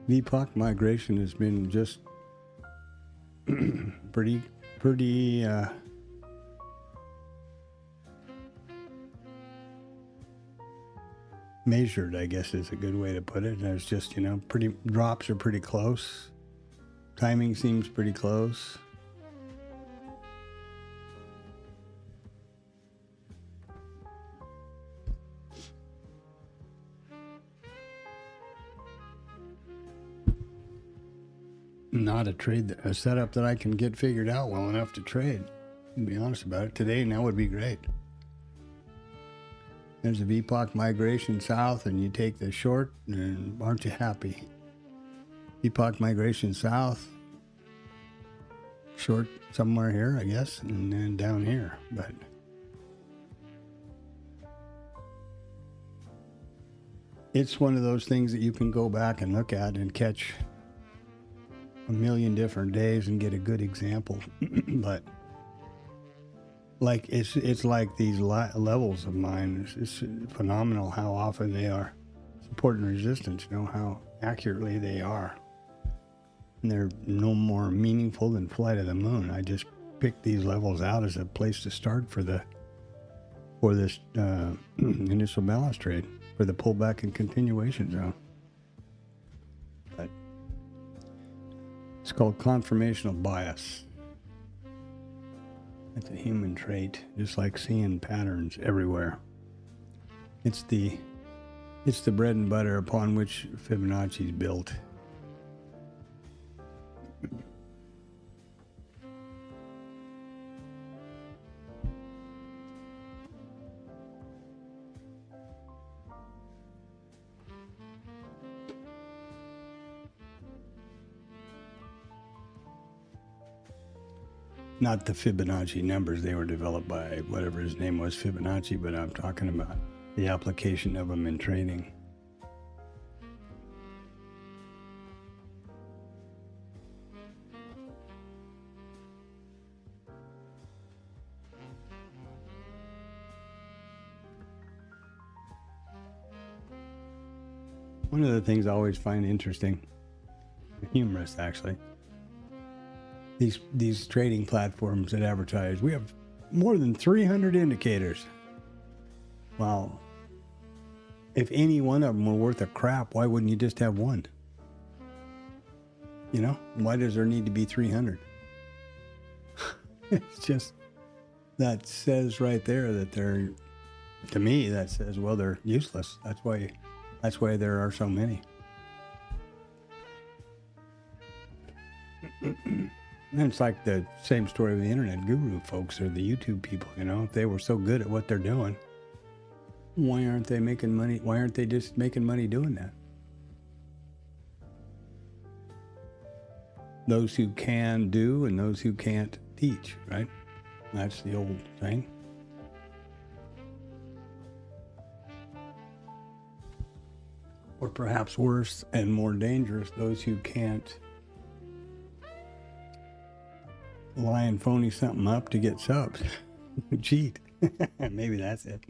VPOC migration has been just pretty measured, I guess is a good way to put it. There's just, you know, drops are pretty close. Timing seems pretty close. Not a setup that I can get figured out well enough to trade. To be honest about it, today now would be great. There's a VPOC migration south, and you take the short, and aren't you happy? VPOC migration south, short somewhere here, I guess, and then down here, but it's one of those things that you can go back and look at and catch a million different days and get a good example. But like it's like these levels of mine. It's phenomenal how often they are support and resistance. You know how accurately they are. And they're no more meaningful than flight of the moon. I just picked these levels out as a place to start for this initial balance trade, for the pullback and continuation zone. But it's called confirmational bias. It's a human trait, just like seeing patterns everywhere. It's the bread and butter upon which Fibonacci is built. Not the Fibonacci numbers. They were developed by whatever his name was, Fibonacci, but I'm talking about the application of them in trading. One of the things I always find interesting, humorous actually, these trading platforms that advertise, we have more than 300 indicators. Well, if any one of them were worth a crap, why wouldn't you just have one? You know, why does there need to be 300? It's just, that says right there that they're, to me, that says, well, they're useless. That's why there are so many. And it's like the same story with the internet guru folks or the YouTube people, you know, if they were so good at what they're doing, why aren't they making money? Why aren't they just making money doing that? Those who can do and those who can't teach, right? That's the old thing. Or perhaps worse and more dangerous, those who can't lie and phony something up to get subs. Cheat. Maybe that's it.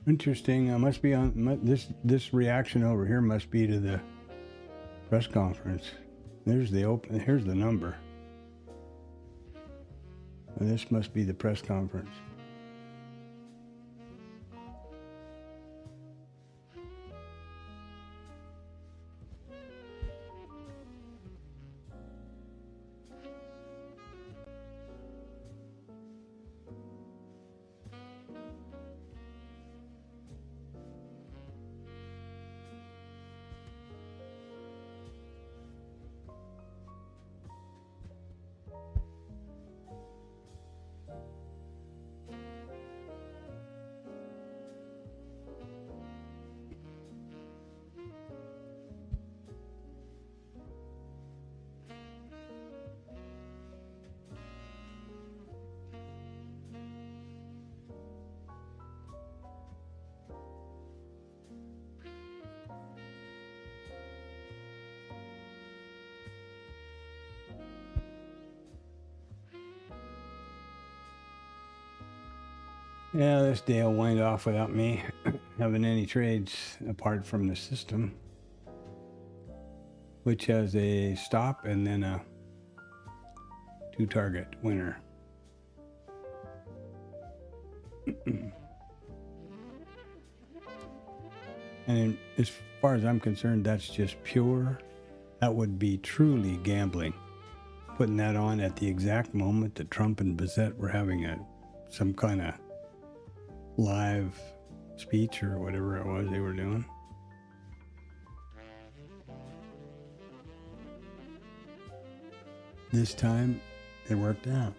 Interesting. I must be on this reaction over here must be to the press conference. There's the open. Here's the number. And this must be the press conference. Yeah, this day will wind off without me having any trades apart from the system. which has a stop and then a 2-target winner. And as far as I'm concerned, that's just pure. That would be truly gambling. Putting that on at the exact moment that Trump and Bissett were having some kind of live speech or whatever it was they were doing. This time, it worked out.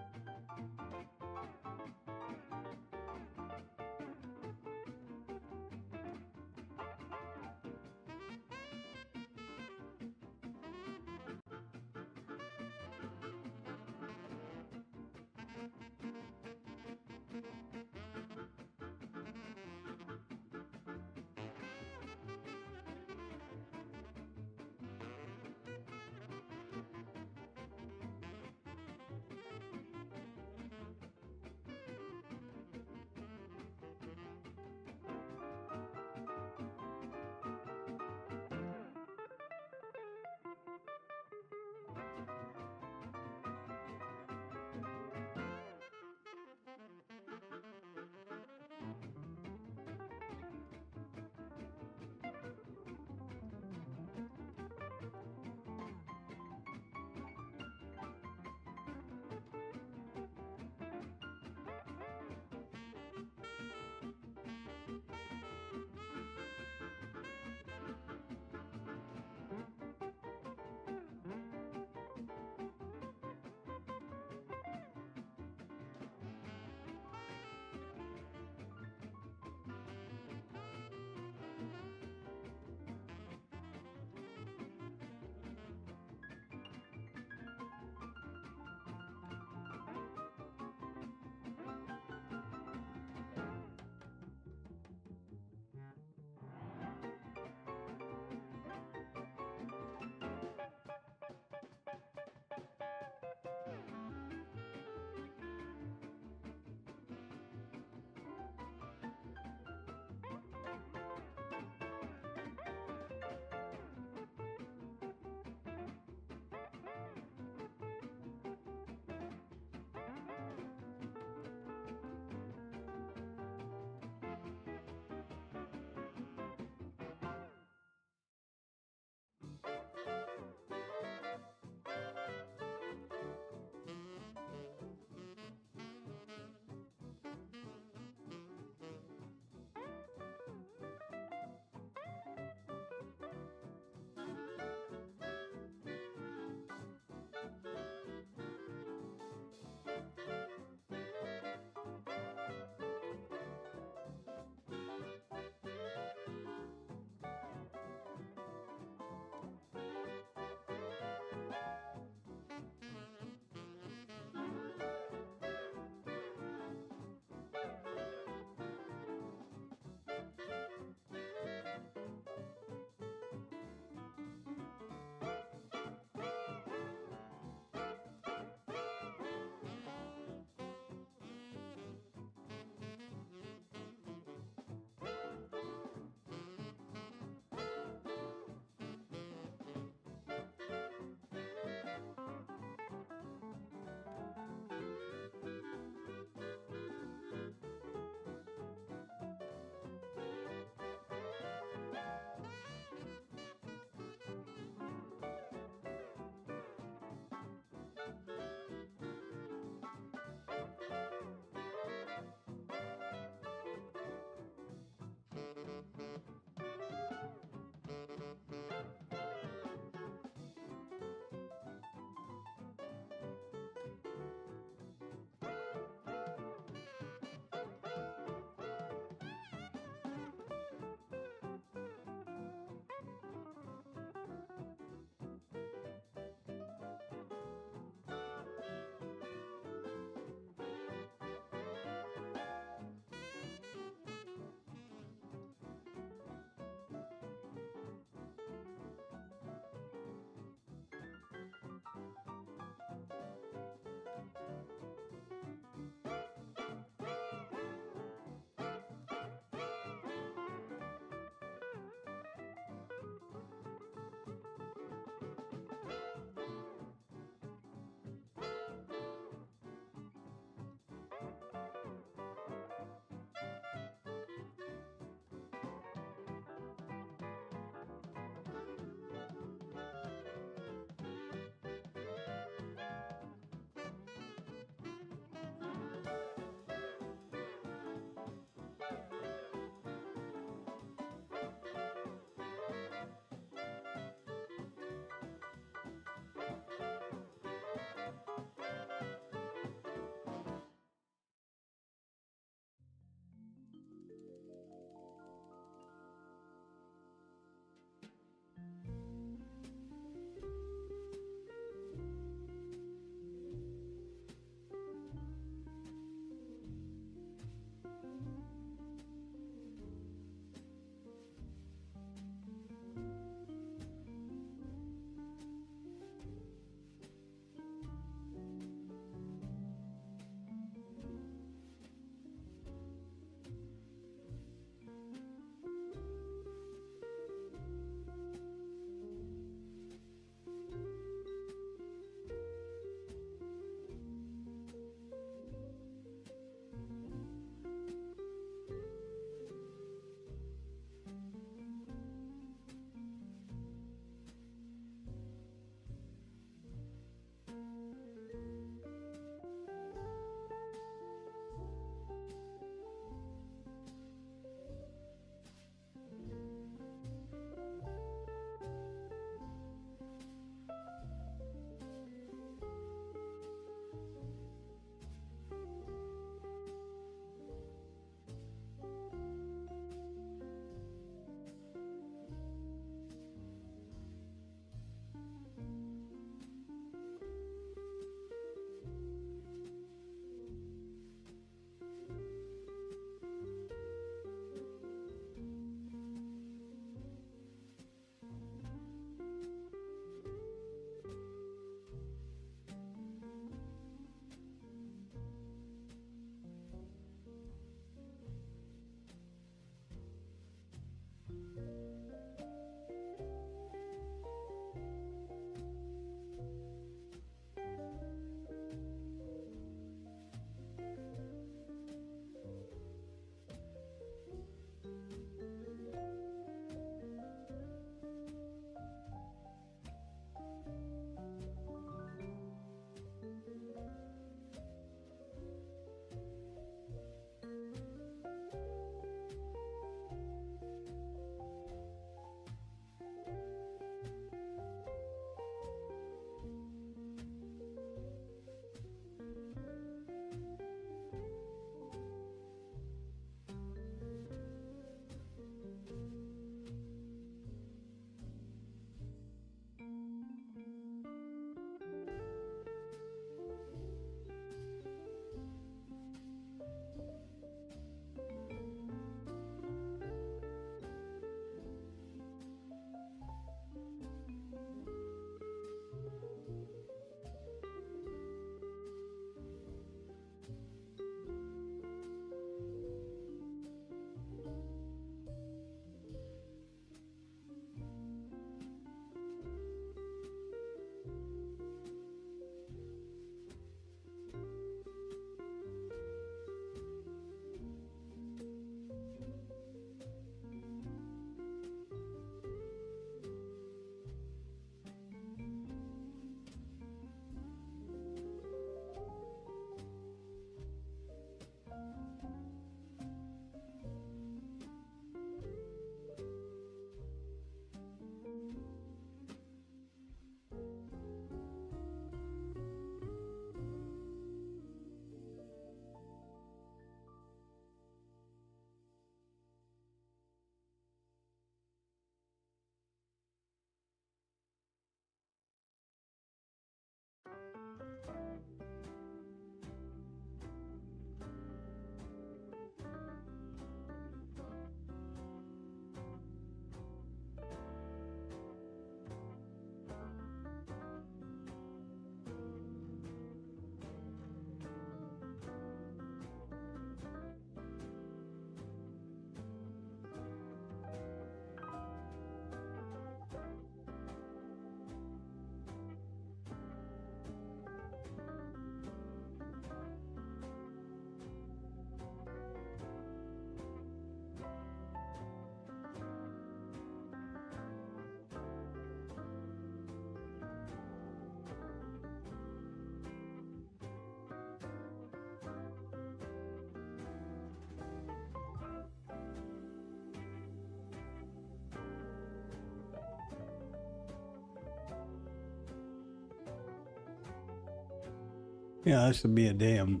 Yeah, this will be a day I'm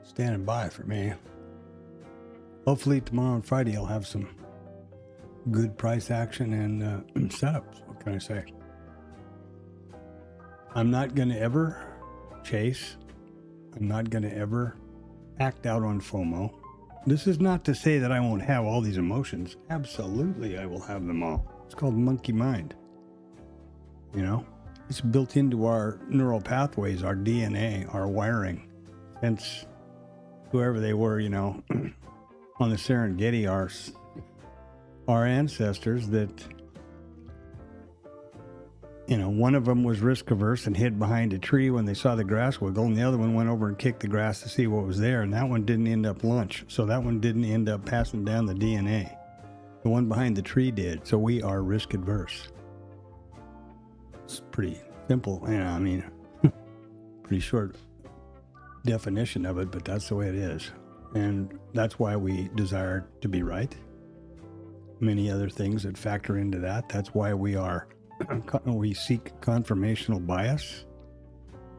standing by for me. Hopefully tomorrow and Friday I'll have some good price action and setups. What can I say? I'm not going to ever chase. I'm not going to ever act out on FOMO. This is not to say that I won't have all these emotions. Absolutely, I will have them all. It's called monkey mind. You know, it's built into our neural pathways, our DNA, our wiring. Since whoever they were, you know, on the Serengeti, our ancestors that, you know, one of them was risk averse and hid behind a tree when they saw the grass wiggle, and the other one went over and kicked the grass to see what was there, and that one didn't end up lunch. So that one didn't end up passing down the DNA. The one behind the tree did. So we are risk adverse. It's pretty simple. Yeah, I mean, pretty short definition of it, but that's the way it is. And that's why we desire to be right. Many other things that factor into that. That's why we seek confirmational bias.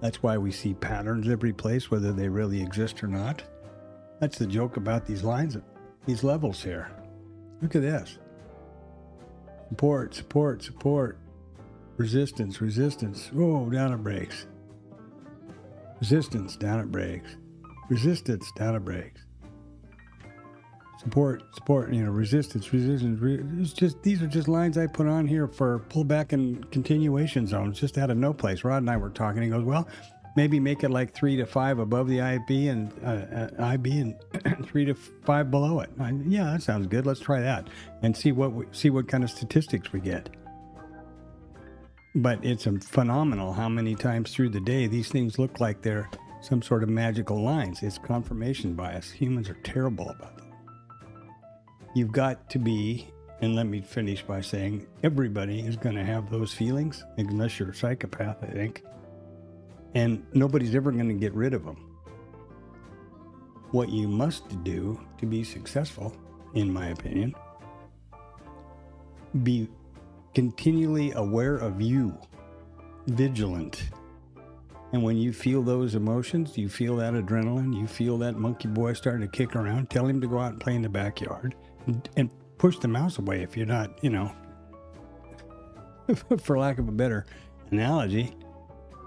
That's why we see patterns every place, whether they really exist or not. That's the joke about these lines, these levels here. Look at this. Support, support, support. Resistance, resistance. Oh, down it breaks. Resistance, down it breaks. Resistance, down it breaks. Support, support, you know, resistance, resistance. It's just, these are just lines I put on here for pullback and continuation zones, just out of no place. Rod and I were talking. He goes, well, maybe make it like 3 to 5 above the IB and 3 to 5 below it. Yeah, that sounds good. Let's try that and see what kind of statistics we get. But it's phenomenal how many times through the day these things look like they're some sort of magical lines. It's confirmation bias. Humans are terrible about that. You've got to be, and let me finish by saying, everybody is going to have those feelings, unless you're a psychopath, I think. And nobody's ever going to get rid of them. What you must do to be successful, in my opinion, be continually aware of you, vigilant. And when you feel those emotions, you feel that adrenaline, you feel that monkey boy starting to kick around, tell him to go out and play in the backyard and push the mouse away if you're not, you know, for lack of a better analogy.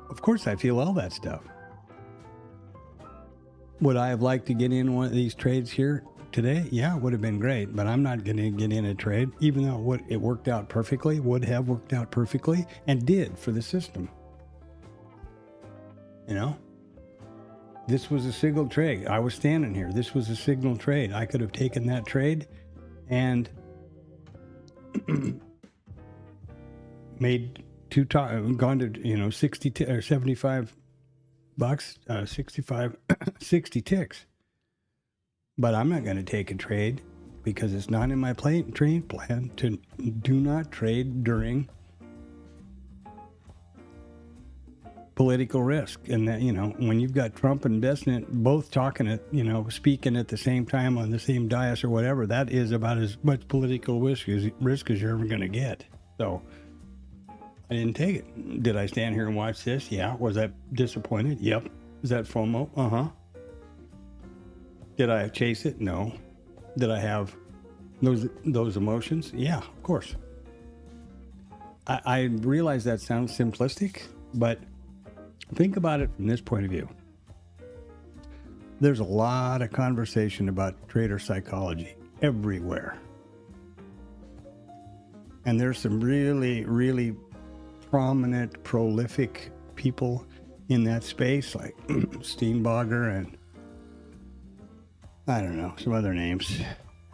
Of course, I feel all that stuff. Would I have liked to get in one of these trades here today? Yeah, it would have been great, but I'm not going to get in a trade, even though it worked out perfectly, would have worked out perfectly, and did for the system. You know, this was a signal trade. I was standing here. This was a signal trade. I could have taken that trade and made gone to, you know, 60 or 75 bucks, 60 ticks. But I'm not going to take a trade because it's not in my trade plan to do not trade during political risk. And that, you know, when you've got Trump and Besant both talking at, you know, speaking at the same time on the same dais or whatever, that is about as much political risk as you're ever going to get. So I didn't take it. Did I stand here and watch this? Yeah. Was I disappointed? Yep. Was that FOMO? Uh-huh. Did I chase it? No. Did I have those emotions? Yeah, of course. I realize that sounds simplistic, but think about it from this point of view. There's a lot of conversation about trader psychology everywhere. And there's some really, really prominent, prolific people in that space, like Steenbogger and I don't know, some other names.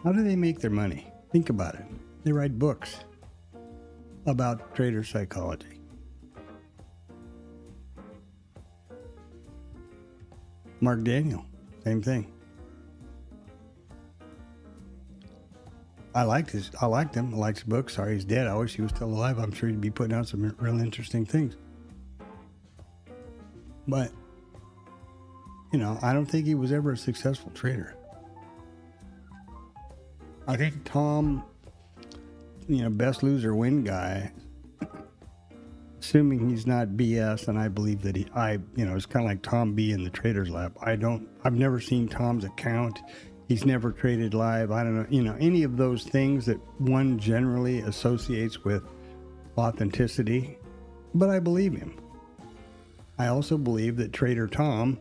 How do they make their money? Think about it. They write books about trader psychology. Mark Daniel, same thing. I liked him. I liked his book. Sorry he's dead. I wish he was still alive. I'm sure he'd be putting out some real interesting things. But, you know, I don't think he was ever a successful trader. I think Tom, you know, best loser win guy, assuming he's not BS, and I believe that you know, it's kind of like Tom B in the Trader's Lab. I've never seen Tom's account. He's never traded live. I don't know, any of those things that one generally associates with authenticity. But I believe him. I also believe that Trader Tom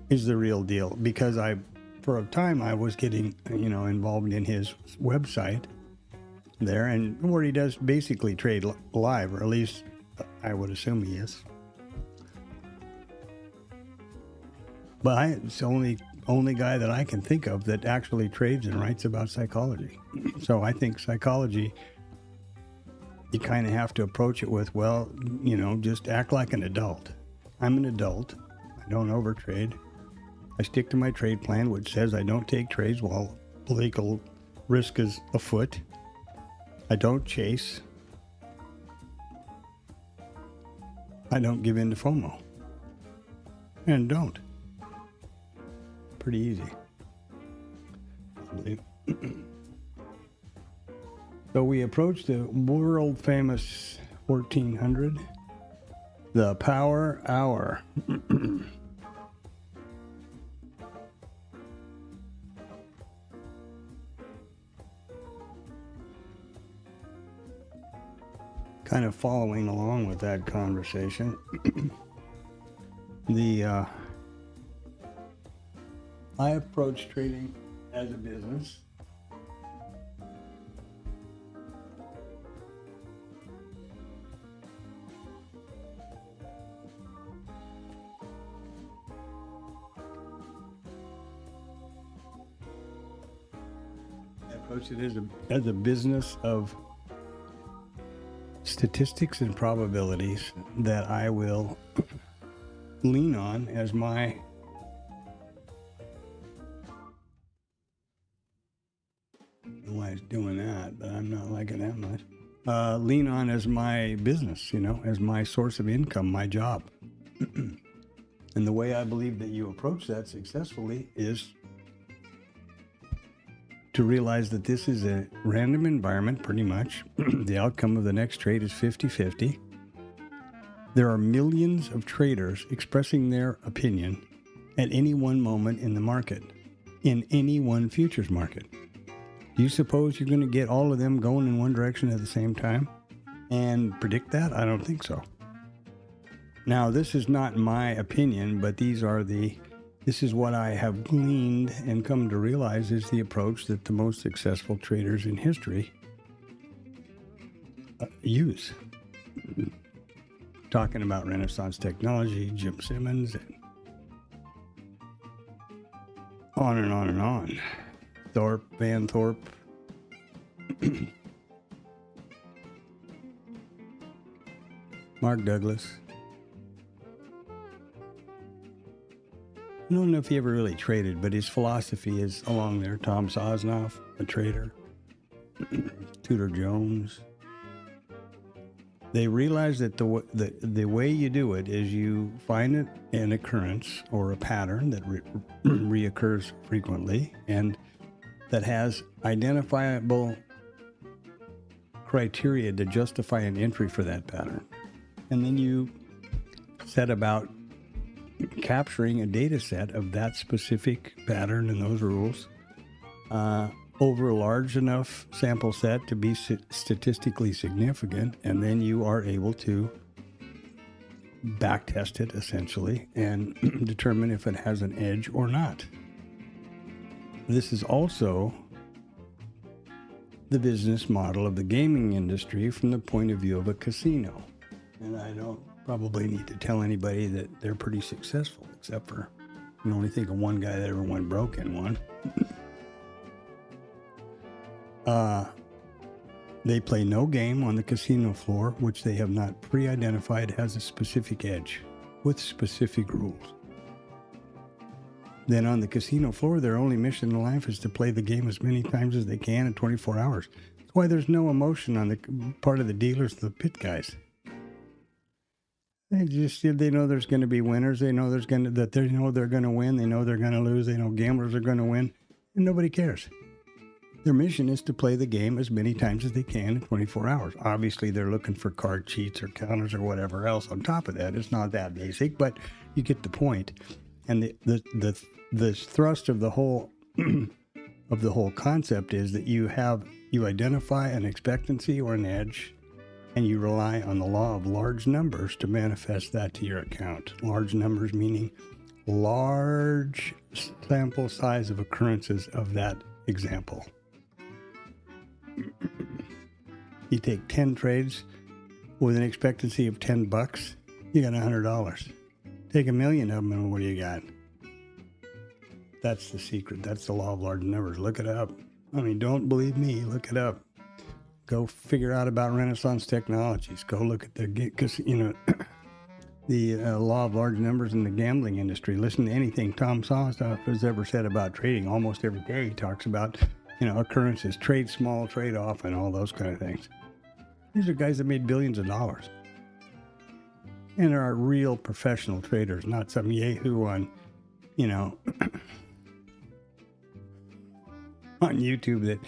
is the real deal, because for a time I was getting, involved in his website there, and where he does basically trade live, or at least I would assume he is. But it's the only guy that I can think of that actually trades and writes about psychology. So I think psychology, you kind of have to approach it with, just act like an adult. I'm an adult. I don't overtrade. I stick to my trade plan, which says I don't take trades while political risk is afoot. I don't chase. I don't give in to FOMO. And don't. Pretty easy, I believe. So we approach the world famous 1400, the power hour. Kind of following along with that conversation, I approach trading as a business. I approach it as a business of statistics and probabilities that I will lean on as my why it's doing that, but I'm not liking that much. Lean on as my business, as my source of income, my job. And the way I believe that you approach that successfully is to realize that this is a random environment, pretty much. The outcome of the next trade is 50-50. There are millions of traders expressing their opinion at any one moment in the market, in any one futures market. Do you suppose you're going to get all of them going in one direction at the same time and predict that? I don't think so. Now, this is not my opinion, but this is what I have gleaned and come to realize is the approach that the most successful traders in history use. Talking about Renaissance technology, Jim Simmons, and on and on and on. Van Thorpe. Mark Douglas. I don't know if he ever really traded, but his philosophy is along there. Tom Sosnoff, a trader. Tudor Jones. They realize that the way you do it is you find an occurrence or a pattern that reoccurs frequently and that has identifiable criteria to justify an entry for that pattern. And then you set about capturing a data set of that specific pattern and those rules over a large enough sample set to be statistically significant, and then you are able to backtest it essentially and determine if it has an edge or not. This is also the business model of the gaming industry from the point of view of a casino. And I don't probably need to tell anybody that they're pretty successful, except for I can only think of one guy that ever went broke in one. They play no game on the casino floor, which they have not pre-identified has a specific edge with specific rules. Then on the casino floor, their only mission in life is to play the game as many times as they can in 24 hours. That's why there's no emotion on the part of the dealers, the pit guys. They know there's going to be winners. They know they're going to win. They know they're going to lose. They know gamblers are going to win, and nobody cares. Their mission is to play the game as many times as they can in 24 hours. Obviously, they're looking for card cheats or counters or whatever else on top of that. It's not that basic, but you get the point. And the thrust of the whole of the whole concept is that you identify an expectancy or an edge, and you rely on the law of large numbers to manifest that to your account. Large numbers meaning large sample size of occurrences of that example. You take 10 trades with an expectancy of $10, you got $100. Take 1,000,000 of them, and what do you got? That's the secret. That's the law of large numbers. Look it up. I mean, don't believe me. Look it up. Go figure out about Renaissance technologies. Go look at because, the law of large numbers in the gambling industry. Listen to anything Tom Sawstuff has ever said about trading. Almost every day he talks about, occurrences, trade small, trade off, and all those kind of things. These are guys that made billions of dollars. And are real professional traders, not some yahoo on, on YouTube that,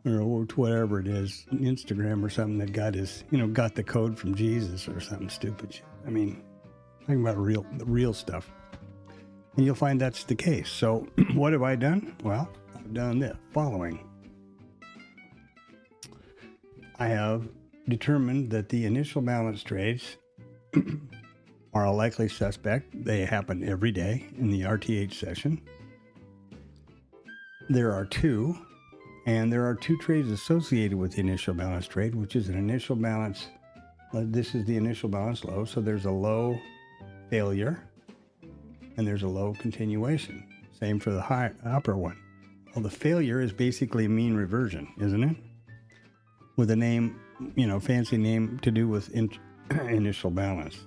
or whatever it is, Instagram or something that got his, got the code from Jesus or something stupid shit. I mean, talking about the real stuff. And you'll find that's the case. So what have I done? Well, I've done the following. I have determined that the initial balance trades are a likely suspect. They happen every day in the RTH session. There are two trades associated with the initial balance trade, which is an initial balance. This is the initial balance low. So there's a low failure and there's a low continuation. Same for the upper one. Well, the failure is basically mean reversion, isn't it? With a name, fancy name to do with initial balance.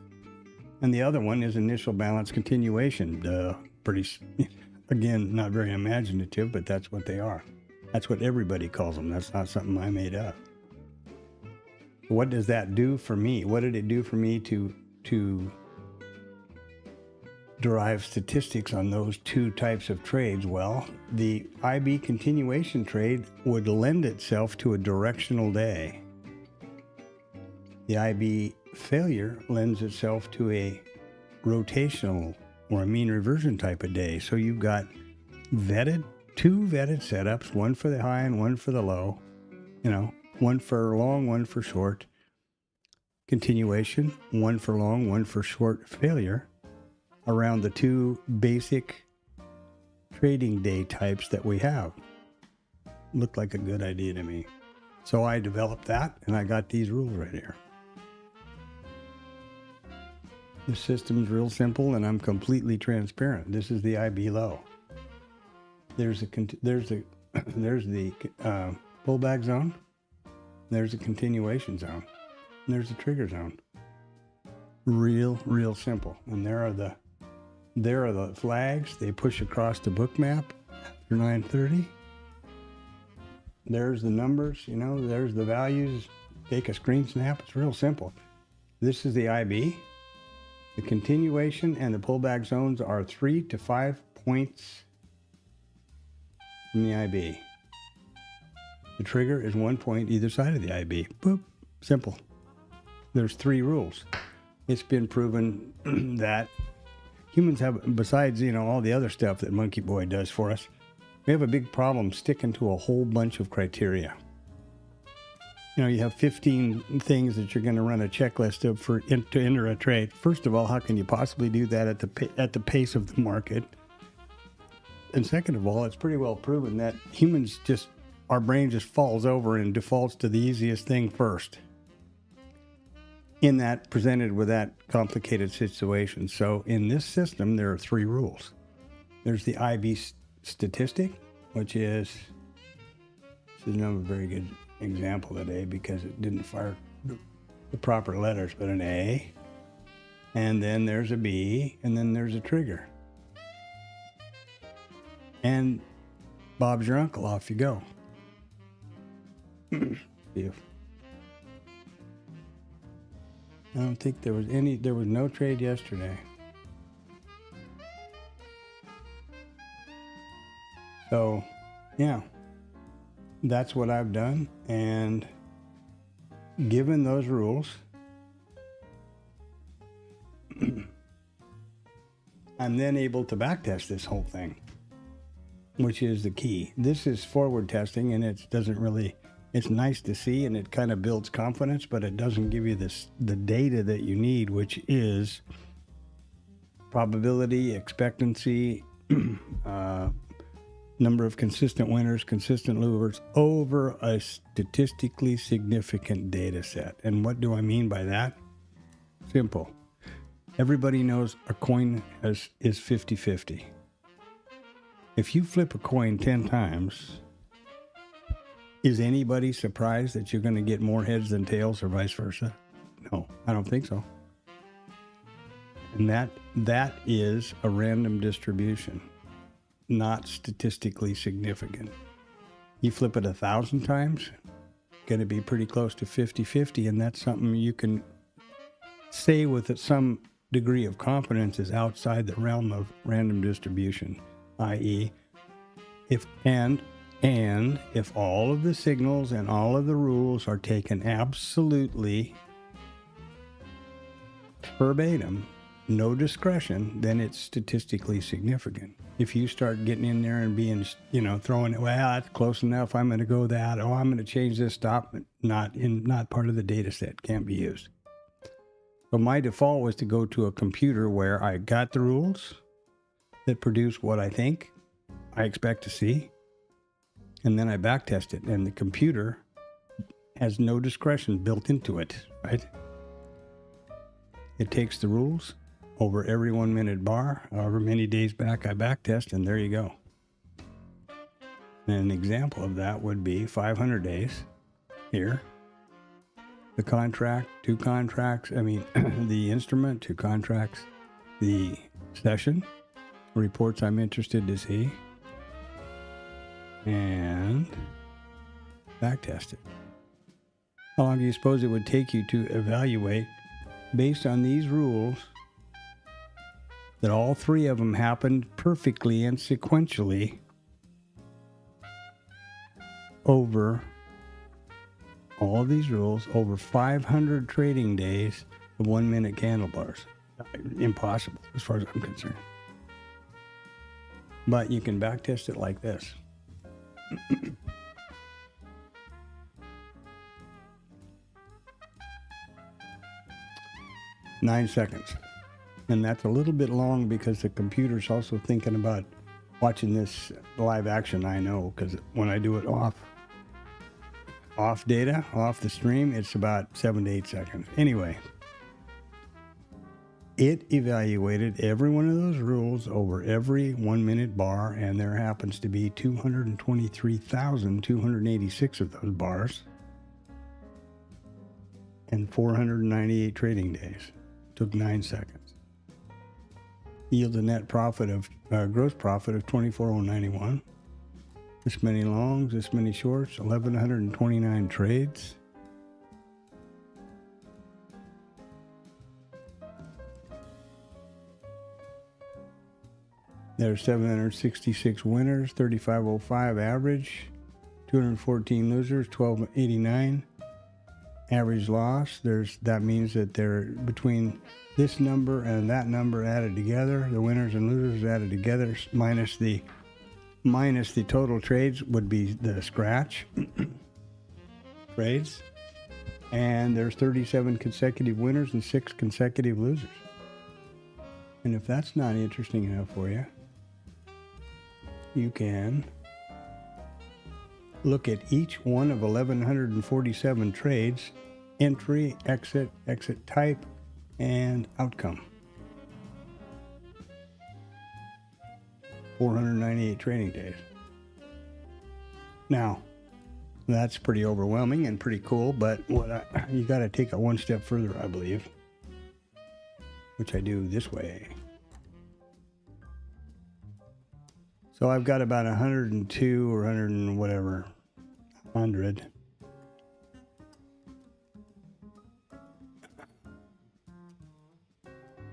And the other one is initial balance continuation. Again, not very imaginative, but that's what they are. That's what everybody calls them. That's not something I made up. What does that do for me? What did it do for me to derive statistics on those two types of trades? Well, the IB continuation trade would lend itself to a directional day. The IB failure lends itself to a rotational or a mean reversion type of day. So you've got two vetted setups, one for the high and one for the low, one for long, one for short continuation, one for long, one for short failure around the two basic trading day types that we have. Looked like a good idea to me. So I developed that and I got these rules right here. The system's real simple and I'm completely transparent. This is the IB low. There's the pullback zone. There's a continuation zone. And there's a trigger zone. Real simple. And there are the flags. They push across the book map after 9:30. There's the numbers, there's the values. Take a screen snap. It's real simple. This is the IB. The continuation and the pullback zones are 3 to 5 points from the IB. The trigger is 1 point either side of the IB. Boop. Simple. There's 3 rules. It's been proven that humans have, besides, all the other stuff that Monkey Boy does for us, we have a big problem sticking to a whole bunch of criteria. You have 15 things that you're going to run a checklist of to enter a trade. First of all, how can you possibly do that at the pace of the market? And second of all, it's pretty well proven that our brain just falls over and defaults to the easiest thing first. In that, presented with that complicated situation. So in this system, there are 3 rules. There's the IB statistic, which is not a very good example today because it didn't fire the proper letters, but an A, and then there's a B, and then there's a trigger. And Bob's your uncle, off you go. I don't think there was no trade yesterday. So, yeah. That's what I've done, and given those rules, I'm then able to backtest this whole thing, which is the key. This is forward testing, and it doesn't really, it's nice to see, and it kind of builds confidence, but it doesn't give you the data that you need, which is probability, expectancy, number of consistent winners, consistent losers over a statistically significant data set. And what do I mean by that? Simple. Everybody knows a coin is 50-50. If you flip a coin 10 times, is anybody surprised that you're going to get more heads than tails or vice versa? No, I don't think so. And that is a random distribution, not statistically significant. You flip it 1,000 times, going to be pretty close to 50-50, and that's something you can say with some degree of confidence is outside the realm of random distribution, i.e., if all of the signals and all of the rules are taken absolutely verbatim, no discretion, then it's statistically significant. If you start getting in there and being, throwing it, well, that's close enough, I'm going to go that, I'm going to change this, stop, not part of the data set, can't be used. So my default was to go to a computer where I got the rules that produce what I think I expect to see, and then I backtest it, and the computer has no discretion built into it, right? It takes the rules over every 1 minute bar, however many days back I backtest, and there you go. And an example of that would be 500 days here. The contract, 2 contracts, the instrument, 2 contracts, the session, reports I'm interested to see, and backtest it. How long do you suppose it would take you to evaluate, based on these rules, that all 3 of them happened perfectly and sequentially over all of these rules over 500 trading days of 1 minute candle bars? Impossible as far as I'm concerned. But you can backtest it like this. Nine seconds. And that's a little bit long because the computer's also thinking about watching this live action, I know, because when I do it off data, off the stream, it's about 7 to 8 seconds. Anyway, it evaluated every one of those rules over every 1 minute bar, and there happens to be 223,286 of those bars and 498 trading days. Took 9 seconds. Yields a net profit of gross profit of 24,091. This many longs, this many shorts, 1,129 trades. There's 766 winners, 3,505 average, 214 losers, 1,289 average loss. That means that they're between this number and that number added together, the winners and losers added together, minus the total trades would be the scratch trades. And there's 37 consecutive winners and 6 consecutive losers. And if that's not interesting enough for you, you can look at each one of 1,147 trades, entry, exit type, and outcome. 498 trading days. Now, that's pretty overwhelming and pretty cool, but you got to take it one step further, I believe, which I do this way. So I've got about 102 or 100 and whatever, 100.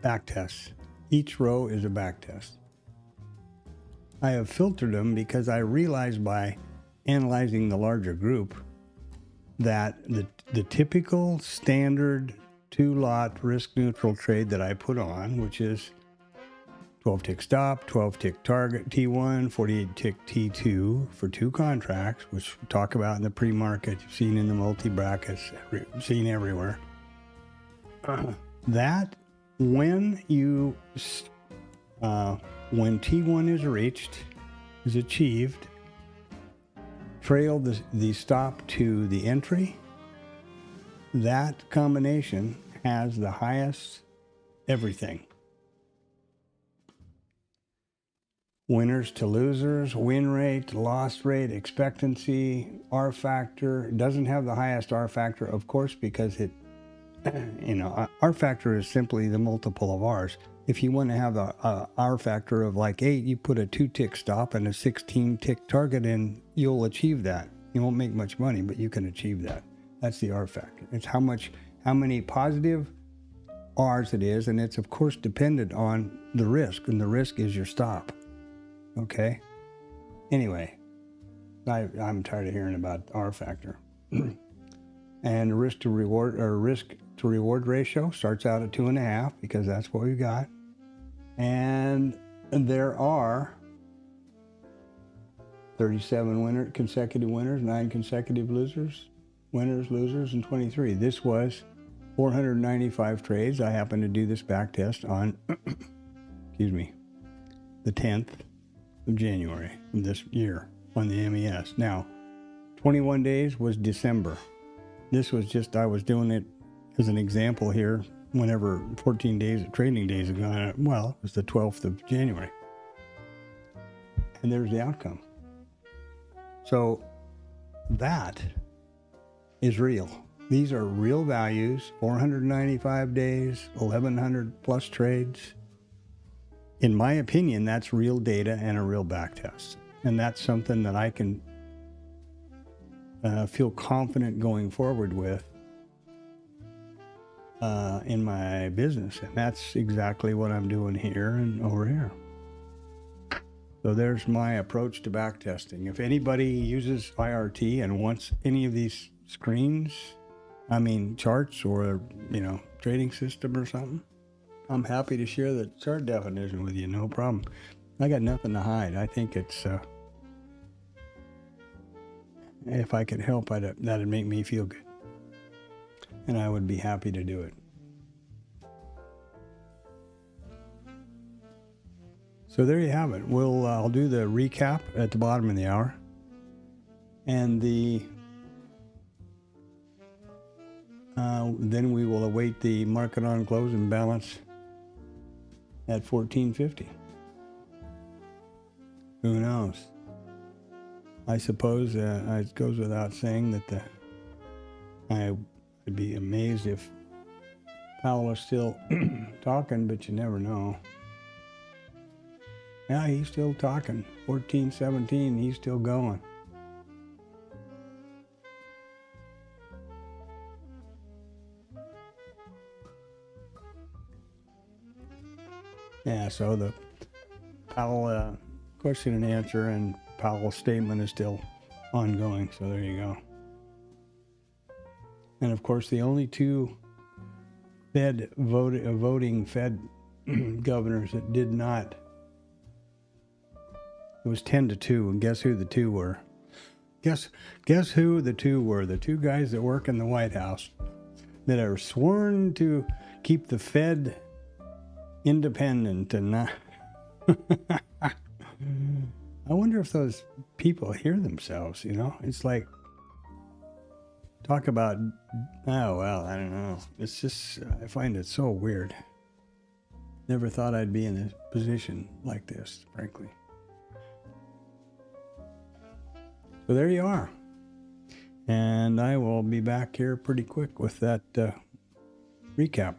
Backtests. Each row is a backtest. I have filtered them because I realized by analyzing the larger group that the typical standard 2-lot risk neutral trade that I put on, which is 12 tick stop, 12 tick target T1, 48 tick T2 for 2 contracts, which we'll talk about in the pre-market. You've seen in the multi-brackets, seen everywhere. That when T1 is reached, is achieved, trail the stop to the entry, that combination has the highest everything. Winners to losers, win rate, loss rate, expectancy, R factor. It doesn't have the highest R factor, of course, because it, R factor is simply the multiple of R's. If you want to have a R factor of like 8, you put a 2-tick stop and a 16-tick target in, you'll achieve that. You won't make much money, but you can achieve that. That's the R factor. It's how many positive R's it is, and it's of course dependent on the risk, and the risk is your stop. Okay. Anyway, I'm tired of hearing about R factor. And risk to reward ratio starts out at 2.5 because that's what we got. And there are 37 consecutive winners, 9 consecutive losers, and 23. This was 495 trades. I happened to do this back test on, the 10th of January of this year on the MES. Now, 21 days was December. This was just, I was doing it as an example here whenever 14 days of trading days have gone, well, it was the 12th of January. And there's the outcome. So that is real. These are real values, 495 days, 1,100 plus trades. In my opinion, that's real data and a real back test. And that's something that I can feel confident going forward with in my business. And that's exactly what I'm doing here and over here. So there's my approach to back testing. If anybody uses IRT and wants any of these screens, charts or, trading system or something, I'm happy to share the chart definition with you, no problem. I got nothing to hide. I think it's, if I could help, that'd make me feel good. And I would be happy to do it. So there you have it. I'll do the recap at the bottom of the hour. And then we will await the market on close and balance at 1450. Who knows? I suppose it goes without saying that I would be amazed if Powell was still talking, but you never know. Yeah, he's still talking. 1417, he's still going. Yeah, so the Powell question and answer and Powell's statement is still ongoing, so there you go. And of course, the only two voting Fed governors that did not, it was 10-2, and guess who the two were? Guess who the two were? The two guys that work in the White House that are sworn to keep the Fed independent and not. I wonder if those people hear themselves, It's like, talk about, oh, well, I don't know. It's just, I find it so weird. Never thought I'd be in a position like this, frankly. So there you are. And I will be back here pretty quick with that recap.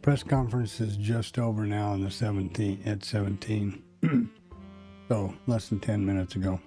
press conference is just over now on the 17th at 17. So less than 10 minutes ago.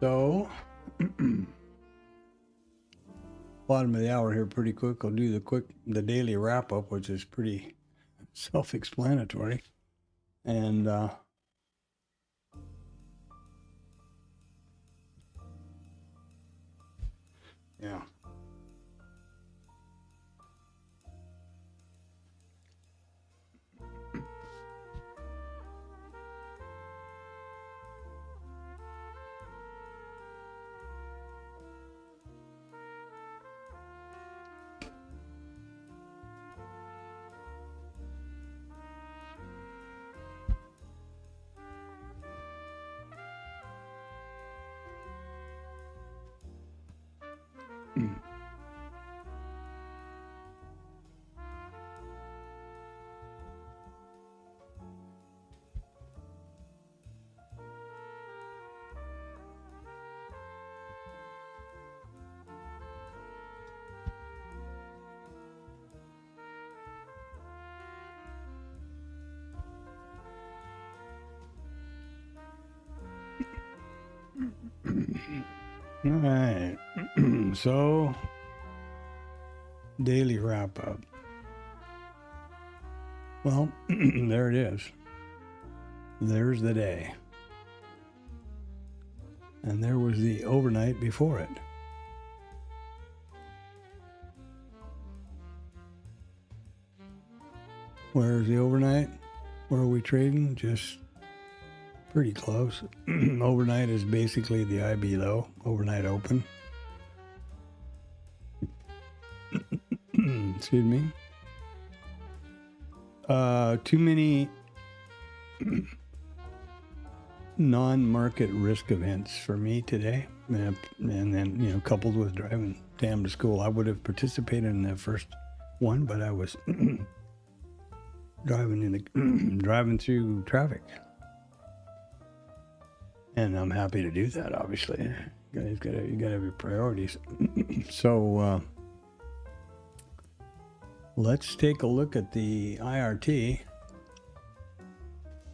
So, bottom of the hour here, pretty quick. I'll do the daily wrap up, which is pretty self-explanatory, and yeah. All right. So, daily wrap up. Well, there it is. There's the day. And there was the overnight before it. Where's the overnight? Where are we trading? Just pretty close. Overnight is basically the IB low, overnight open. Excuse me. Too many non-market risk events for me today. And then, coupled with driving Tam to school, I would have participated in that first one, but I was driving through traffic. And I'm happy to do that, obviously. You gotta have your priorities. So let's take a look at the IRT.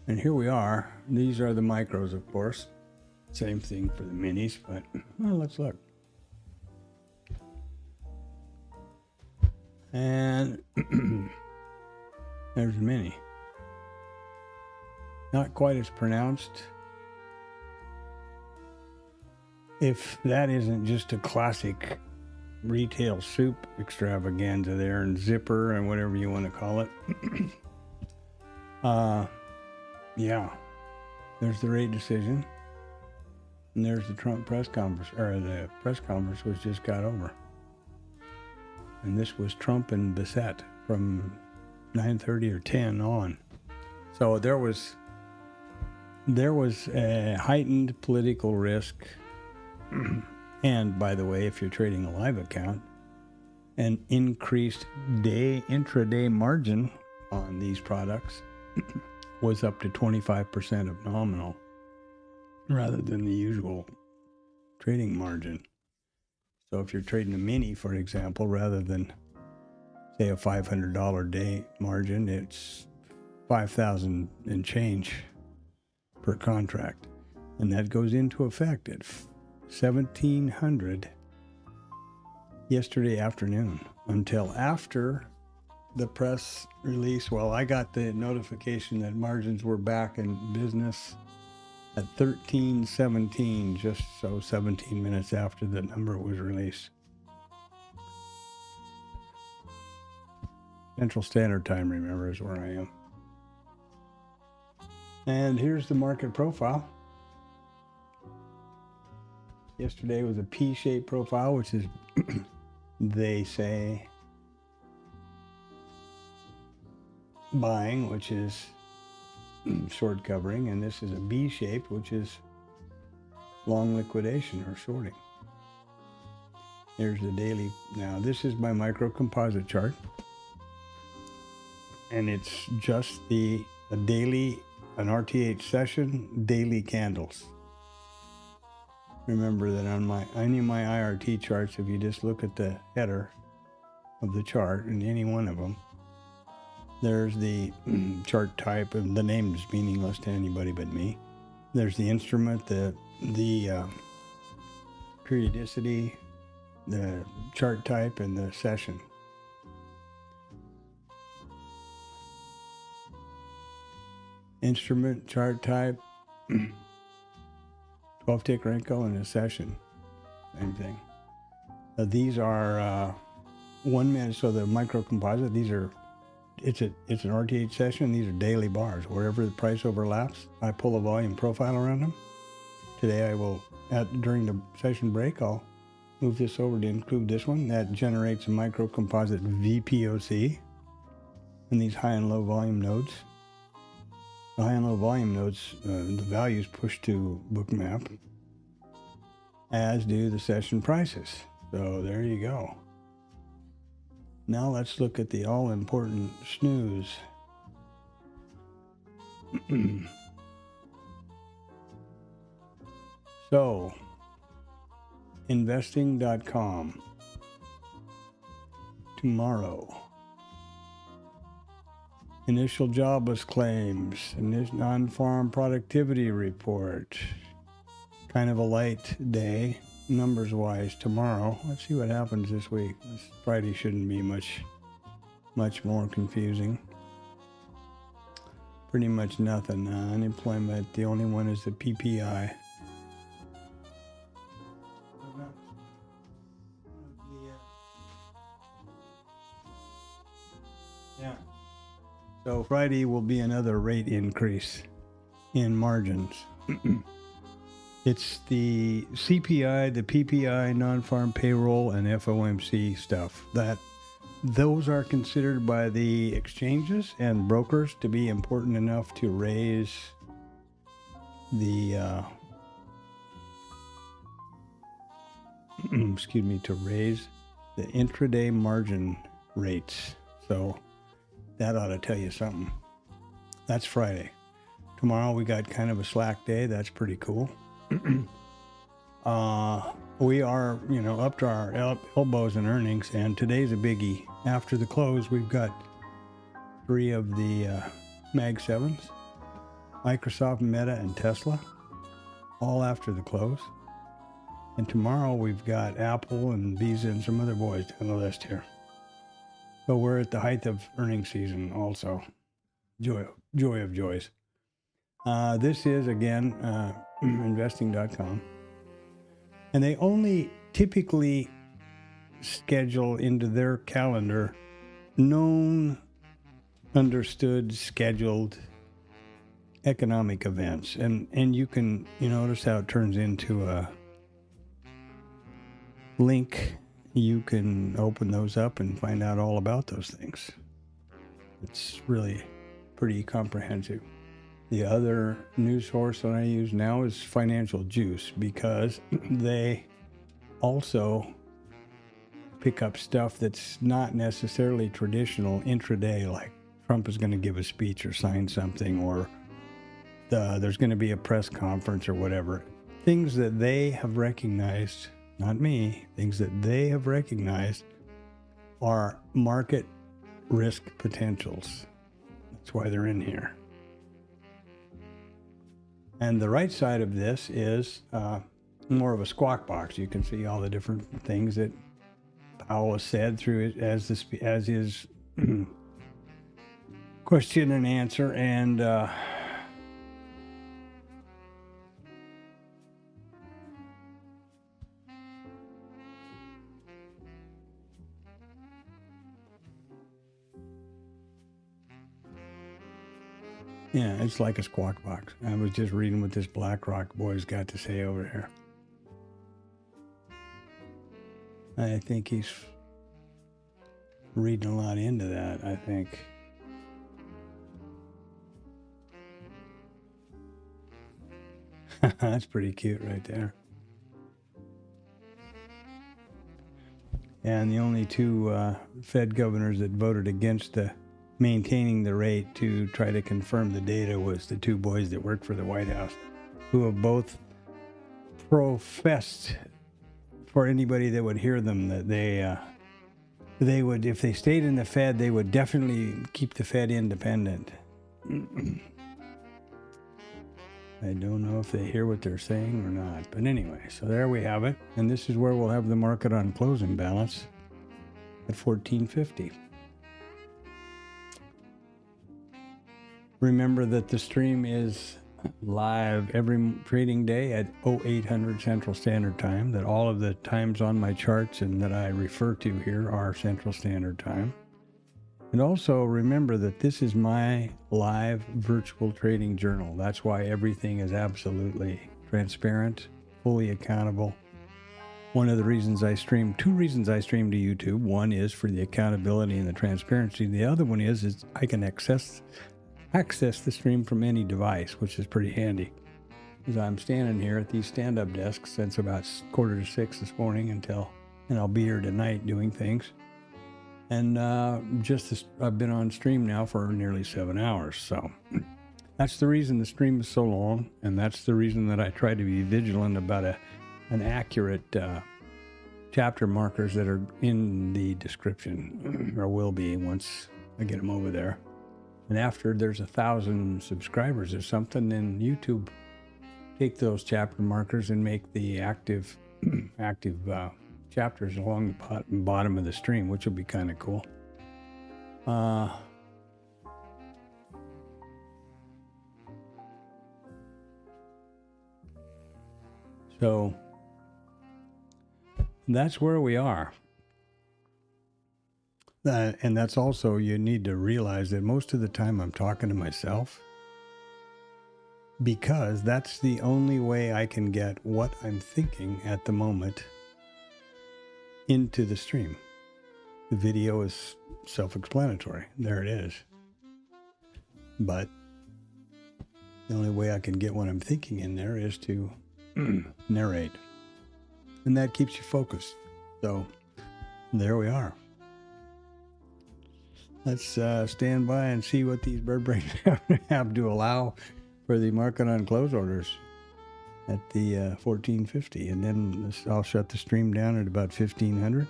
And here we are. These are the micros, of course. Same thing for the minis, but let's look. And there's the mini. Not quite as pronounced. If that isn't just a classic retail soup extravaganza there, and zipper and whatever you want to call it. Yeah, there's the rate decision, and there's the Trump press conference, or the press conference was just got over. And this was Trump and Bissett from 9:30 or 10 on. So there was a heightened political risk. And by the way, if you're trading a live account, an increased intraday margin on these products was up to 25% of nominal rather than the usual trading margin. So if you're trading a mini, for example, rather than say a $500 day margin, it's $5,000 and change per contract. And that goes into effect at 1700 yesterday afternoon until after the press release. Well, I got the notification that margins were back in business at 13:17, just so 17 minutes after the number was released. Central Standard Time, remember, is where I am. And here's the market profile. Yesterday was a P-shaped profile, which is, they say, buying, which is short covering, and this is a B-shaped, which is long liquidation or shorting. Here's the daily. Now, this is my micro composite chart, and it's just an RTH session, daily candles. Remember that on any of my IRT charts, if you just look at the header of the chart in any one of them, there's the chart type, and the name is meaningless to anybody but me. There's the instrument, the periodicity, the chart type, and the session. Instrument, chart type, 12-tick Renko, and a session. Same thing. These are 1 minute, so the micro composite, it's an RTH session. These are daily bars. Wherever the price overlaps, I pull a volume profile around them. Today I will, during the session break, I'll move this over to include this one. That generates a micro composite VPOC and these high and low volume nodes. The high and low volume nodes, the values push to bookmap, as do the session prices. So there you go. Now let's look at the all-important snooze. So, investing.com. Tomorrow. Initial jobless claims, non-farm productivity report. Kind of a light day, numbers-wise, tomorrow. Let's see what happens this week. This Friday shouldn't be much more confusing. Pretty much nothing. Unemployment, the only one is the PPI. Yeah. So Friday will be another rate increase in margins. It's the CPI, the PPI, non-farm payroll, and FOMC stuff. Those are considered by the exchanges and brokers to be important enough to raise the to raise the intraday margin rates. So that ought to tell you something. That's Friday. Tomorrow we got kind of a slack day. That's pretty cool. We are, up to our elbows in earnings, and today's a biggie. After the close, we've got 3 of the Mag 7s, Microsoft, Meta, and Tesla, all after the close. And tomorrow we've got Apple and Visa and some other boys on the list here. So we're at the height of earnings season also. Joy of joys. This is, again, investing.com. And they only typically schedule into their calendar known, understood, scheduled economic events. And you can, notice how it turns into a link. You can open those up and find out all about those things. It's really pretty comprehensive. The other news source that I use now is Financial Juice, because they also pick up stuff that's not necessarily traditional intraday, like Trump is going to give a speech or sign something, or there's going to be a press conference or whatever. Things that they have recognized, not me, things that they have recognized are market risk potentials. That's why they're in here. And the right side of this is more of a squawk box. You can see all the different things that Powell has said through it as his question and answer, and yeah, it's like a squawk box. I was just reading what this BlackRock boy's got to say over here. I think he's reading a lot into that, I think. That's pretty cute right there. And the only 2 Fed governors that voted against maintaining the rate to try to confirm the data was the 2 boys that work for the White House, who have both professed, for anybody that would hear them, that they would, if they stayed in the Fed, they would definitely keep the Fed independent. I don't know if they hear what they're saying or not. But anyway, so there we have it. And this is where we'll have the market on closing balance at 1450. Remember that the stream is live every trading day at 0800 Central Standard Time, that all of the times on my charts and that I refer to here are Central Standard Time. And also remember that this is my live virtual trading journal. That's why everything is absolutely transparent, fully accountable. One of the reasons I stream, 2 reasons I stream to YouTube. One is for the accountability and the transparency. The other one is I can access the stream from any device, which is pretty handy. As I'm standing here at these stand-up desks since about 5:45 this morning until and I'll be here tonight doing things. And I've been on stream now for nearly 7 hours, so that's the reason the stream is so long, and that's the reason that I try to be vigilant about an accurate chapter markers that are in the description, or will be once I get them over there. And after there's 1,000 subscribers or something, then YouTube take those chapter markers and make the active chapters along the bottom of the stream, which will be kind of cool. So that's where we are. And that's also, you need to realize that most of the time I'm talking to myself, because that's the only way I can get what I'm thinking at the moment into the stream. The video is self-explanatory. There it is. But the only way I can get what I'm thinking in there is to narrate. And that keeps you focused. So there we are. Let's stand by and see what these bird brains have to allow for the market on close orders at the 1450. And then I'll shut the stream down at about 1500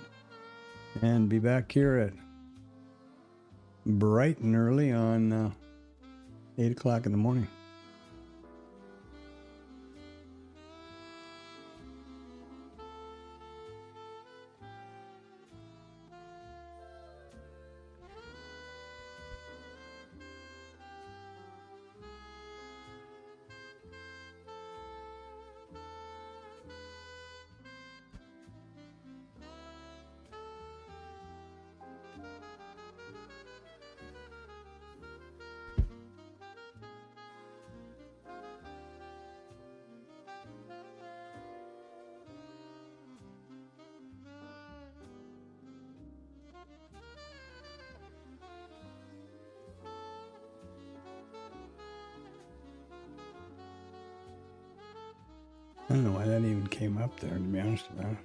and be back here at bright and early on 8 o'clock in the morning. I don't know why that even came up there, to be honest about it.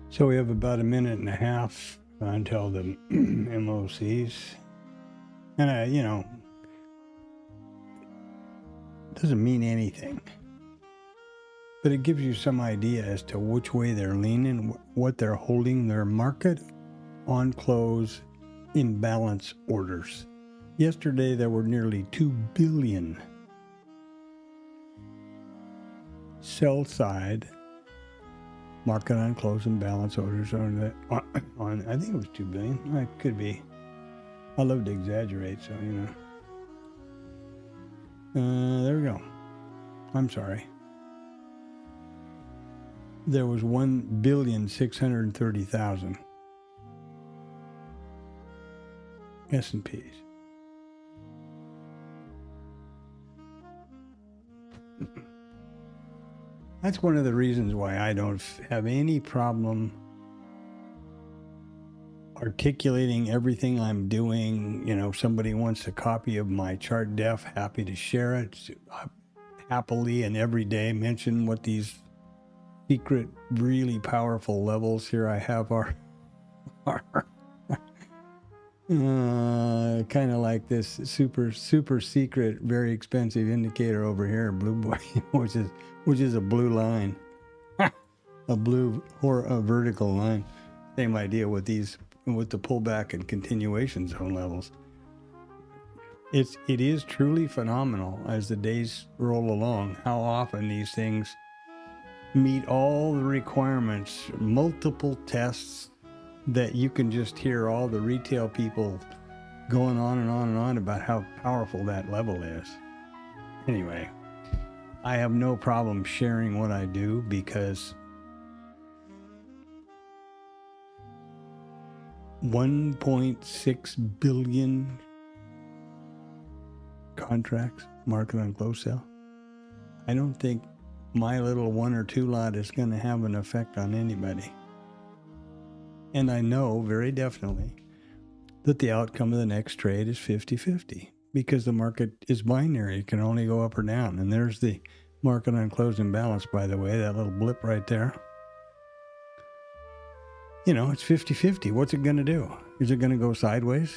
So we have about a minute and a half until the MOCs. And, doesn't mean anything. But it gives you some idea as to which way they're leaning, what they're holding their market on close imbalance orders. Yesterday, there were nearly 2 billion sell-side market on close imbalance orders on I think it was 2 billion. It could be. I love to exaggerate, so, there we go. I'm sorry. There was 1,630,000 S&Ps. That's one of the reasons why I don't have any problem articulating everything I'm doing. If somebody wants a copy of my chart def, happy to share it. Happily and every day mention what these secret, really powerful levels here I have are kind of like this super secret, very expensive indicator over here, blue boy, which is a blue line, a blue or a vertical line. Same idea with the pullback and continuation zone levels. It is truly phenomenal as the days roll along how often these things meet all the requirements, multiple tests that you can just hear all the retail people going on and on and on about how powerful that level is. Anyway, I have no problem sharing what I do because 1.6 billion contracts market on close sale. I don't think my little 1 or 2 lot is going to have an effect on anybody. And I know very definitely that the outcome of the next trade is 50-50 because the market is binary. It can only go up or down. And there's the market on close imbalance, by the way, that little blip right there. It's 50-50. What's it going to do? Is it going to go sideways?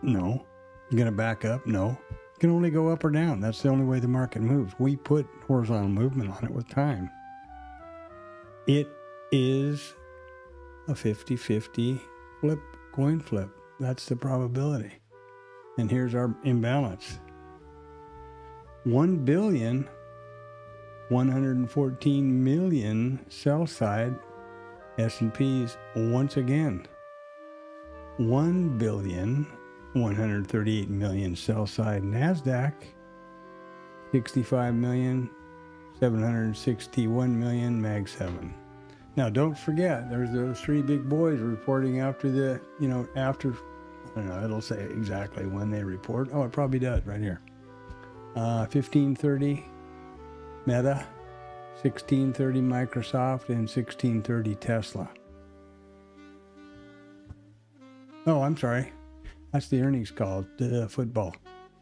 No. Is it going to back up? No. It can only go up or down. That's the only way the market moves. We put horizontal movement on it with time. It is a 50-50 coin flip. That's the probability. And here's our imbalance. 1,114,000,000 sell side S&Ps once again. 1,138,000,000 sell side NASDAQ. 65,761,000,000 Mag 7. Now, don't forget, there's those 3 big boys reporting after I don't know, it'll say exactly when they report. Oh, it probably does right here. 1530 Meta, 1630 Microsoft, and 1630 Tesla. Oh, I'm sorry. That's the earnings call, the football.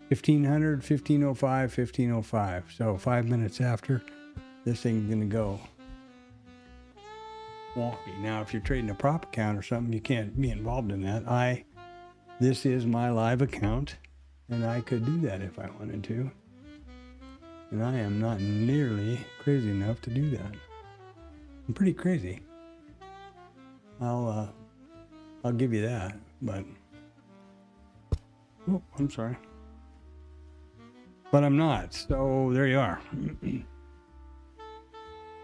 1500, 1505, 1505. So 5 minutes after, this thing's going to go wonky. Now, if you're trading a prop account or something, you can't be involved in that. This is my live account, And I could do that if I wanted to. And I am not nearly crazy enough to do that. I'm pretty crazy. I'll give you that, but oh, I'm sorry. But I'm not. So there you are.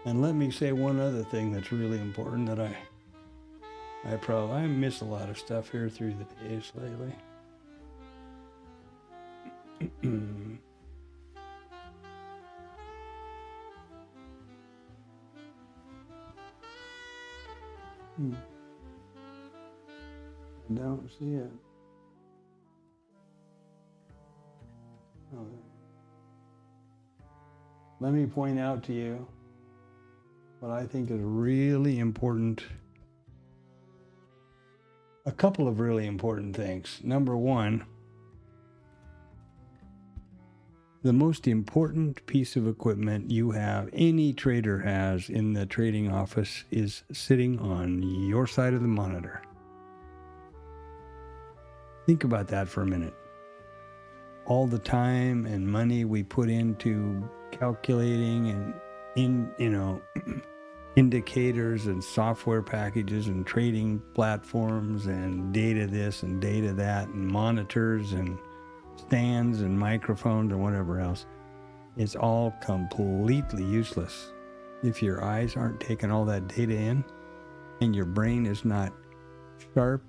And let me say one other thing that's really important that I miss a lot of stuff here through the days lately. I don't see it. Oh. Let me point out to you what I think is really important. A couple of really important things. Number one, the most important piece of equipment you have, any trader has in the trading office, is sitting on your side of the monitor. Think about that for a minute. All the time and money we put into calculating and indicators and software packages and trading platforms and data this and data that and monitors and stands and microphones and whatever else, it's all completely useless if your eyes aren't taking all that data in and your brain is not sharp,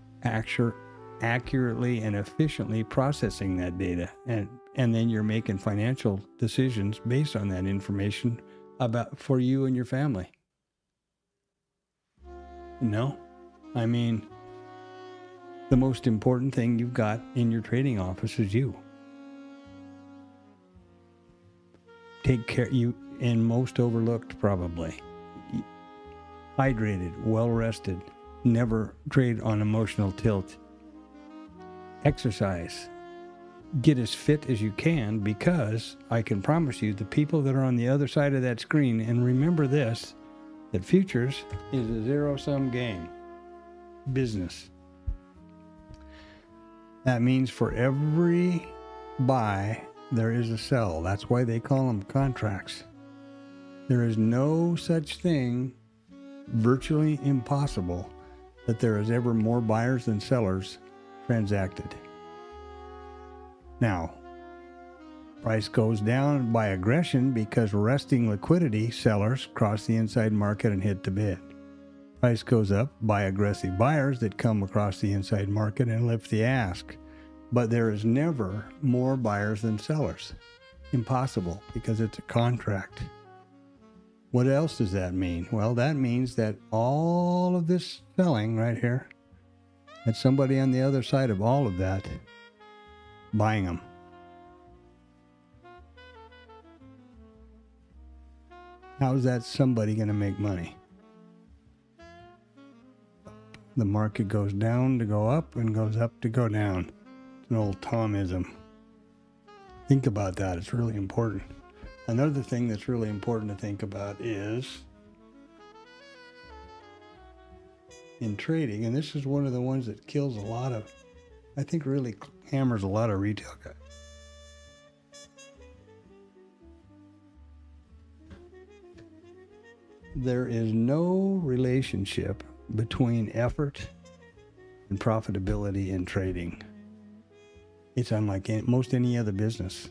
accurately and efficiently processing that data, and then you're making financial decisions based on that information for you and your family. No, I mean, the most important thing you've got in your trading office is you. Take care, you, and most overlooked probably. Hydrated, well rested, never trade on emotional tilt. Exercise. Get as fit as you can, because I can promise you the people that are on the other side of that screen, and remember this, that futures is a zero-sum game. Business. That means for every buy, there is a sell. That's why they call them contracts. There is no such thing, virtually impossible, that there is ever more buyers than sellers transacted. Now, price goes down by aggression because resting liquidity, sellers cross the inside market and hit the bid. Price goes up by aggressive buyers that come across the inside market and lift the ask. But there is never more buyers than sellers. Impossible, because it's a contract. What else does that mean? Well, that means that all of this selling right here, that somebody on the other side of all of that buying them. How's that somebody going to make money? The market goes down to go up and goes up to go down. It's an old Thomism. Think about that. It's really important. Another thing that's really important to think about is in trading, and this is one of the ones that kills a lot of, I think really hammers a lot of retail guys. There is no relationship between effort and profitability in trading. It's unlike most any other business.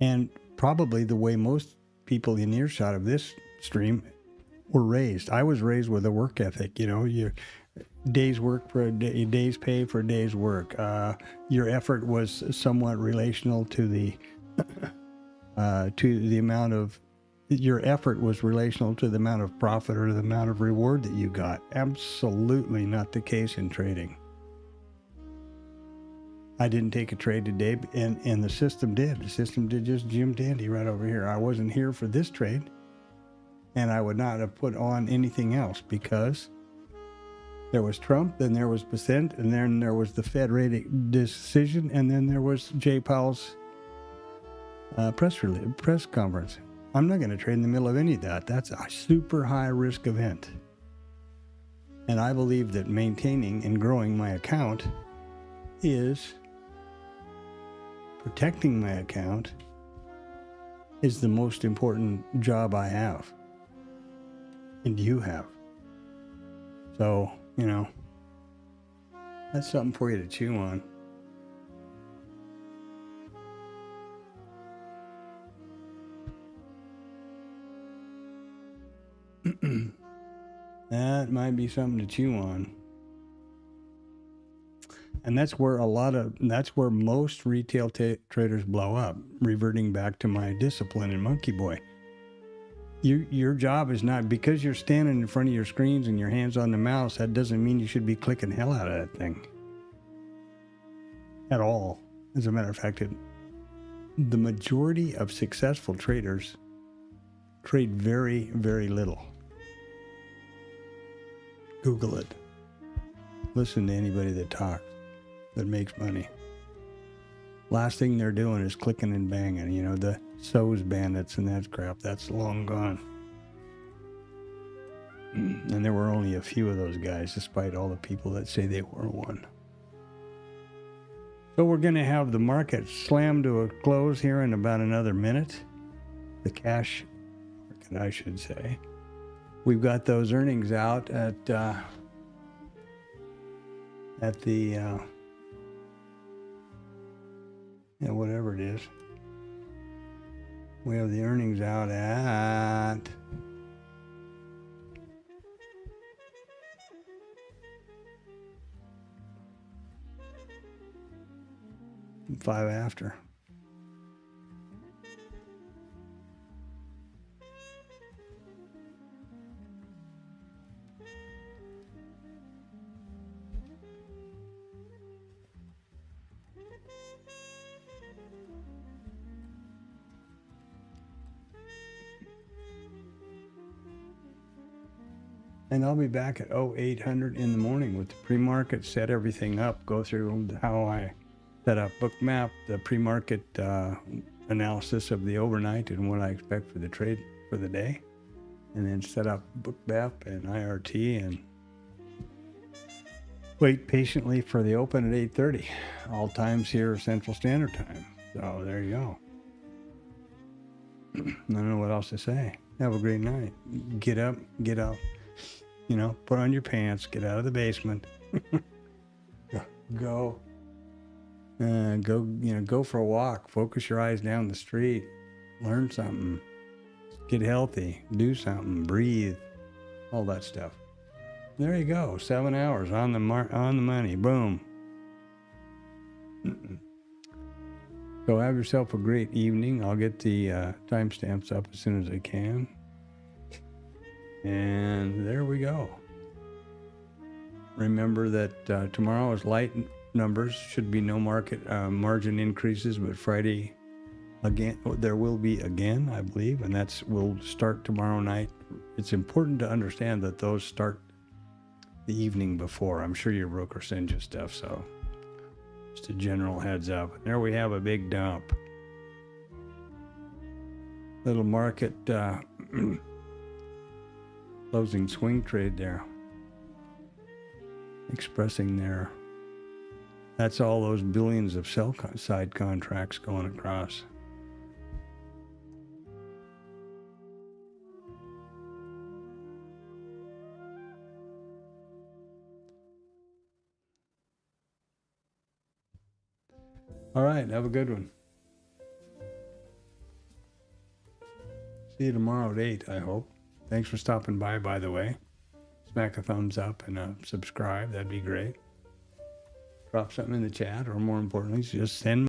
And probably the way most people in earshot of this stream were raised. I was raised with a work ethic, your day's work for a day's pay for a day's work. Your effort was somewhat relational to the amount of, your effort was relational to the amount of profit or the amount of reward that you got. Absolutely not the case in trading. I didn't take a trade today, and the system did. The system did just Jim Dandy right over here. I wasn't here for this trade, and I would not have put on anything else because there was Trump, then there was Percent, and then there was the Fed rate decision, and then there was Jay Powell's press conference. I'm not going to trade in the middle of any of that. That's a super high risk event. And I believe that maintaining and growing my account is protecting my account is the most important job I have. And you have. So, that's something for you to chew on. That might be something to chew on. And that's where most retail traders blow up, reverting back to my discipline in Monkey Boy. Your job is not, because you're standing in front of your screens and your hands on the mouse, that doesn't mean you should be clicking hell out of that thing. At all. As a matter of fact, the majority of successful traders trade very, very little. Google it. Listen to anybody that talks, that makes money. Last thing they're doing is clicking and banging. The SOS bandits and that crap, that's long gone. And there were only a few of those guys, despite all the people that say they were one. So we're going to have the market slam to a close here in about another minute. The cash market, I should say. We've got those earnings out at the whatever it is. We have the earnings out at 5 after. And I'll be back at 0800 in the morning with the pre-market, set everything up, go through how I set up Bookmap, the pre-market analysis of the overnight and what I expect for the trade for the day, and then set up Bookmap and IRT and wait patiently for the open at 8:30. All times here Central Standard Time. So there you go. I don't know what else to say. Have a great night. Get up, get out. Put on your pants, get out of the basement, go for a walk, focus your eyes down the street, learn something, get healthy, do something, breathe, all that stuff. There you go, 7 hours on the money, boom. So have yourself a great evening. I'll get the timestamps up as soon as I can. And there we go. Remember that tomorrow is light numbers. Should be no market margin increases, but Friday again there will be again, I believe, and will start tomorrow night. It's important to understand that those start the evening before. I'm sure your broker sends you stuff, so just a general heads up. There we have a big dump. Little market closing swing trade there, expressing there. That's all those billions of sell side contracts going across. All right, have a good one. See you tomorrow at 8, I hope. Thanks for stopping by the way. Smack a thumbs up and subscribe. That'd be great. Drop something in the chat, or more importantly, just send